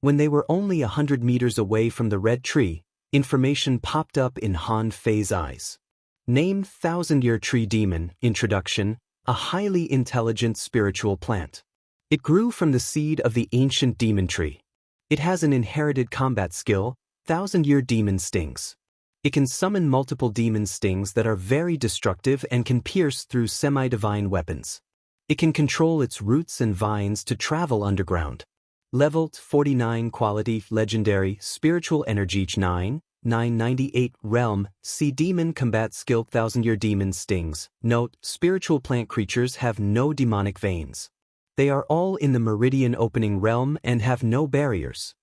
When they were only 100 meters away from the red tree, information popped up in Han Fei's eyes. Name 1,000-year tree demon, introduction, a highly intelligent spiritual plant. It grew from the seed of the ancient demon tree. It has an inherited combat skill, 1,000-year demon stings. It can summon multiple demon stings that are very destructive and can pierce through semi-divine weapons. It can control its roots and vines to travel underground. Level 49 quality legendary spiritual energy 998 realm sea demon combat skill 1,000-year demon stings. Note, spiritual plant creatures have no demonic veins. They are all in the meridian opening realm and have no barriers.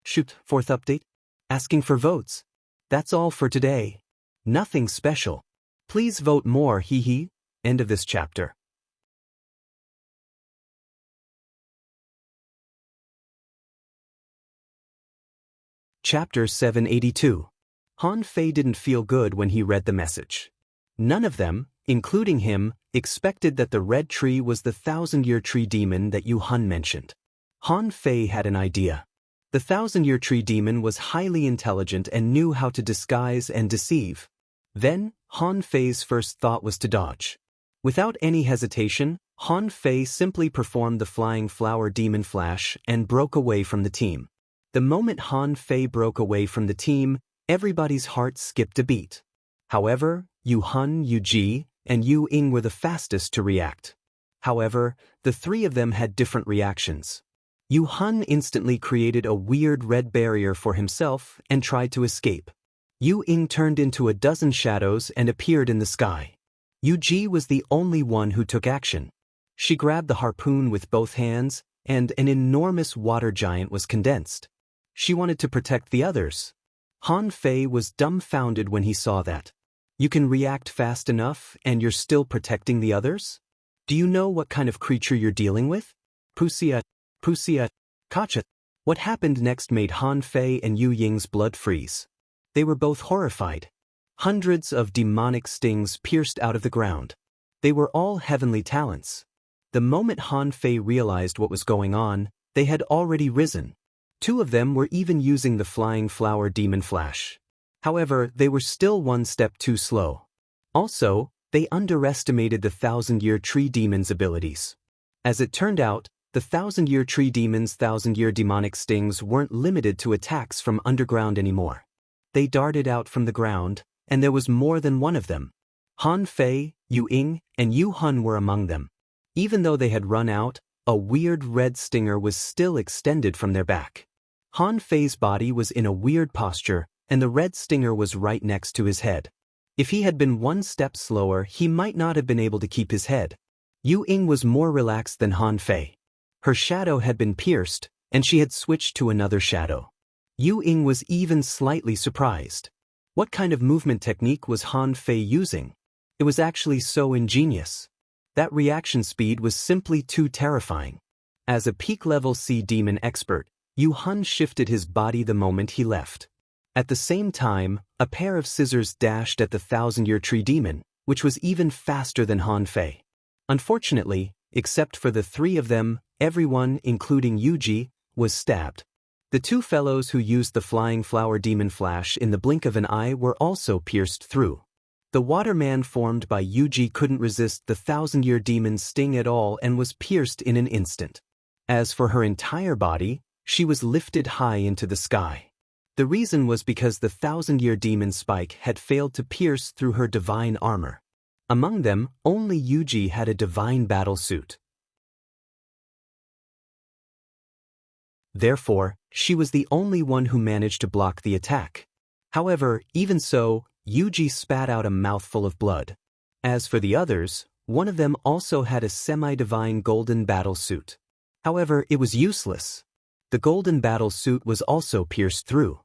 Shoot, 4th update. Asking for votes. That's all for today. Nothing special. Please vote more, hee. End of this chapter. Chapter 782. Han Fei didn't feel good when he read the message. None of them, including him, expected that the red tree was the 1,000-year tree demon that Yu Hun mentioned. Han Fei had an idea. The 1,000-year tree demon was highly intelligent and knew how to disguise and deceive. Then, Han Fei's first thought was to dodge. Without any hesitation, Han Fei simply performed the flying flower demon flash and broke away from the team. The moment Han Fei broke away from the team, everybody's heart skipped a beat. However, Yu Hun, Yuji, and Yu Ying were the fastest to react. However, the 3 of them had different reactions. Yu Hun instantly created a weird red barrier for himself and tried to escape. Yu Ying turned into a dozen shadows and appeared in the sky. Yuji was the only one who took action. She grabbed the harpoon with both hands, and an enormous water giant was condensed. She wanted to protect the others. Han Fei was dumbfounded when he saw that. You can react fast enough and you're still protecting the others? Do you know what kind of creature you're dealing with? Pusia, Kacha. What happened next made Han Fei and Yu Ying's blood freeze. They were both horrified. Hundreds of demonic stings pierced out of the ground. They were all heavenly talents. The moment Han Fei realized what was going on, they had already risen. 2 of them were even using the flying flower demon flash. However, they were still one step too slow. Also, they underestimated the 1,000-year tree demon's abilities. As it turned out, the 1,000-year tree demon's 1,000-year demonic stings weren't limited to attacks from underground anymore. They darted out from the ground, and there was more than one of them. Han Fei, Yu Ying, and Yu Hun were among them. Even though they had run out, a weird red stinger was still extended from their back. Han Fei's body was in a weird posture, and the red stinger was right next to his head. If he had been one step slower, he might not have been able to keep his head. Yu Ying was more relaxed than Han Fei. Her shadow had been pierced, and she had switched to another shadow. Yu Ying was even slightly surprised. What kind of movement technique was Han Fei using? It was actually so ingenious. That reaction speed was simply too terrifying. As a peak-level sea demon expert, Yu Hun shifted his body the moment he left. At the same time, a pair of scissors dashed at the thousand-year tree demon, which was even faster than Han Fei. Unfortunately, except for the three of them, everyone, including Yuji, was stabbed. The two fellows who used the flying flower demon flash in the blink of an eye were also pierced through. The waterman formed by Yuji couldn't resist the thousand-year demon's sting at all and was pierced in an instant. As for her entire body, she was lifted high into the sky. The reason was because the thousand-year demon spike had failed to pierce through her divine armor. Among them, only Yuji had a divine battle suit. Therefore, she was the only one who managed to block the attack. However, even so, Yuji spat out a mouthful of blood. As for the others, one of them also had a semi-divine golden battle suit. However, it was useless. The golden battle suit was also pierced through.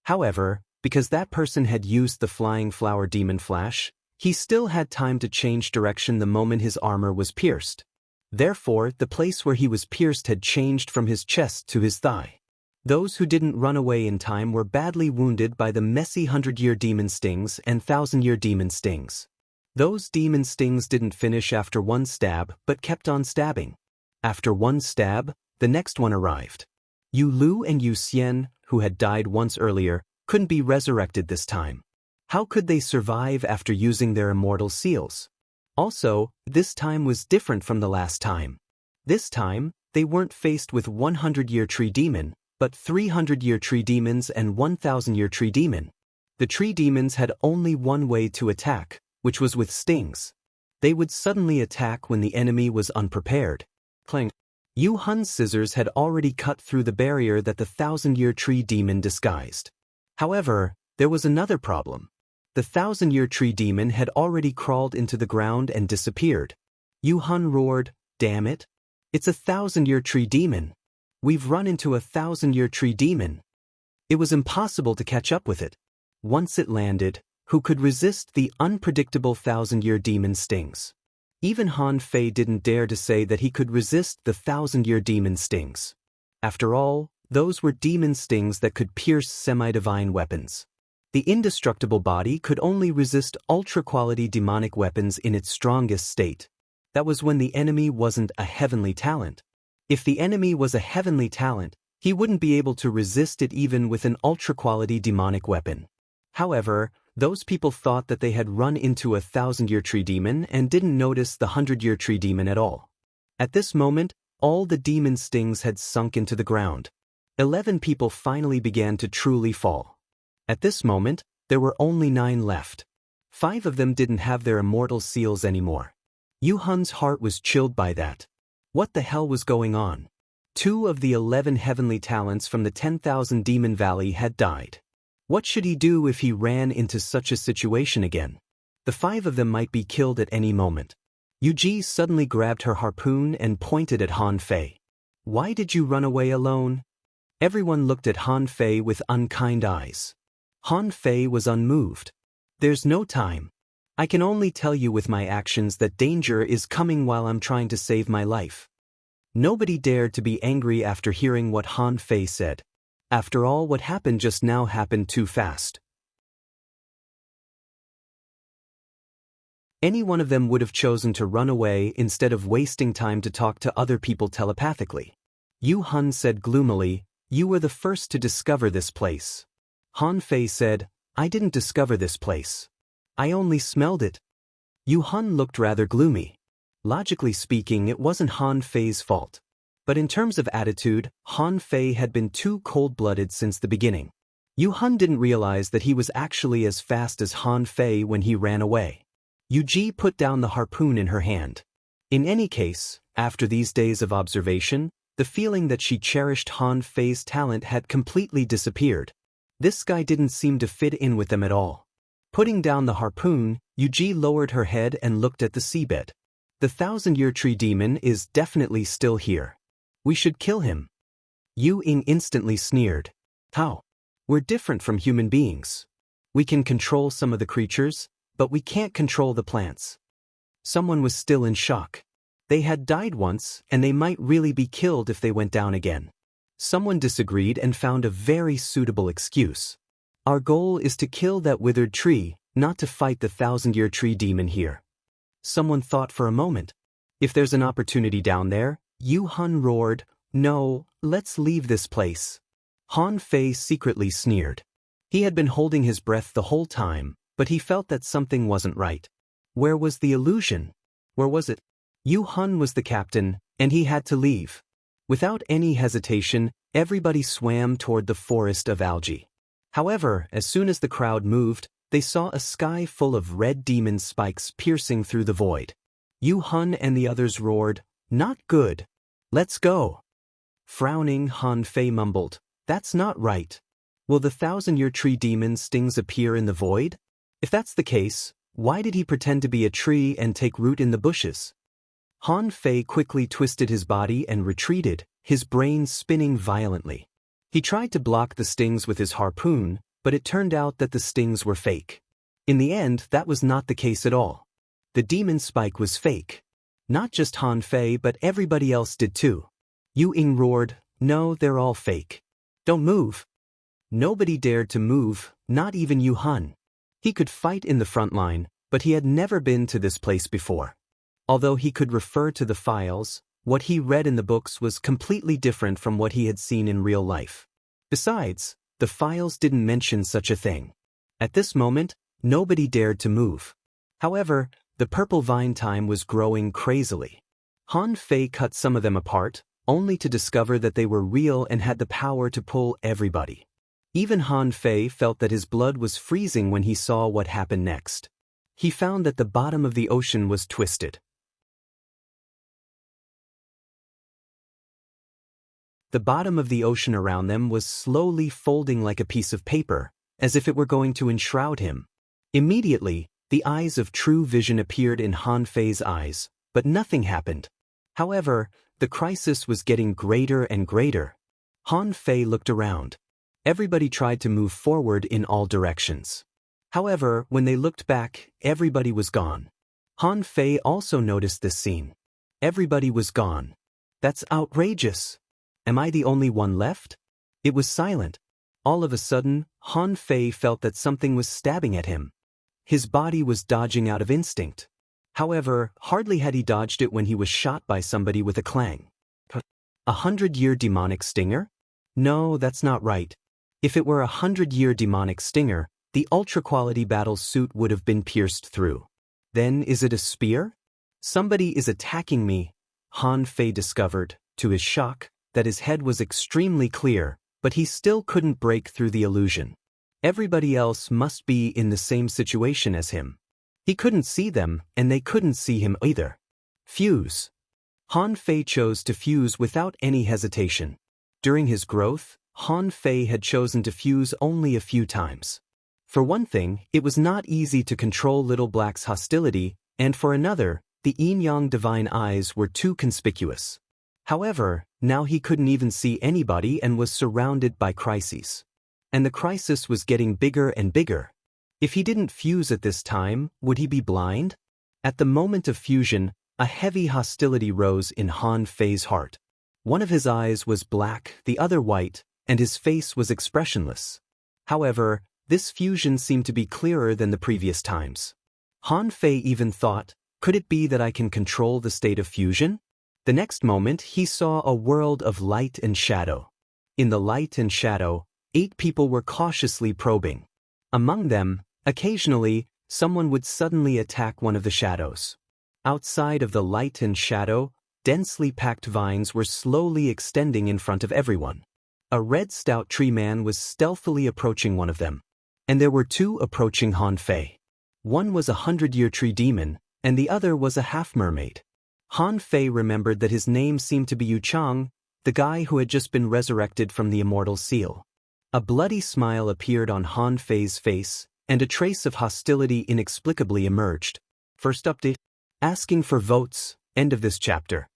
However, because that person had used the flying flower demon flash, he still had time to change direction the moment his armor was pierced. Therefore, the place where he was pierced had changed from his chest to his thigh. Those who didn't run away in time were badly wounded by the messy 100-year demon stings and 1000-year demon stings. Those demon stings didn't finish after one stab but kept on stabbing. After one stab, the next one arrived. Yu Lu and Yu Xian, who had died once earlier, couldn't be resurrected this time. How could they survive after using their immortal seals? Also, this time was different from the last time. This time, they weren't faced with 100-year tree demon, but 300-year tree demons and 1000-year tree demon. The tree demons had only one way to attack, which was with stings. They would suddenly attack when the enemy was unprepared. Clang. Yu Hun's scissors had already cut through the barrier that the 1000-year tree demon disguised. However, there was another problem. The 1000-year tree demon had already crawled into the ground and disappeared. Yu Hun roared, "Damn it! It's a 1000-year tree demon! We've run into a 1000-year tree demon!" It was impossible to catch up with it. Once it landed, who could resist the unpredictable 1000-year demon stings? Even Han Fei didn't dare to say that he could resist the 1000-year demon stings. After all, those were demon stings that could pierce semi-divine weapons. The indestructible body could only resist ultra-quality demonic weapons in its strongest state. That was when the enemy wasn't a heavenly talent. If the enemy was a heavenly talent, he wouldn't be able to resist it even with an ultra-quality demonic weapon. However, those people thought that they had run into a 1000-year tree demon and didn't notice the 100-year tree demon at all. At this moment, all the demon stings had sunk into the ground. 11 people finally began to truly fall. At this moment, there were only 9 left. 5 of them didn't have their immortal seals anymore. Yu Hun's heart was chilled by that. What the hell was going on? 2 of the 11 heavenly talents from the 10,000 Demon Valley had died. What should he do if he ran into such a situation again? The 5 of them might be killed at any moment. Yuji suddenly grabbed her harpoon and pointed at Han Fei. "Why did you run away alone?" Everyone looked at Han Fei with unkind eyes. Han Fei was unmoved. "There's no time. I can only tell you with my actions that danger is coming while I'm trying to save my life." Nobody dared to be angry after hearing what Han Fei said. After all, what happened just now happened too fast. Any one of them would have chosen to run away instead of wasting time to talk to other people telepathically. Yu Hun said gloomily, "You were the first to discover this place." Han Fei said, "I didn't discover this place. I only smelled it." Yu Hun looked rather gloomy. Logically speaking, it wasn't Han Fei's fault. But in terms of attitude, Han Fei had been too cold-blooded since the beginning. Yu Hun didn't realize that he was actually as fast as Han Fei when he ran away. Yuji put down the harpoon in her hand. In any case, after these days of observation, the feeling that she cherished Han Fei's talent had completely disappeared. This guy didn't seem to fit in with them at all. Putting down the harpoon, Yuji lowered her head and looked at the seabed. The 1000-year tree demon is definitely still here. We should kill him. Yu Ying instantly sneered. How? We're different from human beings. We can control some of the creatures, but we can't control the plants. Someone was still in shock. They had died once, and they might really be killed if they went down again. Someone disagreed and found a very suitable excuse. Our goal is to kill that withered tree, not to fight the 1,000-year tree demon here. Someone thought for a moment. If there's an opportunity down there, Yu Hun roared, no, let's leave this place. Han Fei secretly sneered. He had been holding his breath the whole time, but he felt that something wasn't right. Where was the illusion? Where was it? Yu Hun was the captain, and he had to leave. Without any hesitation, everybody swam toward the forest of algae. However, as soon as the crowd moved, they saw a sky full of red demon spikes piercing through the void. Yu Hun and the others roared, not good. Let's go. Frowning, Han Fei mumbled, that's not right. Will the 1,000-year tree demon's stings appear in the void? If that's the case, why did he pretend to be a tree and take root in the bushes? Han Fei quickly twisted his body and retreated, his brain spinning violently. He tried to block the stings with his harpoon, but it turned out that the stings were fake. In the end, that was not the case at all. The demon spike was fake. Not just Han Fei, but everybody else did too. Yu Ying roared, no, they're all fake. Don't move. Nobody dared to move, not even Yu Hun. He could fight in the front line, but he had never been to this place before. Although he could refer to the files, what he read in the books was completely different from what he had seen in real life. Besides, the files didn't mention such a thing. At this moment, nobody dared to move. However, the purple vine time was growing crazily. Han Fei cut some of them apart, only to discover that they were real and had the power to pull everybody. Even Han Fei felt that his blood was freezing when he saw what happened next. He found that the bottom of the ocean was twisted. The bottom of the ocean around them was slowly folding like a piece of paper, as if it were going to enshroud him. Immediately, the eyes of true vision appeared in Han Fei's eyes, but nothing happened. However, the crisis was getting greater and greater. Han Fei looked around. Everybody tried to move forward in all directions. However, when they looked back, everybody was gone. Han Fei also noticed this scene. Everybody was gone. That's outrageous. Am I the only one left? It was silent. All of a sudden, Han Fei felt that something was stabbing at him. His body was dodging out of instinct. However, hardly had he dodged it when he was shot by somebody with a clang. 100-year demonic stinger? No, that's not right. If it were a 100-year demonic stinger, the ultra-quality battle suit would have been pierced through. Then is it a spear? Somebody is attacking me. Han Fei discovered, to his shock, that his head was extremely clear, but he still couldn't break through the illusion. Everybody else must be in the same situation as him. He couldn't see them, and they couldn't see him either. Fuse. Han Fei chose to fuse without any hesitation. During his growth, Han Fei had chosen to fuse only a few times. For one thing, it was not easy to control Little Black's hostility, and for another, the yin-yang divine eyes were too conspicuous. However, now he couldn't even see anybody and was surrounded by crises. And the crisis was getting bigger and bigger. If he didn't fuse at this time, would he be blind? At the moment of fusion, a heavy hostility rose in Han Fei's heart. One of his eyes was black, the other white, and his face was expressionless. However, this fusion seemed to be clearer than the previous times. Han Fei even thought, could it be that I can control the state of fusion? The next moment, he saw a world of light and shadow. In the light and shadow, 8 people were cautiously probing. Among them, occasionally, someone would suddenly attack one of the shadows. Outside of the light and shadow, densely packed vines were slowly extending in front of everyone. A red stout tree man was stealthily approaching one of them. And there were 2 approaching Han Fei. One was a 100-year tree demon, and the other was a half-mermaid. Han Fei remembered that his name seemed to be Yu Chang, the guy who had just been resurrected from the immortal seal. A bloody smile appeared on Han Fei's face, and a trace of hostility inexplicably emerged. First update. Asking for votes. End of this chapter.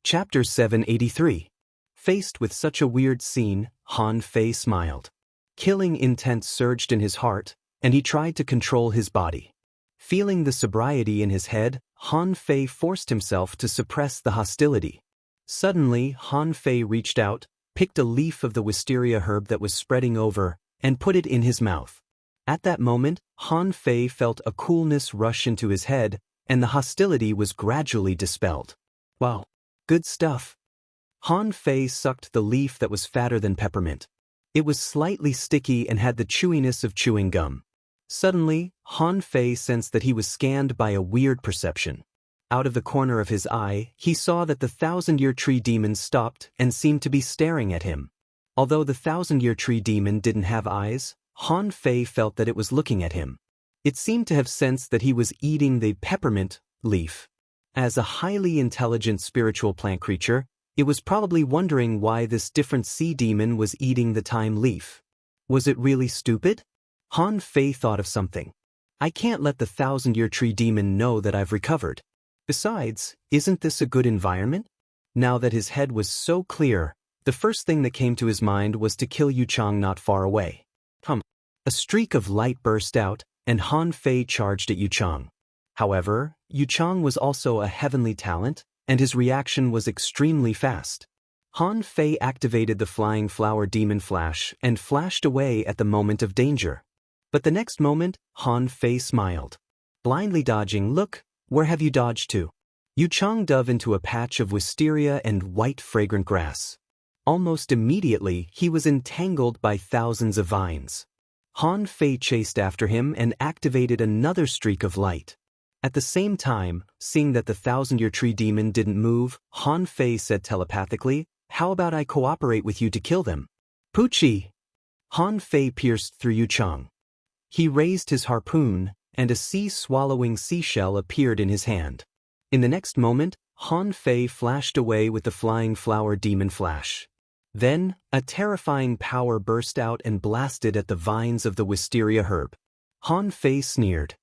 Chapter 783. Faced with such a weird scene, Han Fei smiled. Killing intent surged in his heart, and he tried to control his body. Feeling the sobriety in his head, Han Fei forced himself to suppress the hostility. Suddenly, Han Fei reached out, picked a leaf of the wisteria herb that was spreading over, and put it in his mouth. At that moment, Han Fei felt a coolness rush into his head, and the hostility was gradually dispelled. Wow, good stuff. Han Fei sucked the leaf that was fatter than peppermint. It was slightly sticky and had the chewiness of chewing gum. Suddenly, Han Fei sensed that he was scanned by a weird perception. Out of the corner of his eye, he saw that the thousand-year tree demon stopped and seemed to be staring at him. Although the thousand-year tree demon didn't have eyes, Han Fei felt that it was looking at him. It seemed to have sensed that he was eating the peppermint leaf. As a highly intelligent spiritual plant creature, it was probably wondering why this different sea demon was eating the thyme leaf. Was it really stupid? Han Fei thought of something. I can't let the thousand-year tree demon know that I've recovered. Besides, isn't this a good environment? Now that his head was so clear, the first thing that came to his mind was to kill Yu Chang not far away. A streak of light burst out, and Han Fei charged at Yu Chang. However, Yu Chang was also a heavenly talent, and his reaction was extremely fast. Han Fei activated the Flying Flower Demon Flash and flashed away at the moment of danger. But the next moment, Han Fei smiled. Blindly dodging, "Look, where have you dodged to?" Yu Chang dove into a patch of wisteria and white fragrant grass. Almost immediately, he was entangled by thousands of vines. Han Fei chased after him and activated another streak of light. At the same time, seeing that the thousand-year tree demon didn't move, Han Fei said telepathically, "How about I cooperate with you to kill them?" "Poochie!" Han Fei pierced through Yu Chang. He raised his harpoon, and a sea-swallowing seashell appeared in his hand. In the next moment, Han Fei flashed away with the Flying Flower Demon Flash. Then, a terrifying power burst out and blasted at the vines of the wisteria herb. Han Fei sneered.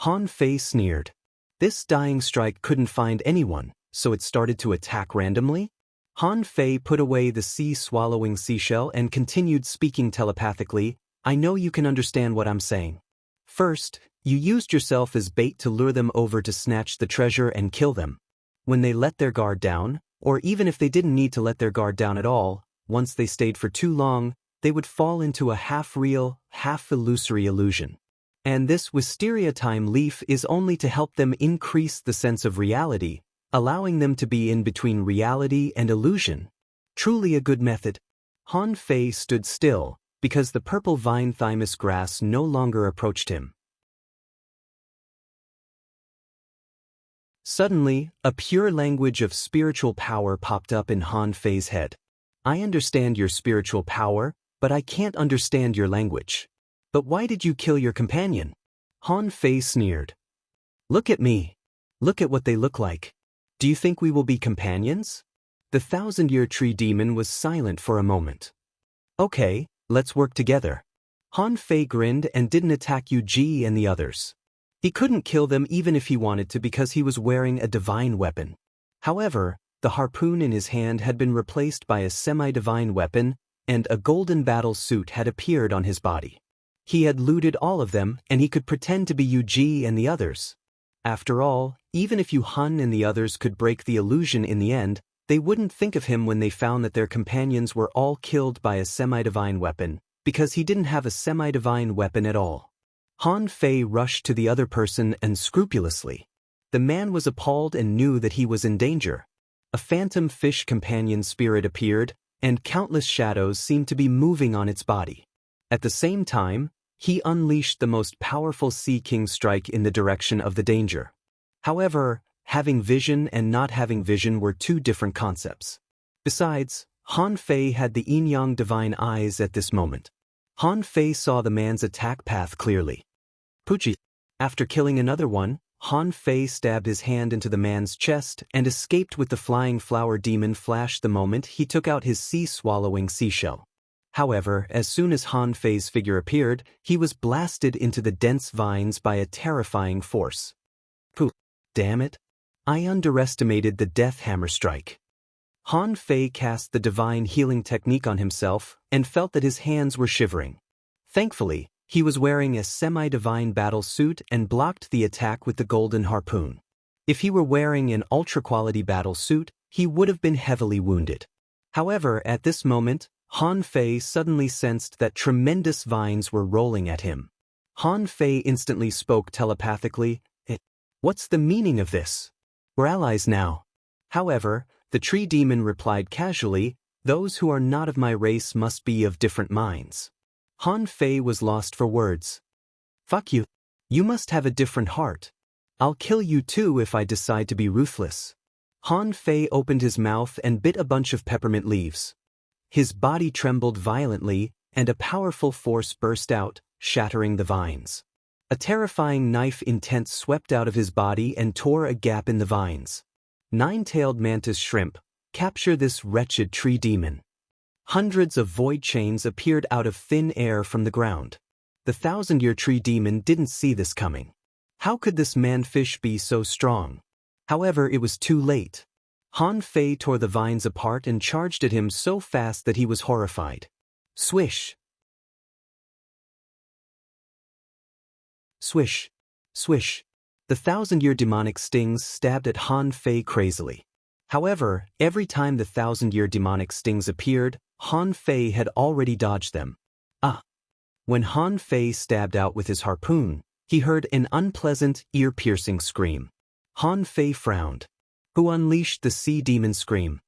Han Fei sneered. This dying strike couldn't find anyone, so it started to attack randomly? Han Fei put away the sea-swallowing seashell and continued speaking telepathically, "I know you can understand what I'm saying. First, you used yourself as bait to lure them over to snatch the treasure and kill them. When they let their guard down, or even if they didn't need to let their guard down at all, once they stayed for too long, they would fall into a half-real, half-illusory illusion. And this wisteria thyme leaf is only to help them increase the sense of reality, allowing them to be in between reality and illusion. Truly a good method." Han Fei stood still, because the purple vine thymus grass no longer approached him. Suddenly, a pure language of spiritual power popped up in Han Fei's head. "I understand your spiritual power, but I can't understand your language. But why did you kill your companion?" Han Fei sneered. "Look at me. Look at what they look like. Do you think we will be companions?" The thousand-year tree demon was silent for a moment. "Okay, let's work together." Han Fei grinned and didn't attack Yu Ji and the others. He couldn't kill them even if he wanted to because he was wearing a divine weapon. However, the harpoon in his hand had been replaced by a semi-divine weapon, and a golden battle suit had appeared on his body. He had looted all of them, and he could pretend to be Yu Ji and the others. After all, even if Yu Hun and the others could break the illusion in the end, they wouldn't think of him when they found that their companions were all killed by a semi-divine weapon, because he didn't have a semi-divine weapon at all. Han Fei rushed to the other person unscrupulously. The man was appalled and knew that he was in danger. A phantom fish companion spirit appeared, and countless shadows seemed to be moving on its body. At the same time, he unleashed the most powerful Sea King strike in the direction of the danger. However, having vision and not having vision were two different concepts. Besides, Han Fei had the yin-yang divine eyes at this moment. Han Fei saw the man's attack path clearly. Poochie. After killing another one, Han Fei stabbed his hand into the man's chest and escaped with the Flying Flower Demon Flash the moment he took out his sea-swallowing seashell. However, as soon as Han Fei's figure appeared, he was blasted into the dense vines by a terrifying force. Pooh! Damn it! I underestimated the Death Hammer strike. Han Fei cast the divine healing technique on himself and felt that his hands were shivering. Thankfully, He was wearing a semi-divine battle suit and blocked the attack with the golden harpoon. If he were wearing an ultra-quality battle suit, he would have been heavily wounded. However, at this moment, Han Fei suddenly sensed that tremendous vines were rolling at him. Han Fei instantly spoke telepathically, "What's the meaning of this? We're allies now." However, the tree demon replied casually, "Those who are not of my race must be of different minds." Han Fei was lost for words. "Fuck you. You must have a different heart. I'll kill you too if I decide to be ruthless." Han Fei opened his mouth and bit a bunch of peppermint leaves. His body trembled violently, and a powerful force burst out, shattering the vines. A terrifying knife intent swept out of his body and tore a gap in the vines. Nine-tailed mantis shrimp, capture this wretched tree demon. Hundreds of void chains appeared out of thin air from the ground. The thousand-year tree demon didn't see this coming. How could this man-fish be so strong? However, it was too late. Han Fei tore the vines apart and charged at him so fast that he was horrified. Swish! Swish! Swish! The thousand-year demonic stings stabbed at Han Fei crazily. However, every time the thousand-year demonic stings appeared, Han Fei had already dodged them. When Han Fei stabbed out with his harpoon, he heard an unpleasant, ear-piercing scream. Han Fei frowned. Who unleashed the sea demon scream?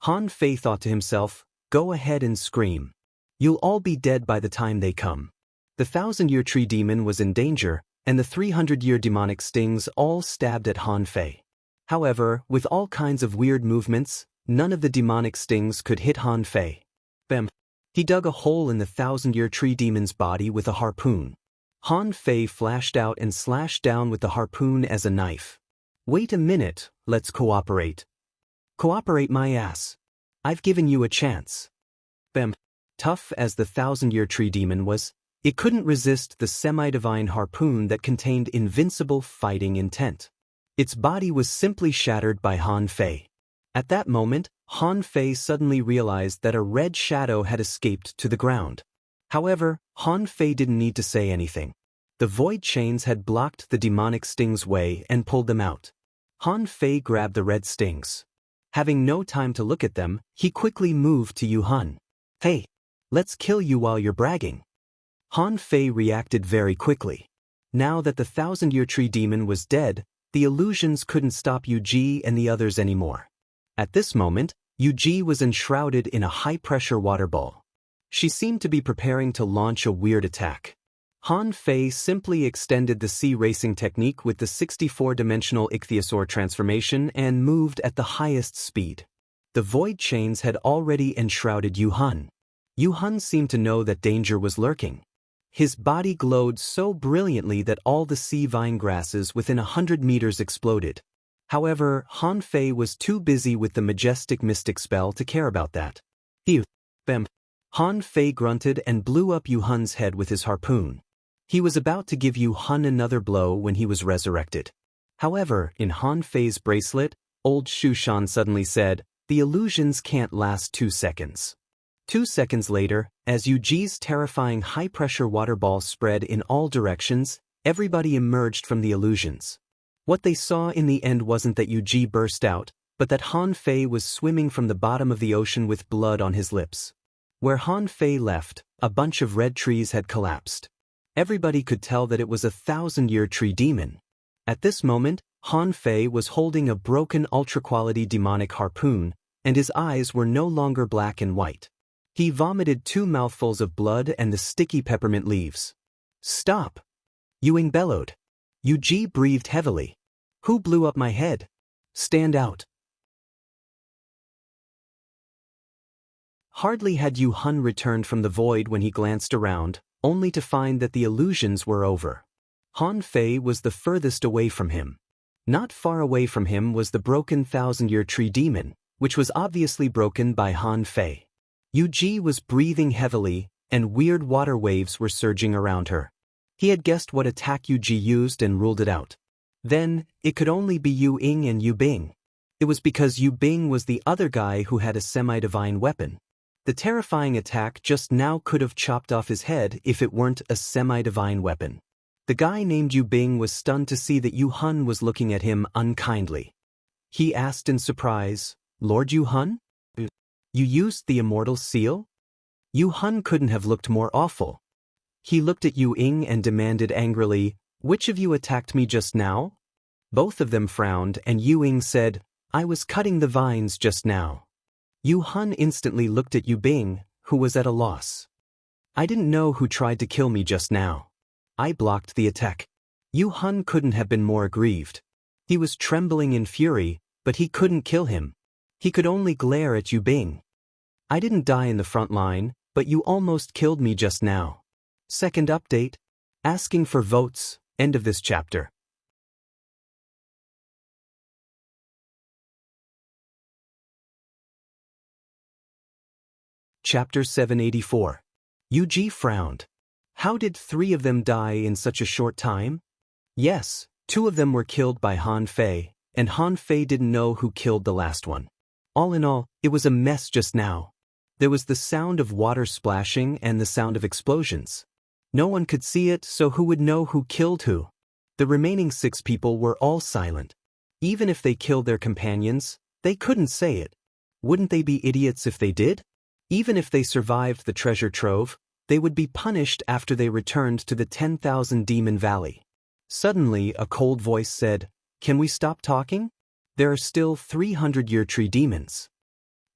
Han Fei thought to himself, "Go ahead and scream. You'll all be dead by the time they come." The thousand-year tree demon was in danger, and the 300-year demonic stings all stabbed at Han Fei. However, with all kinds of weird movements, none of the demonic stings could hit Han Fei. Bam! He dug a hole in the thousand-year tree demon's body with a harpoon. Han Fei flashed out and slashed down with the harpoon as a knife. "Wait a minute, let's cooperate." "Cooperate my ass. I've given you a chance." Bam! Tough as the thousand-year tree demon was, it couldn't resist the semi-divine harpoon that contained invincible fighting intent. Its body was simply shattered by Han Fei. At that moment, Han Fei suddenly realized that a red shadow had escaped to the ground. However, Han Fei didn't need to say anything. The void chains had blocked the demonic stings' way and pulled them out. Han Fei grabbed the red stings. Having no time to look at them, he quickly moved to Yu Han. "Hey, let's kill you while you're bragging." Han Fei reacted very quickly. Now that the thousand-year tree demon was dead, the illusions couldn't stop Yu Ji and the others anymore. At this moment, Yu Ji was enshrouded in a high-pressure water ball. She seemed to be preparing to launch a weird attack. Han Fei simply extended the sea racing technique with the 64-dimensional ichthyosaur transformation and moved at the highest speed. The void chains had already enshrouded Yu Han. Yu Han seemed to know that danger was lurking. His body glowed so brilliantly that all the sea vine grasses within 100 meters exploded. However, Han Fei was too busy with the majestic mystic spell to care about that. Phew! Bam! Han Fei grunted and blew up Yu Han's head with his harpoon. He was about to give Yu Han another blow when he was resurrected. However, in Han Fei's bracelet, old Shushan suddenly said, "The illusions can't last 2 seconds." 2 seconds later, as Yu Ji's terrifying high-pressure water ball spread in all directions, everybody emerged from the illusions. What they saw in the end wasn't that Yu Ji burst out, but that Han Fei was swimming from the bottom of the ocean with blood on his lips. Where Han Fei left, a bunch of red trees had collapsed. Everybody could tell that it was a thousand-year tree demon. At this moment, Han Fei was holding a broken ultra-quality demonic harpoon, and his eyes were no longer black and white. He vomited 2 mouthfuls of blood and the sticky peppermint leaves. "Stop!" Ewing bellowed. Yu Ji breathed heavily. "Who blew up my head? Stand out." Hardly had Yu Han returned from the void when he glanced around, only to find that the illusions were over. Han Fei was the furthest away from him. Not far away from him was the broken thousand-year tree demon, which was obviously broken by Han Fei. Yu Ji was breathing heavily, and weird water waves were surging around her. He had guessed what attack Yu Ji used and ruled it out. Then, it could only be Yu Ying and Yu Bing. It was because Yu Bing was the other guy who had a semi-divine weapon. The terrifying attack just now could have chopped off his head if it weren't a semi-divine weapon. The guy named Yu Bing was stunned to see that Yu Hun was looking at him unkindly. He asked in surprise, "Lord Yu Hun? You used the immortal seal?" Yu Hun couldn't have looked more awful. He looked at Yu Ying and demanded angrily, "Which of you attacked me just now?" Both of them frowned and Yu Ying said, "I was cutting the vines just now." Yu Hun instantly looked at Yu Bing, who was at a loss. "I didn't know who tried to kill me just now. I blocked the attack." Yu Hun couldn't have been more aggrieved. He was trembling in fury, but he couldn't kill him. He could only glare at Yu Bing. "I didn't die in the front line, but you almost killed me just now." Second update. Asking for votes. End of this chapter. Chapter 784. Yu Ji frowned. How did 3 of them die in such a short time? Yes, 2 of them were killed by Han Fei, and Han Fei didn't know who killed the last one. All in all, it was a mess just now. There was the sound of water splashing and the sound of explosions. No one could see it, so who would know who killed who? The remaining 6 people were all silent. Even if they killed their companions, they couldn't say it. Wouldn't they be idiots if they did? Even if they survived the treasure trove, they would be punished after they returned to the 10,000 Demon Valley. Suddenly, a cold voice said, "Can we stop talking? There are still 300-year tree demons."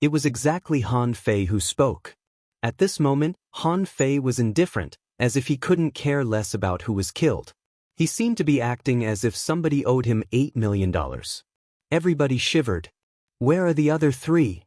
It was exactly Han Fei who spoke. At this moment, Han Fei was indifferent, as if he couldn't care less about who was killed. He seemed to be acting as if somebody owed him $8 million. Everybody shivered. "Where are the other 3?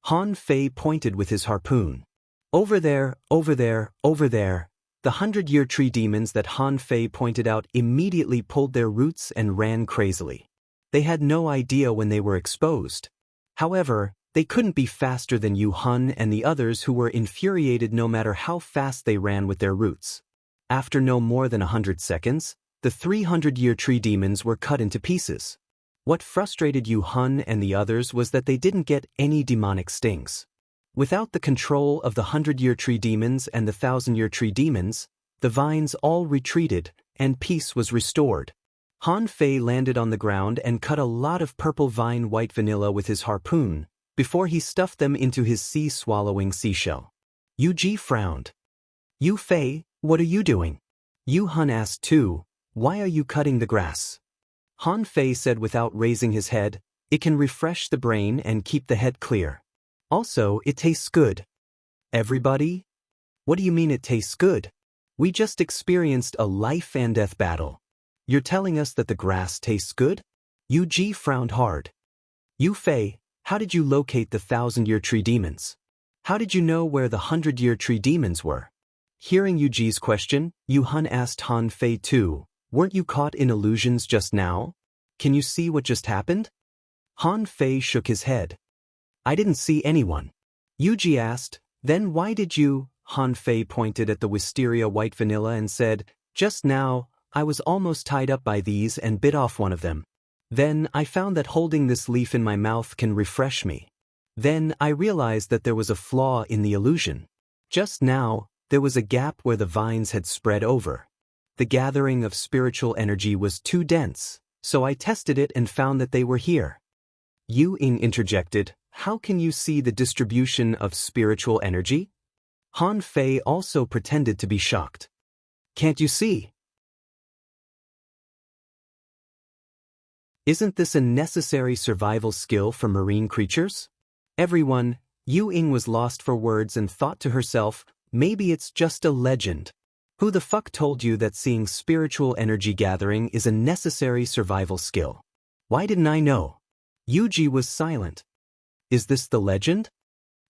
Han Fei pointed with his harpoon. "Over there, over there, over there." The 100-year tree demons that Han Fei pointed out immediately pulled their roots and ran crazily. They had no idea when they were exposed. However, they couldn't be faster than Yu Hun and the others, who were infuriated no matter how fast they ran with their roots. After no more than 100 seconds, the 300-year tree demons were cut into pieces. What frustrated Yu Hun and the others was that they didn't get any demonic stings. Without the control of the 100-year tree demons and the 1,000-year tree demons, the vines all retreated, and peace was restored. Han Fei landed on the ground and cut a lot of purple vine white vanilla with his harpoon, before he stuffed them into his sea-swallowing seashell. Yu Ji frowned. "Yu Fei, what are you doing?" Yu Hun asked too, "Why are you cutting the grass?" Han Fei said without raising his head, "It can refresh the brain and keep the head clear. Also, it tastes good." "Everybody? What do you mean it tastes good? We just experienced a life and death battle. You're telling us that the grass tastes good?" Yu Ji frowned hard. "Yu Fei, how did you locate the 1,000-year tree demons? How did you know where the 100-year tree demons were?" Hearing Yu Ji's question, Yu Hun asked Han Fei too, "Weren't you caught in illusions just now? Can you see what just happened?" Han Fei shook his head. "I didn't see anyone." Yu Ji asked, "Then why did you?" Han Fei pointed at the wisteria white vanilla and said, "Just now, I was almost tied up by these and bit off one of them. Then I found that holding this leaf in my mouth can refresh me. Then I realized that there was a flaw in the illusion. Just now, there was a gap where the vines had spread over. The gathering of spiritual energy was too dense, so I tested it and found that they were here." Yu Ying interjected, "How can you see the distribution of spiritual energy?" Han Fei also pretended to be shocked. "Can't you see? Isn't this a necessary survival skill for marine creatures?" Everyone, Yu Ying was lost for words and thought to herself, maybe it's just a legend. Who the fuck told you that seeing spiritual energy gathering is a necessary survival skill? Why didn't I know? Yu Ji was silent. Is this the legend?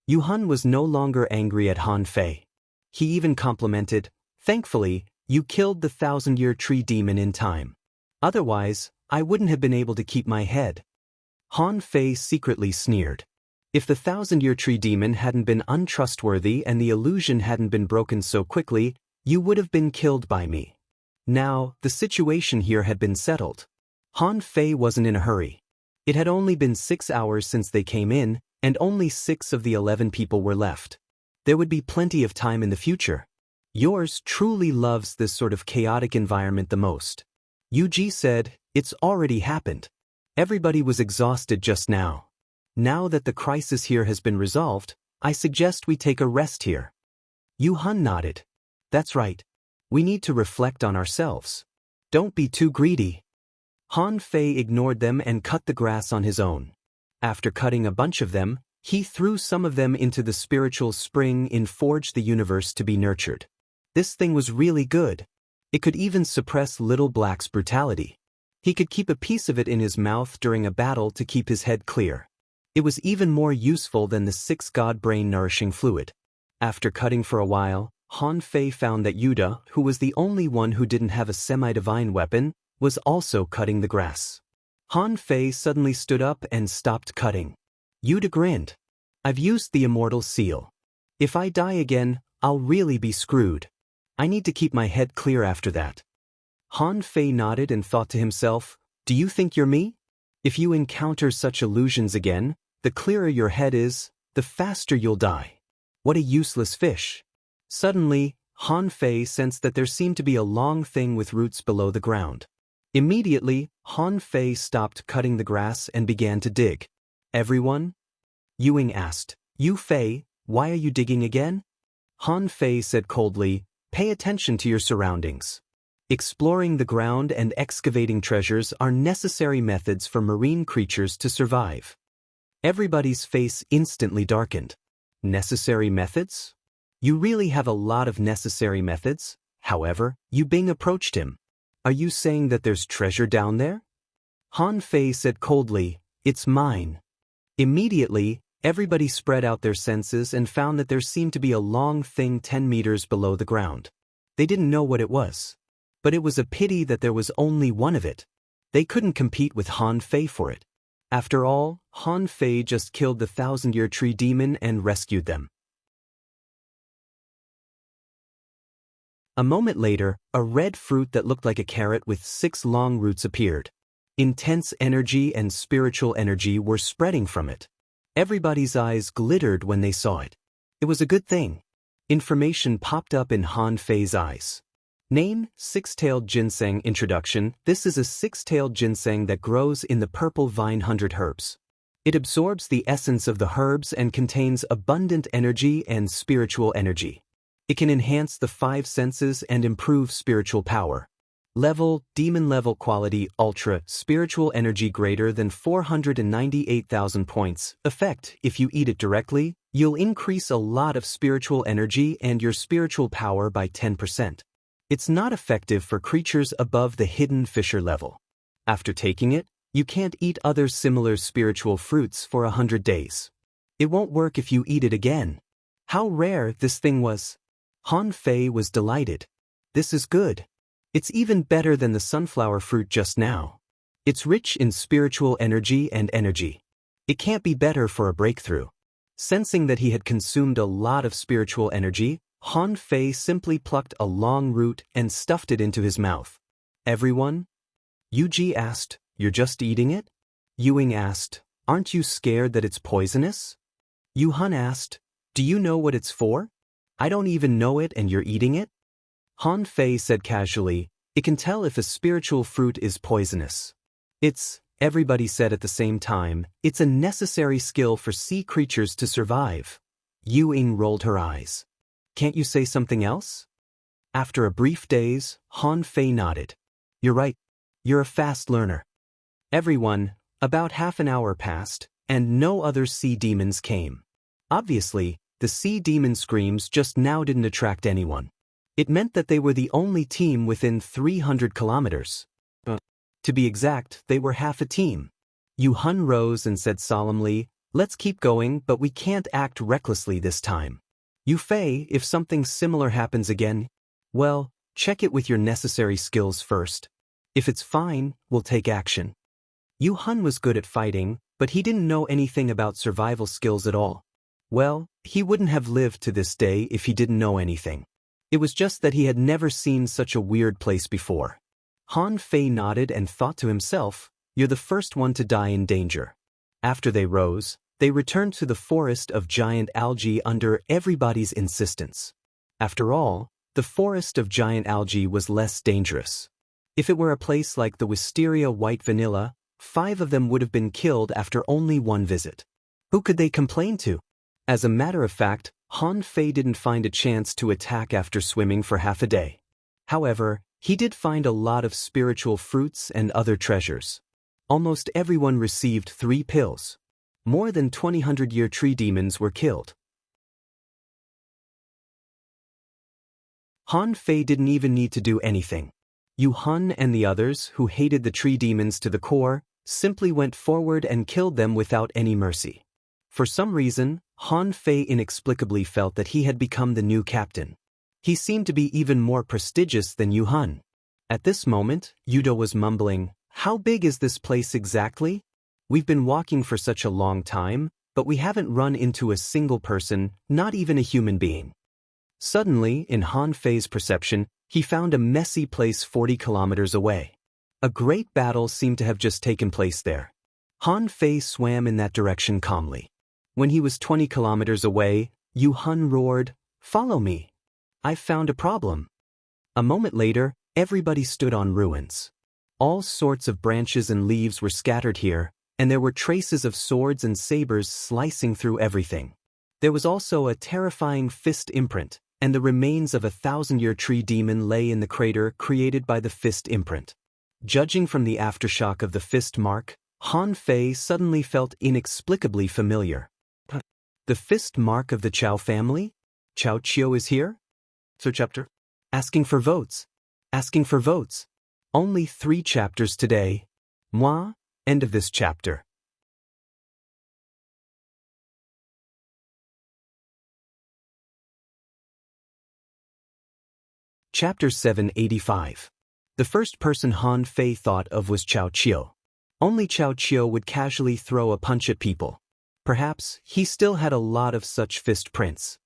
Yu Hun was no longer angry at Han Fei. He even complimented, "Thankfully, you killed the 1,000-year tree demon in time. Otherwise, I wouldn't have been able to keep my head." Han Fei secretly sneered. If the 1,000-year tree demon hadn't been untrustworthy and the illusion hadn't been broken so quickly, you would have been killed by me. Now, the situation here had been settled. Han Fei wasn't in a hurry. It had only been 6 hours since they came in, and only 6 of the 11 people were left. There would be plenty of time in the future. Yours truly loves this sort of chaotic environment the most. Yuji said, it's already happened. Everybody was exhausted just now. Now that the crisis here has been resolved, I suggest we take a rest here. Yu-hun nodded. That's right. We need to reflect on ourselves. Don't be too greedy. Han Fei ignored them and cut the grass on his own. After cutting a bunch of them, he threw some of them into the spiritual spring in Forge the Universe to be nurtured. This thing was really good. It could even suppress Little Black's brutality. He could keep a piece of it in his mouth during a battle to keep his head clear. It was even more useful than the 6-God Brain nourishing fluid. After cutting for a while, Han Fei found that Yuda, who was the only one who didn't have a semi-divine weapon, was also cutting the grass. Han Fei suddenly stood up and stopped cutting. Yuda grinned. I've used the immortal seal. If I die again, I'll really be screwed. I need to keep my head clear after that. Han Fei nodded and thought to himself, do you think you're me? If you encounter such illusions again, the clearer your head is, the faster you'll die. What a useless fish. Suddenly, Han Fei sensed that there seemed to be a long thing with roots below the ground. Immediately, Han Fei stopped cutting the grass and began to dig. Everyone? Ewing asked. Yu Fei, why are you digging again? Han Fei said coldly, pay attention to your surroundings. Exploring the ground and excavating treasures are necessary methods for marine creatures to survive. Everybody's face instantly darkened. Necessary methods? You really have a lot of necessary methods. However, Yu Bing approached him. Are you saying that there's treasure down there? Han Fei said coldly, it's mine. Immediately, everybody spread out their senses and found that there seemed to be a long thing 10 meters below the ground. They didn't know what it was. But it was a pity that there was only one of it. They couldn't compete with Han Fei for it. After all, Han Fei just killed the 1,000-year tree demon and rescued them. A moment later, a red fruit that looked like a carrot with 6 long roots appeared. Intense energy and spiritual energy were spreading from it. Everybody's eyes glittered when they saw it. It was a good thing. Information popped up in Han Fei's eyes. Name, Six-tailed Ginseng. Introduction. This is a six-tailed ginseng that grows in the purple vine 100 herbs. It absorbs the essence of the herbs and contains abundant energy and spiritual energy. It can enhance the 5 senses and improve spiritual power. Level, demon level quality, ultra, spiritual energy greater than 498,000 points. Effect, if you eat it directly, you'll increase a lot of spiritual energy and your spiritual power by 10%. It's not effective for creatures above the hidden fisher level. After taking it, you can't eat other similar spiritual fruits for 100 days. It won't work if you eat it again. How rare this thing was. Han Fei was delighted. This is good. It's even better than the sunflower fruit just now. It's rich in spiritual energy and energy. It can't be better for a breakthrough. Sensing that he had consumed a lot of spiritual energy, Han Fei simply plucked a long root and stuffed it into his mouth. Everyone? Yuji asked, you're just eating it? Ewing asked, aren't you scared that it's poisonous? Yu-hun asked, do you know what it's for? I don't even know it and you're eating it? Han Fei said casually, it can tell if a spiritual fruit is poisonous. Everybody said at the same time, it's a necessary skill for sea creatures to survive. Yu-ing rolled her eyes. Can't you say something else? After a brief daze, Han Fei nodded. You're right. You're a fast learner. Everyone, about half an hour passed, and no other sea demons came. Obviously, the sea demon screams just now didn't attract anyone. It meant that they were the only team within 300 kilometers. To be exact, they were half a team. Yu-hun rose and said solemnly, let's keep going, but we can't act recklessly this time. Yu Fei, if something similar happens again, well, check it with your necessary skills first. If it's fine, we'll take action. Yu-hun was good at fighting, but he didn't know anything about survival skills at all. Well, he wouldn't have lived to this day if he didn't know anything. It was just that he had never seen such a weird place before. Han Fei nodded and thought to himself, you're the first one to die in danger. After they rose, They returned to the forest of giant algae under everybody's insistence. After all, the forest of giant algae was less dangerous. If it were a place like the Wisteria White Vanilla, 5 of them would have been killed after only 1 visit. Who could they complain to? As a matter of fact, Han Fei didn't find a chance to attack after swimming for half a day. However, he did find a lot of spiritual fruits and other treasures. Almost everyone received 3 pills. More than 2,000-year tree demons were killed. Han Fei didn't even need to do anything. Yu Hun and the others, who hated the tree demons to the core, simply went forward and killed them without any mercy. For some reason, Han Fei inexplicably felt that he had become the new captain. He seemed to be even more prestigious than Yu Hun. At this moment, Yudo was mumbling, "How big is this place exactly? We've been walking for such a long time, but we haven't run into a single person, not even a human being." Suddenly, in Han Fei's perception, he found a messy place 40 kilometers away. A great battle seemed to have just taken place there. Han Fei swam in that direction calmly. When he was 20 kilometers away, Yu Hun roared, "Follow me. I've found a problem." A moment later, everybody stood on ruins. All sorts of branches and leaves were scattered here, and there were traces of swords and sabers slicing through everything. There was also a terrifying fist imprint, and the remains of a 1,000-year tree demon lay in the crater created by the fist imprint. Judging from the aftershock of the fist mark, Han Fei suddenly felt inexplicably familiar. The fist mark of the Chao family? Chao Chio is here? So chapter? Asking for votes. Asking for votes. Only 3 chapters today. Moi, end of this chapter. Chapter 785. The first person Han Fei thought of was Chao Chio. Only Chao Chio would casually throw a punch at people. Perhaps he still had a lot of such fist prints.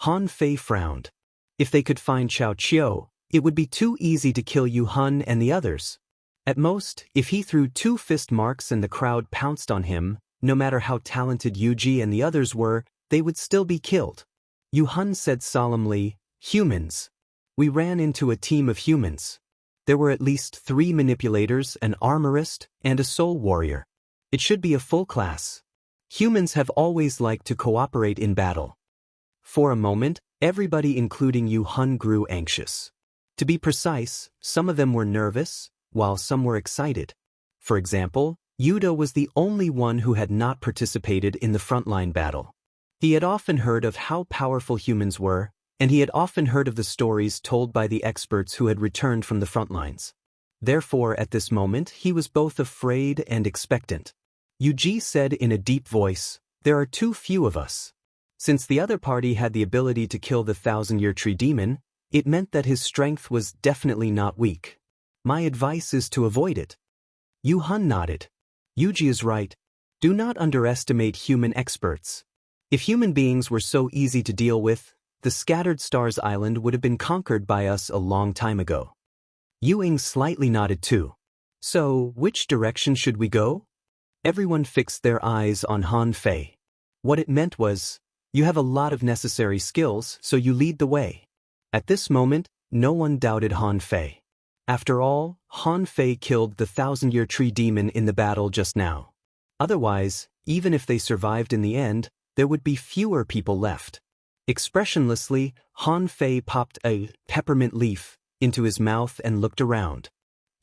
Han Fei frowned. If they could find Chao Chio, it would be too easy to kill Yu Hun and the others. At most, if he threw 2 fist marks and the crowd pounced on him, no matter how talented Yuji and the others were, they would still be killed. Yu Hun said solemnly, "Humans. We ran into a team of humans. There were at least 3 manipulators, an armorist, and a soul warrior. It should be a full class. Humans have always liked to cooperate in battle." For a moment, everybody including Yu Hun grew anxious. To be precise, some of them were nervous, while some were excited. For example, Yudo was the only one who had not participated in the frontline battle. He had often heard of how powerful humans were, and he had often heard of the stories told by the experts who had returned from the front lines. Therefore, at this moment, he was both afraid and expectant. Yuji said in a deep voice, "There are too few of us." Since the other party had the ability to kill the 1,000-year tree demon, it meant that his strength was definitely not weak. My advice is to avoid it. Yu Hun nodded. Yuji is right. Do not underestimate human experts. If human beings were so easy to deal with, the Scattered Stars Island would have been conquered by us a long time ago. Yu Ying slightly nodded too. So, which direction should we go? Everyone fixed their eyes on Han Fei. What it meant was, you have a lot of necessary skills, so you lead the way. At this moment, no one doubted Han Fei. After all, Han Fei killed the 1,000-year tree demon in the battle just now. Otherwise, even if they survived in the end, there would be fewer people left. Expressionlessly, Han Fei popped a peppermint leaf into his mouth and looked around.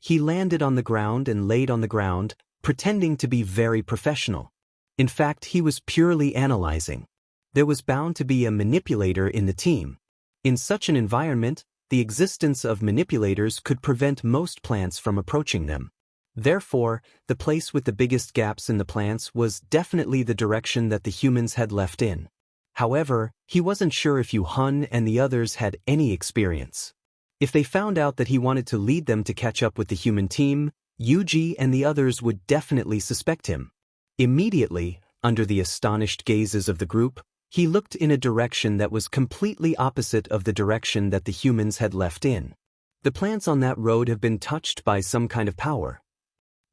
He landed on the ground and laid on the ground, pretending to be very professional. In fact, he was purely analyzing. There was bound to be a manipulator in the team. In such an environment, the existence of manipulators could prevent most plants from approaching them. Therefore, the place with the biggest gaps in the plants was definitely the direction that the humans had left in. However, he wasn't sure if Yu Hun and the others had any experience. If they found out that he wanted to lead them to catch up with the human team, Yuji and the others would definitely suspect him. Immediately, under the astonished gazes of the group, he looked in a direction that was completely opposite of the direction that the humans had left in. The plants on that road have been touched by some kind of power.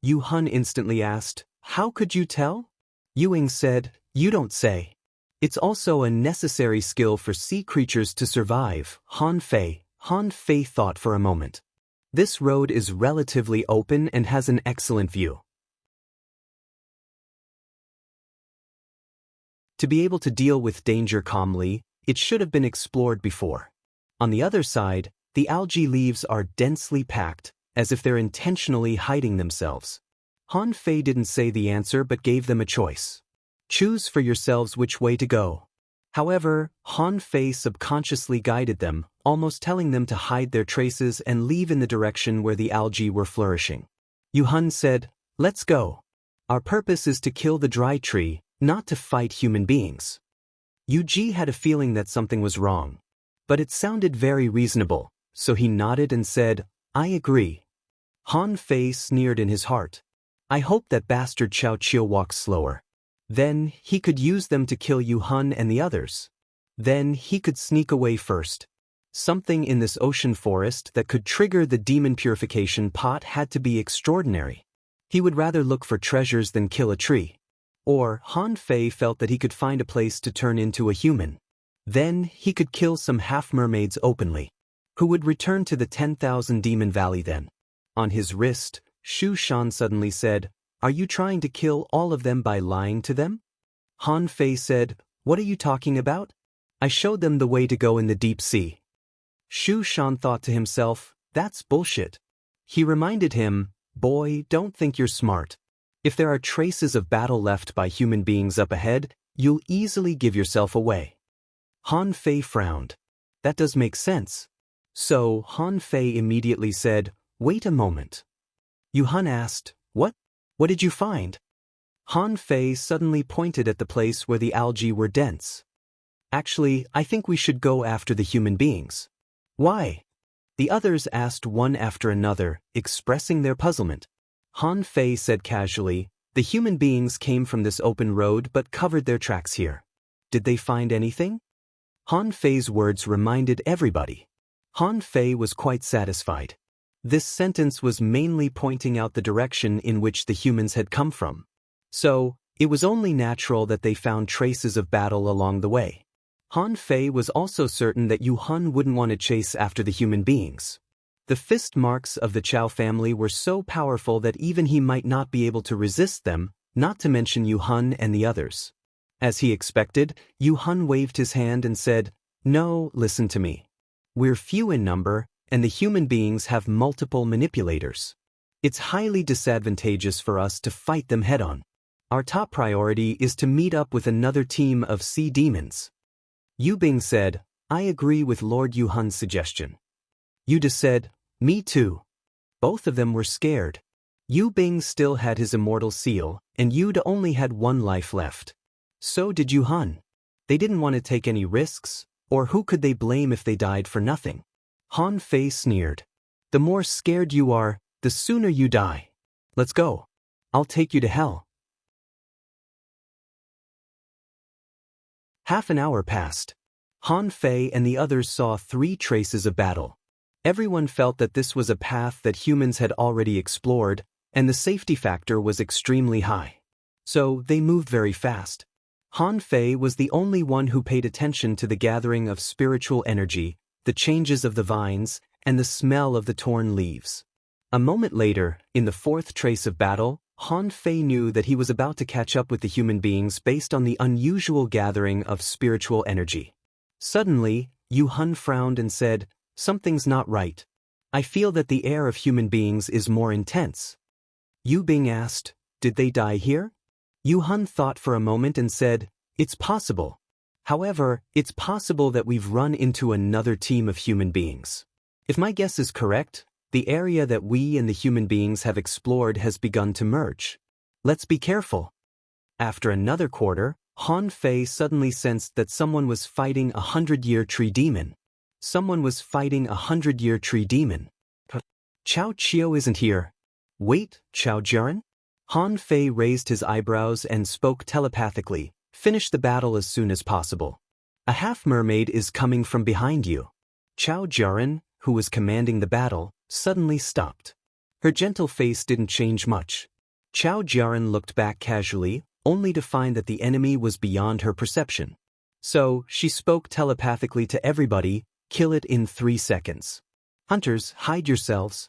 Yu Hun instantly asked, "How could you tell?" Yu Ying said, You don't say. It's also a necessary skill for sea creatures to survive. Han Fei thought for a moment. This road is relatively open and has an excellent view. To be able to deal with danger calmly, it should have been explored before. On the other side, the algae leaves are densely packed, as if they're intentionally hiding themselves. Han Fei didn't say the answer but gave them a choice. Choose for yourselves which way to go. However, Han Fei subconsciously guided them, almost telling them to hide their traces and leave in the direction where the algae were flourishing. Yu Han said, "Let's go. Our purpose is to kill the dry tree, not to fight human beings." Yu Ji had a feeling that something was wrong. But it sounded very reasonable, so he nodded and said, "I agree." Han Fei sneered in his heart. "I hope that bastard Chao Chiu walks slower. Then he could use them to kill Yu Han and the others. Then he could sneak away first. Something in this ocean forest that could trigger the demon purification pot had to be extraordinary. He would rather look for treasures than kill a tree. Or Han Fei felt that he could find a place to turn into a human. Then he could kill some half-mermaids openly. Who would return to the 10,000 Demon Valley then? On his wrist, Shu Shan suddenly said, "Are you trying to kill all of them by lying to them?" Han Fei said, "What are you talking about? I showed them the way to go in the deep sea." Shu Shan thought to himself, "That's bullshit." He reminded him, "Boy, don't think you're smart. If there are traces of battle left by human beings up ahead, you'll easily give yourself away." Han Fei frowned. That does make sense. So Han Fei immediately said, "Wait a moment." Yu Han asked, "What? What did you find?" Han Fei suddenly pointed at the place where the algae were dense. "Actually, I think we should go after the human beings." "Why?" The others asked one after another, expressing their puzzlement. Han Fei said casually, "The human beings came from this open road but covered their tracks here. Did they find anything?" Han Fei's words reminded everybody. Han Fei was quite satisfied. This sentence was mainly pointing out the direction in which the humans had come from. So, it was only natural that they found traces of battle along the way. Han Fei was also certain that Yu Han wouldn't want to chase after the human beings. The fist marks of the Chao family were so powerful that even he might not be able to resist them, not to mention Yu Han and the others. As he expected, Yu Han waved his hand and said, "No, listen to me. We're few in number, and the human beings have multiple manipulators. It's highly disadvantageous for us to fight them head-on. Our top priority is to meet up with another team of sea demons." Yu Bing said, "I agree with Lord Yu Han's suggestion." Yuda said, "Me too." Both of them were scared. Yu Bing still had his immortal seal, and Yuda only had one life left. So did Yu Han. They didn't want to take any risks, or who could they blame if they died for nothing? Han Fei sneered. "The more scared you are, the sooner you die. Let's go. I'll take you to hell." Half an hour passed. Han Fei and the others saw 3 traces of battle. Everyone felt that this was a path that humans had already explored, and the safety factor was extremely high. So they moved very fast. Han Fei was the only one who paid attention to the gathering of spiritual energy, the changes of the vines, and the smell of the torn leaves. A moment later, in the 4th trace of battle, Han Fei knew that he was about to catch up with the human beings based on the unusual gathering of spiritual energy. Suddenly, Yu Han frowned and said, "Something's not right. I feel that the air of human beings is more intense." Yu Bing asked, "Did they die here?" Yu Han thought for a moment and said, "It's possible. However, it's possible that we've run into another team of human beings. If my guess is correct, the area that we and the human beings have explored has begun to merge. Let's be careful." After another quarter, Han Fei suddenly sensed that someone was fighting a 100-year tree demon. Someone was fighting a 100-year tree demon. Chao Chiu isn't here. Wait, Chao Jiren? Han Fei raised his eyebrows and spoke telepathically, "Finish the battle as soon as possible. A half-mermaid is coming from behind you." Chao Jiren, who was commanding the battle, suddenly stopped. Her gentle face didn't change much. Chao Jiren looked back casually, only to find that the enemy was beyond her perception. So, she spoke telepathically to everybody, "Kill it in 3 seconds. Hunters, hide yourselves.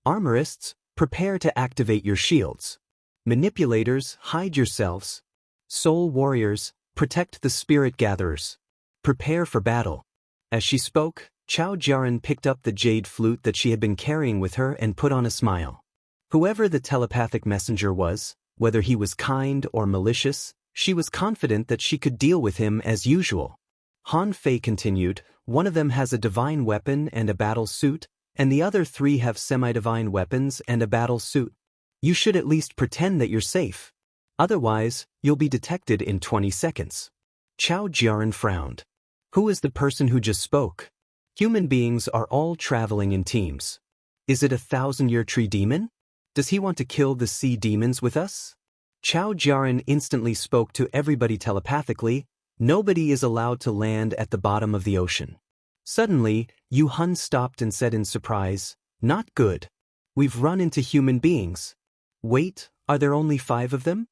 Armorists, prepare to activate your shields. Manipulators, hide yourselves. Soul warriors, protect the spirit gatherers. Prepare for battle." As she spoke, Chao Jiaran picked up the jade flute that she had been carrying with her and put on a smile. Whoever the telepathic messenger was, whether he was kind or malicious, she was confident that she could deal with him as usual. Han Fei continued, "One of them has a divine weapon and a battle suit, and the other 3 have semi-divine weapons and a battle suit. You should at least pretend that you're safe. Otherwise, you'll be detected in 20 seconds. Chao Jiaran frowned. Who is the person who just spoke? Human beings are all traveling in teams. Is it a 1,000-year tree demon? Does he want to kill the sea demons with us? Chao Jiaran instantly spoke to everybody telepathically. Nobody is allowed to land at the bottom of the ocean. Suddenly, Yu Hun stopped and said in surprise, "Not good. We've run into human beings. Wait, are there only 5 of them?"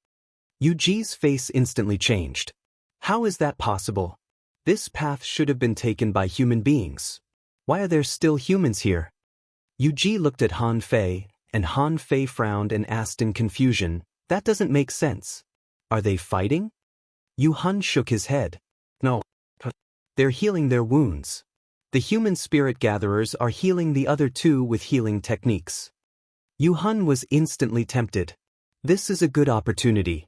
Yu Ji's face instantly changed. How is that possible? This path should have been taken by human beings. Why are there still humans here? Yu Ji looked at Han Fei, and Han Fei frowned and asked in confusion, "That doesn't make sense. Are they fighting?" Yu Hun shook his head. "No. They're healing their wounds. The human spirit gatherers are healing the other 2 with healing techniques." Yu Hun was instantly tempted. This is a good opportunity.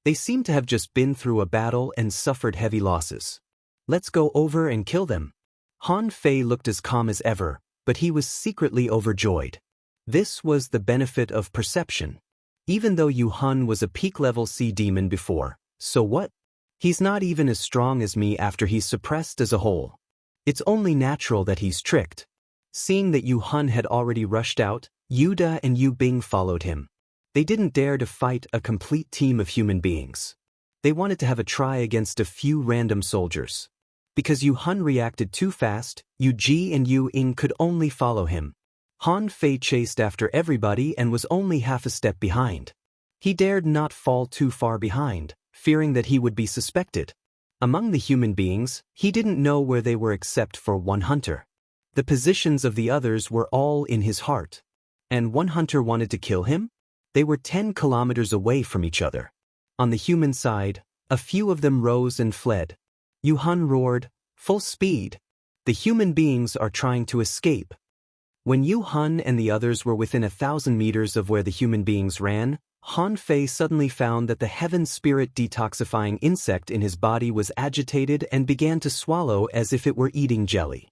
They seem to have just been through a battle and suffered heavy losses. Let's go over and kill them. Han Fei looked as calm as ever, but he was secretly overjoyed. This was the benefit of perception. Even though Yu Hun was a peak-level sea demon before, so what? He's not even as strong as me after he's suppressed as a whole. It's only natural that he's tricked. Seeing that Yu Hun had already rushed out, Yu Da and Yu Bing followed him. They didn't dare to fight a complete team of human beings. They wanted to have a try against a few random soldiers. Because Yu Hun reacted too fast, Yu Ji and Yu Ying could only follow him. Han Fei chased after everybody and was only half a step behind. He dared not fall too far behind, fearing that he would be suspected. Among the human beings, he didn't know where they were except for one hunter. The positions of the others were all in his heart. And one hunter wanted to kill him? They were 10 kilometers away from each other. On the human side, a few of them rose and fled. Yu Hun roared, "Full speed! The human beings are trying to escape." When Yu Hun and the others were within 1,000 meters of where the human beings ran, Han Fei suddenly found that the heaven spirit detoxifying insect in his body was agitated and began to swallow as if it were eating jelly.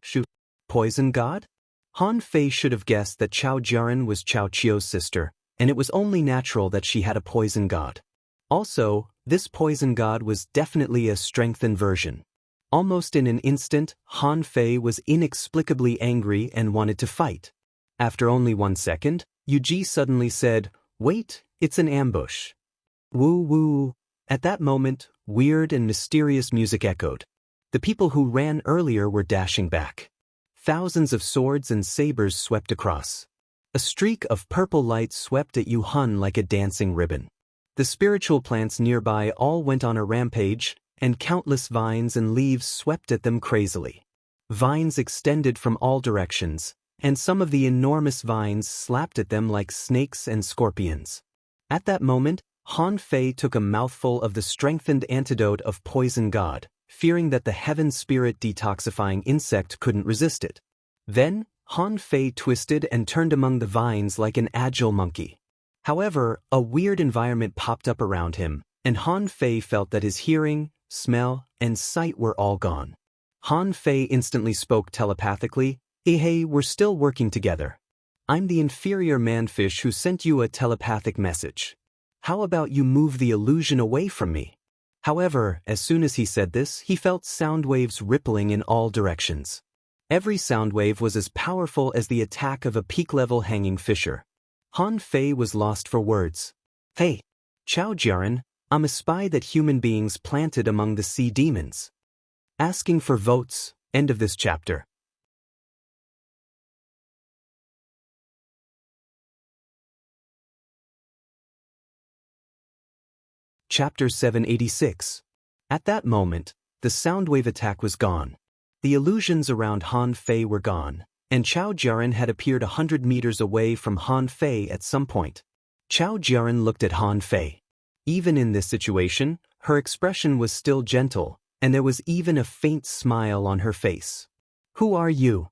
Shoot! Poison god? Han Fei should have guessed that Chao Jiaran was Chao Chio's sister, and it was only natural that she had a poison god. Also, this poison god was definitely a strengthened version. Almost in an instant, Han Fei was inexplicably angry and wanted to fight. After only 1 second, Yu Ji suddenly said, "Wait, it's an ambush." Woo woo. At that moment, weird and mysterious music echoed. The people who ran earlier were dashing back. Thousands of swords and sabers swept across. A streak of purple light swept at Yu Hun like a dancing ribbon. The spiritual plants nearby all went on a rampage, and countless vines and leaves swept at them crazily. Vines extended from all directions, and some of the enormous vines slapped at them like snakes and scorpions. At that moment, Han Fei took a mouthful of the strengthened antidote of Poison God, fearing that the heaven spirit detoxifying insect couldn't resist it. Then, Han Fei twisted and turned among the vines like an agile monkey. However, a weird environment popped up around him, and Han Fei felt that his hearing, smell, and sight were all gone. Han Fei instantly spoke telepathically, "Hey, we're still working together. I'm the inferior manfish who sent you a telepathic message. How about you move the illusion away from me?" However, as soon as he said this, he felt sound waves rippling in all directions. Every sound wave was as powerful as the attack of a peak-level hanging fisher. Han Fei was lost for words. "Hey, Chao Jiaran, I'm a spy that human beings planted among the sea demons. Asking for votes." End of this chapter. Chapter 786. At that moment, the soundwave attack was gone. The illusions around Han Fei were gone, and Chao Jiaran had appeared 100 meters away from Han Fei at some point. Chao Jiaran looked at Han Fei. Even in this situation, her expression was still gentle, and there was even a faint smile on her face. "Who are you?"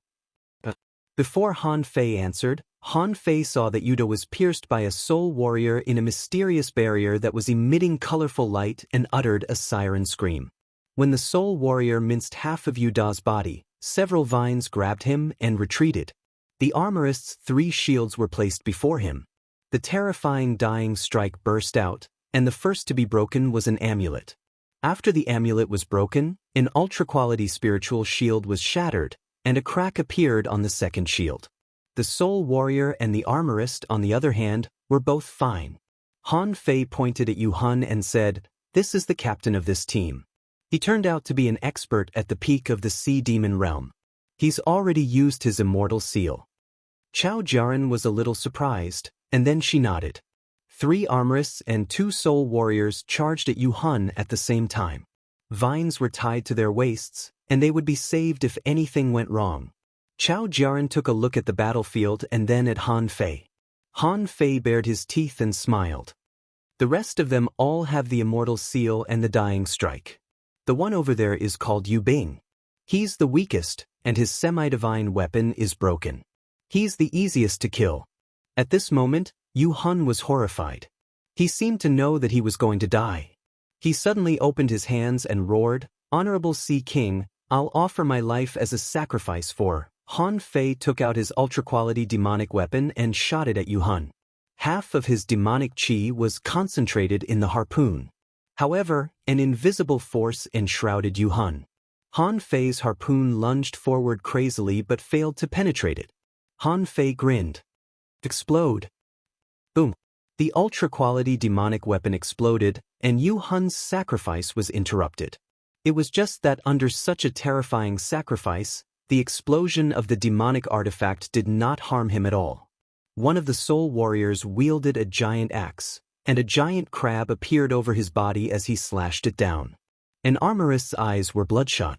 Before Han Fei answered, Han Fei saw that Yuda was pierced by a soul warrior in a mysterious barrier that was emitting colorful light and uttered a siren scream. When the soul warrior minced half of Yuda's body, several vines grabbed him and retreated. The armorist's 3 shields were placed before him. The terrifying dying strike burst out, and the first to be broken was an amulet. After the amulet was broken, an ultra-quality spiritual shield was shattered, and a crack appeared on the second shield. The soul warrior and the armorist, on the other hand, were both fine. Han Fei pointed at Yu Hun and said, "This is the captain of this team." He turned out to be an expert at the peak of the sea demon realm. He's already used his immortal seal. Chao Jiaran was a little surprised, and then she nodded. 3 armorists and 2 soul warriors charged at Yu Hun at the same time. Vines were tied to their waists, and they would be saved if anything went wrong. Chao Jiaran took a look at the battlefield and then at Han Fei. Han Fei bared his teeth and smiled. The rest of them all have the immortal seal and the dying strike. The one over there is called Yu Bing. He's the weakest, and his semi-divine weapon is broken. He's the easiest to kill. At this moment, Yu Hun was horrified. He seemed to know that he was going to die. He suddenly opened his hands and roared, "Honorable Sea King, I'll offer my life as a sacrifice for." Han Fei took out his ultra-quality demonic weapon and shot it at Yu Hun. Half of his demonic chi was concentrated in the harpoon. However, an invisible force enshrouded Yu Hun. Han Fei's harpoon lunged forward crazily but failed to penetrate it. Han Fei grinned. "Explode." Boom. The ultra-quality demonic weapon exploded, and Yu Hun's sacrifice was interrupted. It was just that under such a terrifying sacrifice, the explosion of the demonic artifact did not harm him at all. One of the soul warriors wielded a giant axe, and a giant crab appeared over his body as he slashed it down. An armorist's eyes were bloodshot.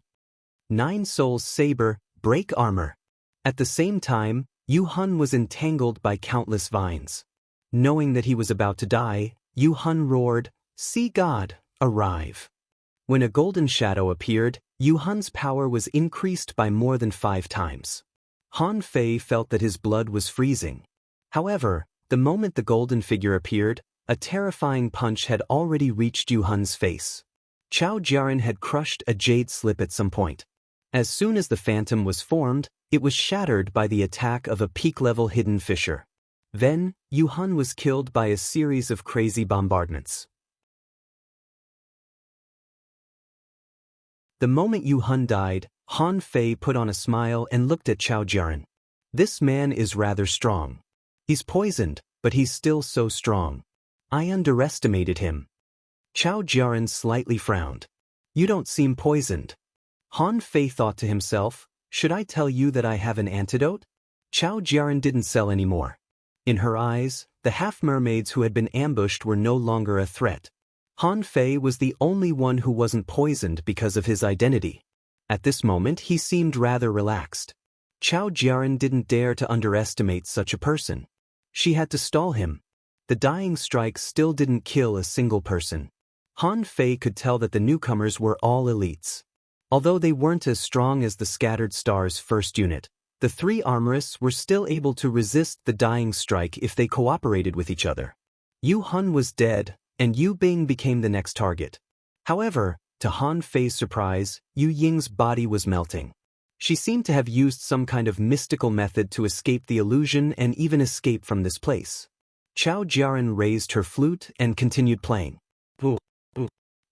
9 souls saber, break armor. At the same time, Yu Hun was entangled by countless vines. Knowing that he was about to die, Yu Hun roared, "Sea God, arrive." When a golden shadow appeared, Yu Hun's power was increased by more than 5 times. Han Fei felt that his blood was freezing. However, the moment the golden figure appeared, a terrifying punch had already reached Yu Hun's face. Chao Jiaran had crushed a jade slip at some point. As soon as the phantom was formed, it was shattered by the attack of a peak-level hidden fissure. Then, Yu Hun was killed by a series of crazy bombardments. The moment Yu Hun died, Han Fei put on a smile and looked at Chao Jiaran. "This man is rather strong. He's poisoned, but he's still so strong. I underestimated him." Chao Jiaran slightly frowned. "You don't seem poisoned." Han Fei thought to himself, "Should I tell you that I have an antidote?" Chao Jiaran didn't sell anymore. In her eyes, the half-mermaids who had been ambushed were no longer a threat. Han Fei was the only one who wasn't poisoned because of his identity. At this moment he seemed rather relaxed. Chao Jiaran didn't dare to underestimate such a person. She had to stall him. The dying strike still didn't kill a single person. Han Fei could tell that the newcomers were all elites. Although they weren't as strong as the Scattered Stars first unit, the 3 armorists were still able to resist the dying strike if they cooperated with each other. Yu Hun was dead, and Yu Bing became the next target. However, to Han Fei's surprise, Yu Ying's body was melting. She seemed to have used some kind of mystical method to escape the illusion and even escape from this place. Chao Jiaran raised her flute and continued playing.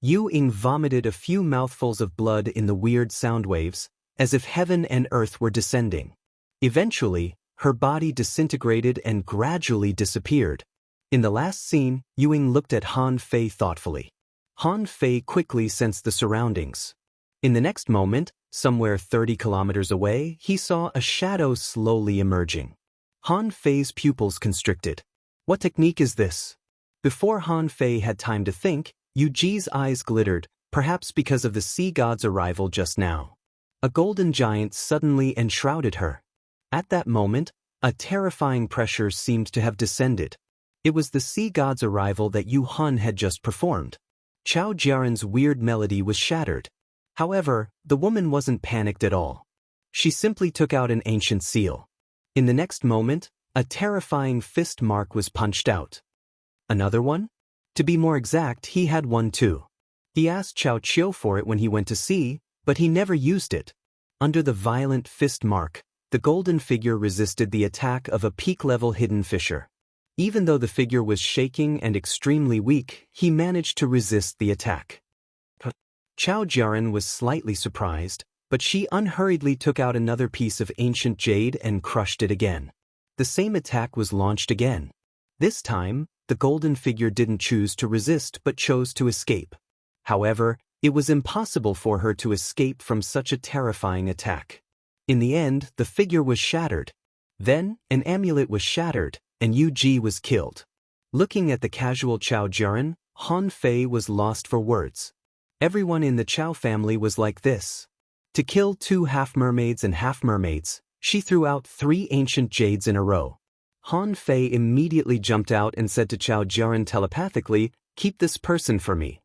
Yu Ying vomited a few mouthfuls of blood in the weird sound waves, as if heaven and earth were descending. Eventually, her body disintegrated and gradually disappeared. In the last scene, Yu Ying looked at Han Fei thoughtfully. Han Fei quickly sensed the surroundings. In the next moment, somewhere 30 kilometers away, he saw a shadow slowly emerging. Han Fei's pupils constricted. What technique is this? Before Han Fei had time to think, Yuji's eyes glittered, perhaps because of the sea god's arrival just now. A golden giant suddenly enshrouded her. At that moment, a terrifying pressure seemed to have descended. It was the sea god's arrival that Yu Han had just performed. Chao Jiaren's weird melody was shattered. However, the woman wasn't panicked at all. She simply took out an ancient seal. In the next moment, a terrifying fist mark was punched out. Another one? To be more exact, he had one too. He asked Chao Chiu for it when he went to sea, but he never used it. Under the violent fist mark, the golden figure resisted the attack of a peak-level hidden fisher. Even though the figure was shaking and extremely weak, he managed to resist the attack. Chao Jiaren was slightly surprised, but she unhurriedly took out another piece of ancient jade and crushed it again. The same attack was launched again. This time, the golden figure didn't choose to resist but chose to escape. However, it was impossible for her to escape from such a terrifying attack. In the end, the figure was shattered. Then, an amulet was shattered, and Yu Ji was killed. Looking at the casual Chao Jiaren, Han Fei was lost for words. Everyone in the Chao family was like this. To kill 2 half-mermaids and half-mermaids, she threw out 3 ancient jades in a row. Han Fei immediately jumped out and said to Chao Jiaren telepathically, "Keep this person for me.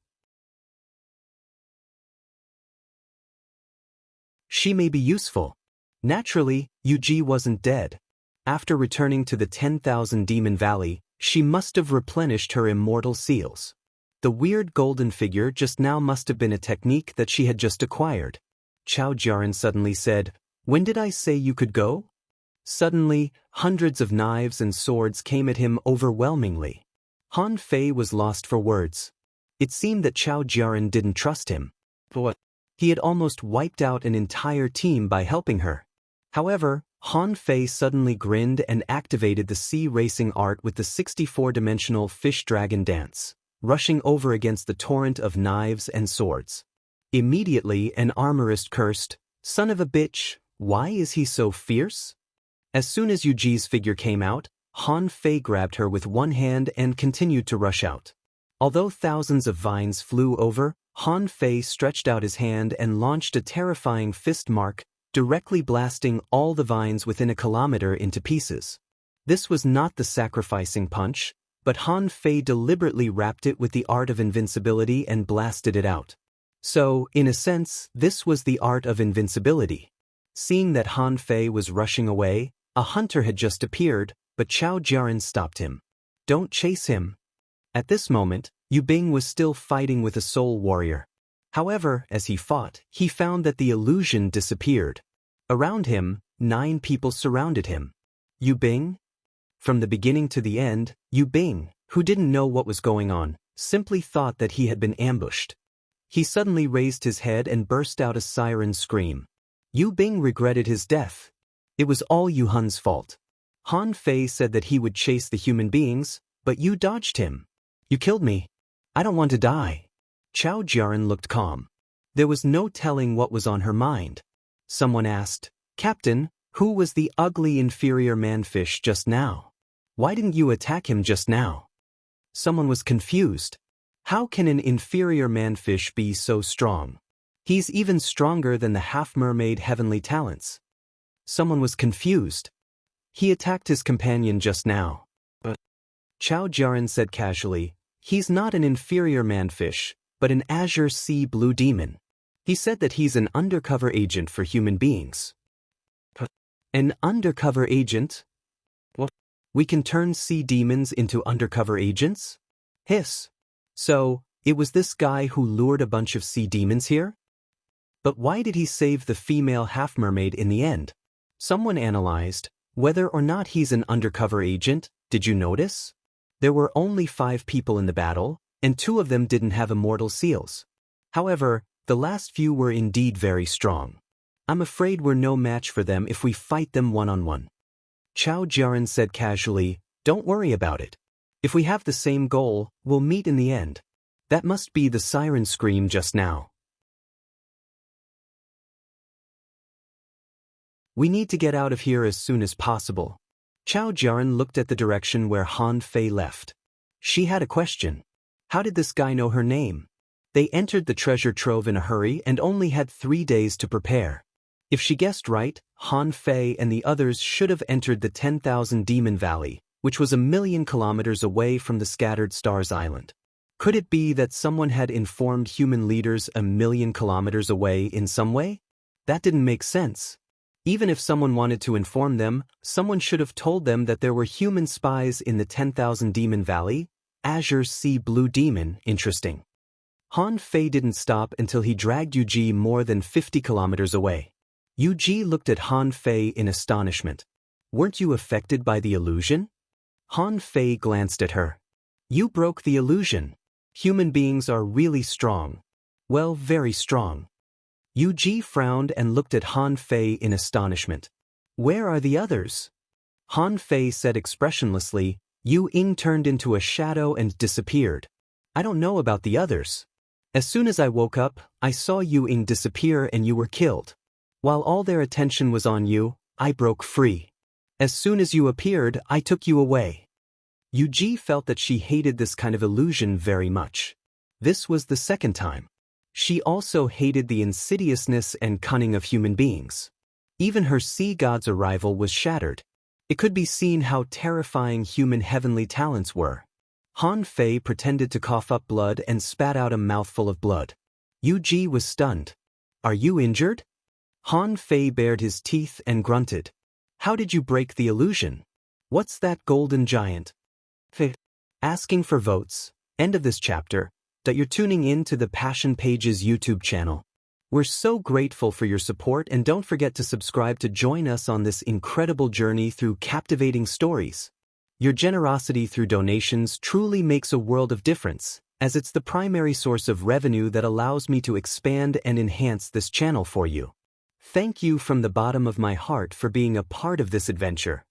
She may be useful." Naturally, Yu Ji wasn't dead. After returning to the 10,000 Demon Valley, she must have replenished her immortal seals. The weird golden figure just now must have been a technique that she had just acquired. Chao Jiaren suddenly said, "When did I say you could go?" Suddenly, hundreds of knives and swords came at him overwhelmingly. Han Fei was lost for words. It seemed that Chao Jiaren didn't trust him. But he had almost wiped out an entire team by helping her. However, Han Fei suddenly grinned and activated the sea racing art with the 64-dimensional fish dragon dance, rushing over against the torrent of knives and swords. Immediately, an armorist cursed, "Son of a bitch, why is he so fierce?" As soon as Yu Ji's figure came out, Han Fei grabbed her with one hand and continued to rush out. Although thousands of vines flew over, Han Fei stretched out his hand and launched a terrifying fist mark, directly blasting all the vines within a kilometer into pieces. This was not the sacrificing punch, but Han Fei deliberately wrapped it with the art of invincibility and blasted it out. So, in a sense, this was the art of invincibility. Seeing that Han Fei was rushing away, a hunter had just appeared, but Chao Jiaren stopped him. "Don't chase him." At this moment, Yu Bing was still fighting with a soul warrior. However, as he fought, he found that the illusion disappeared. Around him, 9 people surrounded him. Yu Bing? From the beginning to the end, Yu Bing, who didn't know what was going on, simply thought that he had been ambushed. He suddenly raised his head and burst out a siren scream. Yu Bing regretted his death. It was all Yu Han's fault. Han Fei said that he would chase the human beings, but you dodged him. "You killed me. I don't want to die." Chao Jiaren looked calm. There was no telling what was on her mind. Someone asked, "Captain, who was the ugly inferior manfish just now? Why didn't you attack him just now?" Someone was confused. How can an inferior manfish be so strong? He's even stronger than the half-mermaid heavenly talents. Someone was confused. He attacked his companion just now. But Chao Jiaren said casually, "He's not an inferior manfish, but an azure sea blue demon. He said that he's an undercover agent for human beings." An undercover agent? What? We can turn sea demons into undercover agents? Hiss. So, it was this guy who lured a bunch of sea demons here? But why did he save the female half-mermaid in the end? Someone analyzed, whether or not he's an undercover agent, did you notice? There were only 5 people in the battle, and 2 of them didn't have immortal seals. However, the last few were indeed very strong. I'm afraid we're no match for them if we fight them one-on-one. Chao Jiaren said casually, "Don't worry about it. If we have the same goal, we'll meet in the end." That must be the siren scream just now. We need to get out of here as soon as possible. Chao Jiaren looked at the direction where Han Fei left. She had a question. How did this guy know her name? They entered the treasure trove in a hurry and only had 3 days to prepare. If she guessed right, Han Fei and the others should have entered the 10,000 Demon Valley, which was 1,000,000 kilometers away from the Scattered Stars Island. Could it be that someone had informed human leaders 1,000,000 kilometers away in some way? That didn't make sense. Even if someone wanted to inform them, someone should have told them that there were human spies in the 10,000 Demon Valley. Azure Sea Blue Demon, interesting. Han Fei didn't stop until he dragged Yu more than 50 kilometers away. Yu looked at Han Fei in astonishment. Weren't you affected by the illusion? Han Fei glanced at her. You broke the illusion. Human beings are really strong. Well, very strong. Yu frowned and looked at Han Fei in astonishment. Where are the others? Han Fei said expressionlessly. Yu turned into a shadow and disappeared. I don't know about the others. As soon as I woke up, I saw Yu disappear and you were killed. While all their attention was on you, I broke free. As soon as you appeared, I took you away. Yu felt that she hated this kind of illusion very much. This was the second time. She also hated the insidiousness and cunning of human beings. Even her sea god's arrival was shattered. It could be seen how terrifying human heavenly talents were. Han Fei pretended to cough up blood and spat out a mouthful of blood. Yu was stunned. Are you injured? Han Fei bared his teeth and grunted. How did you break the illusion? What's that golden giant? Asking for votes. End of this chapter. That you're tuning in to the Passion Pages YouTube channel. We're so grateful for your support and don't forget to subscribe to join us on this incredible journey through captivating stories. Your generosity through donations truly makes a world of difference, as it's the primary source of revenue that allows me to expand and enhance this channel for you. Thank you from the bottom of my heart for being a part of this adventure.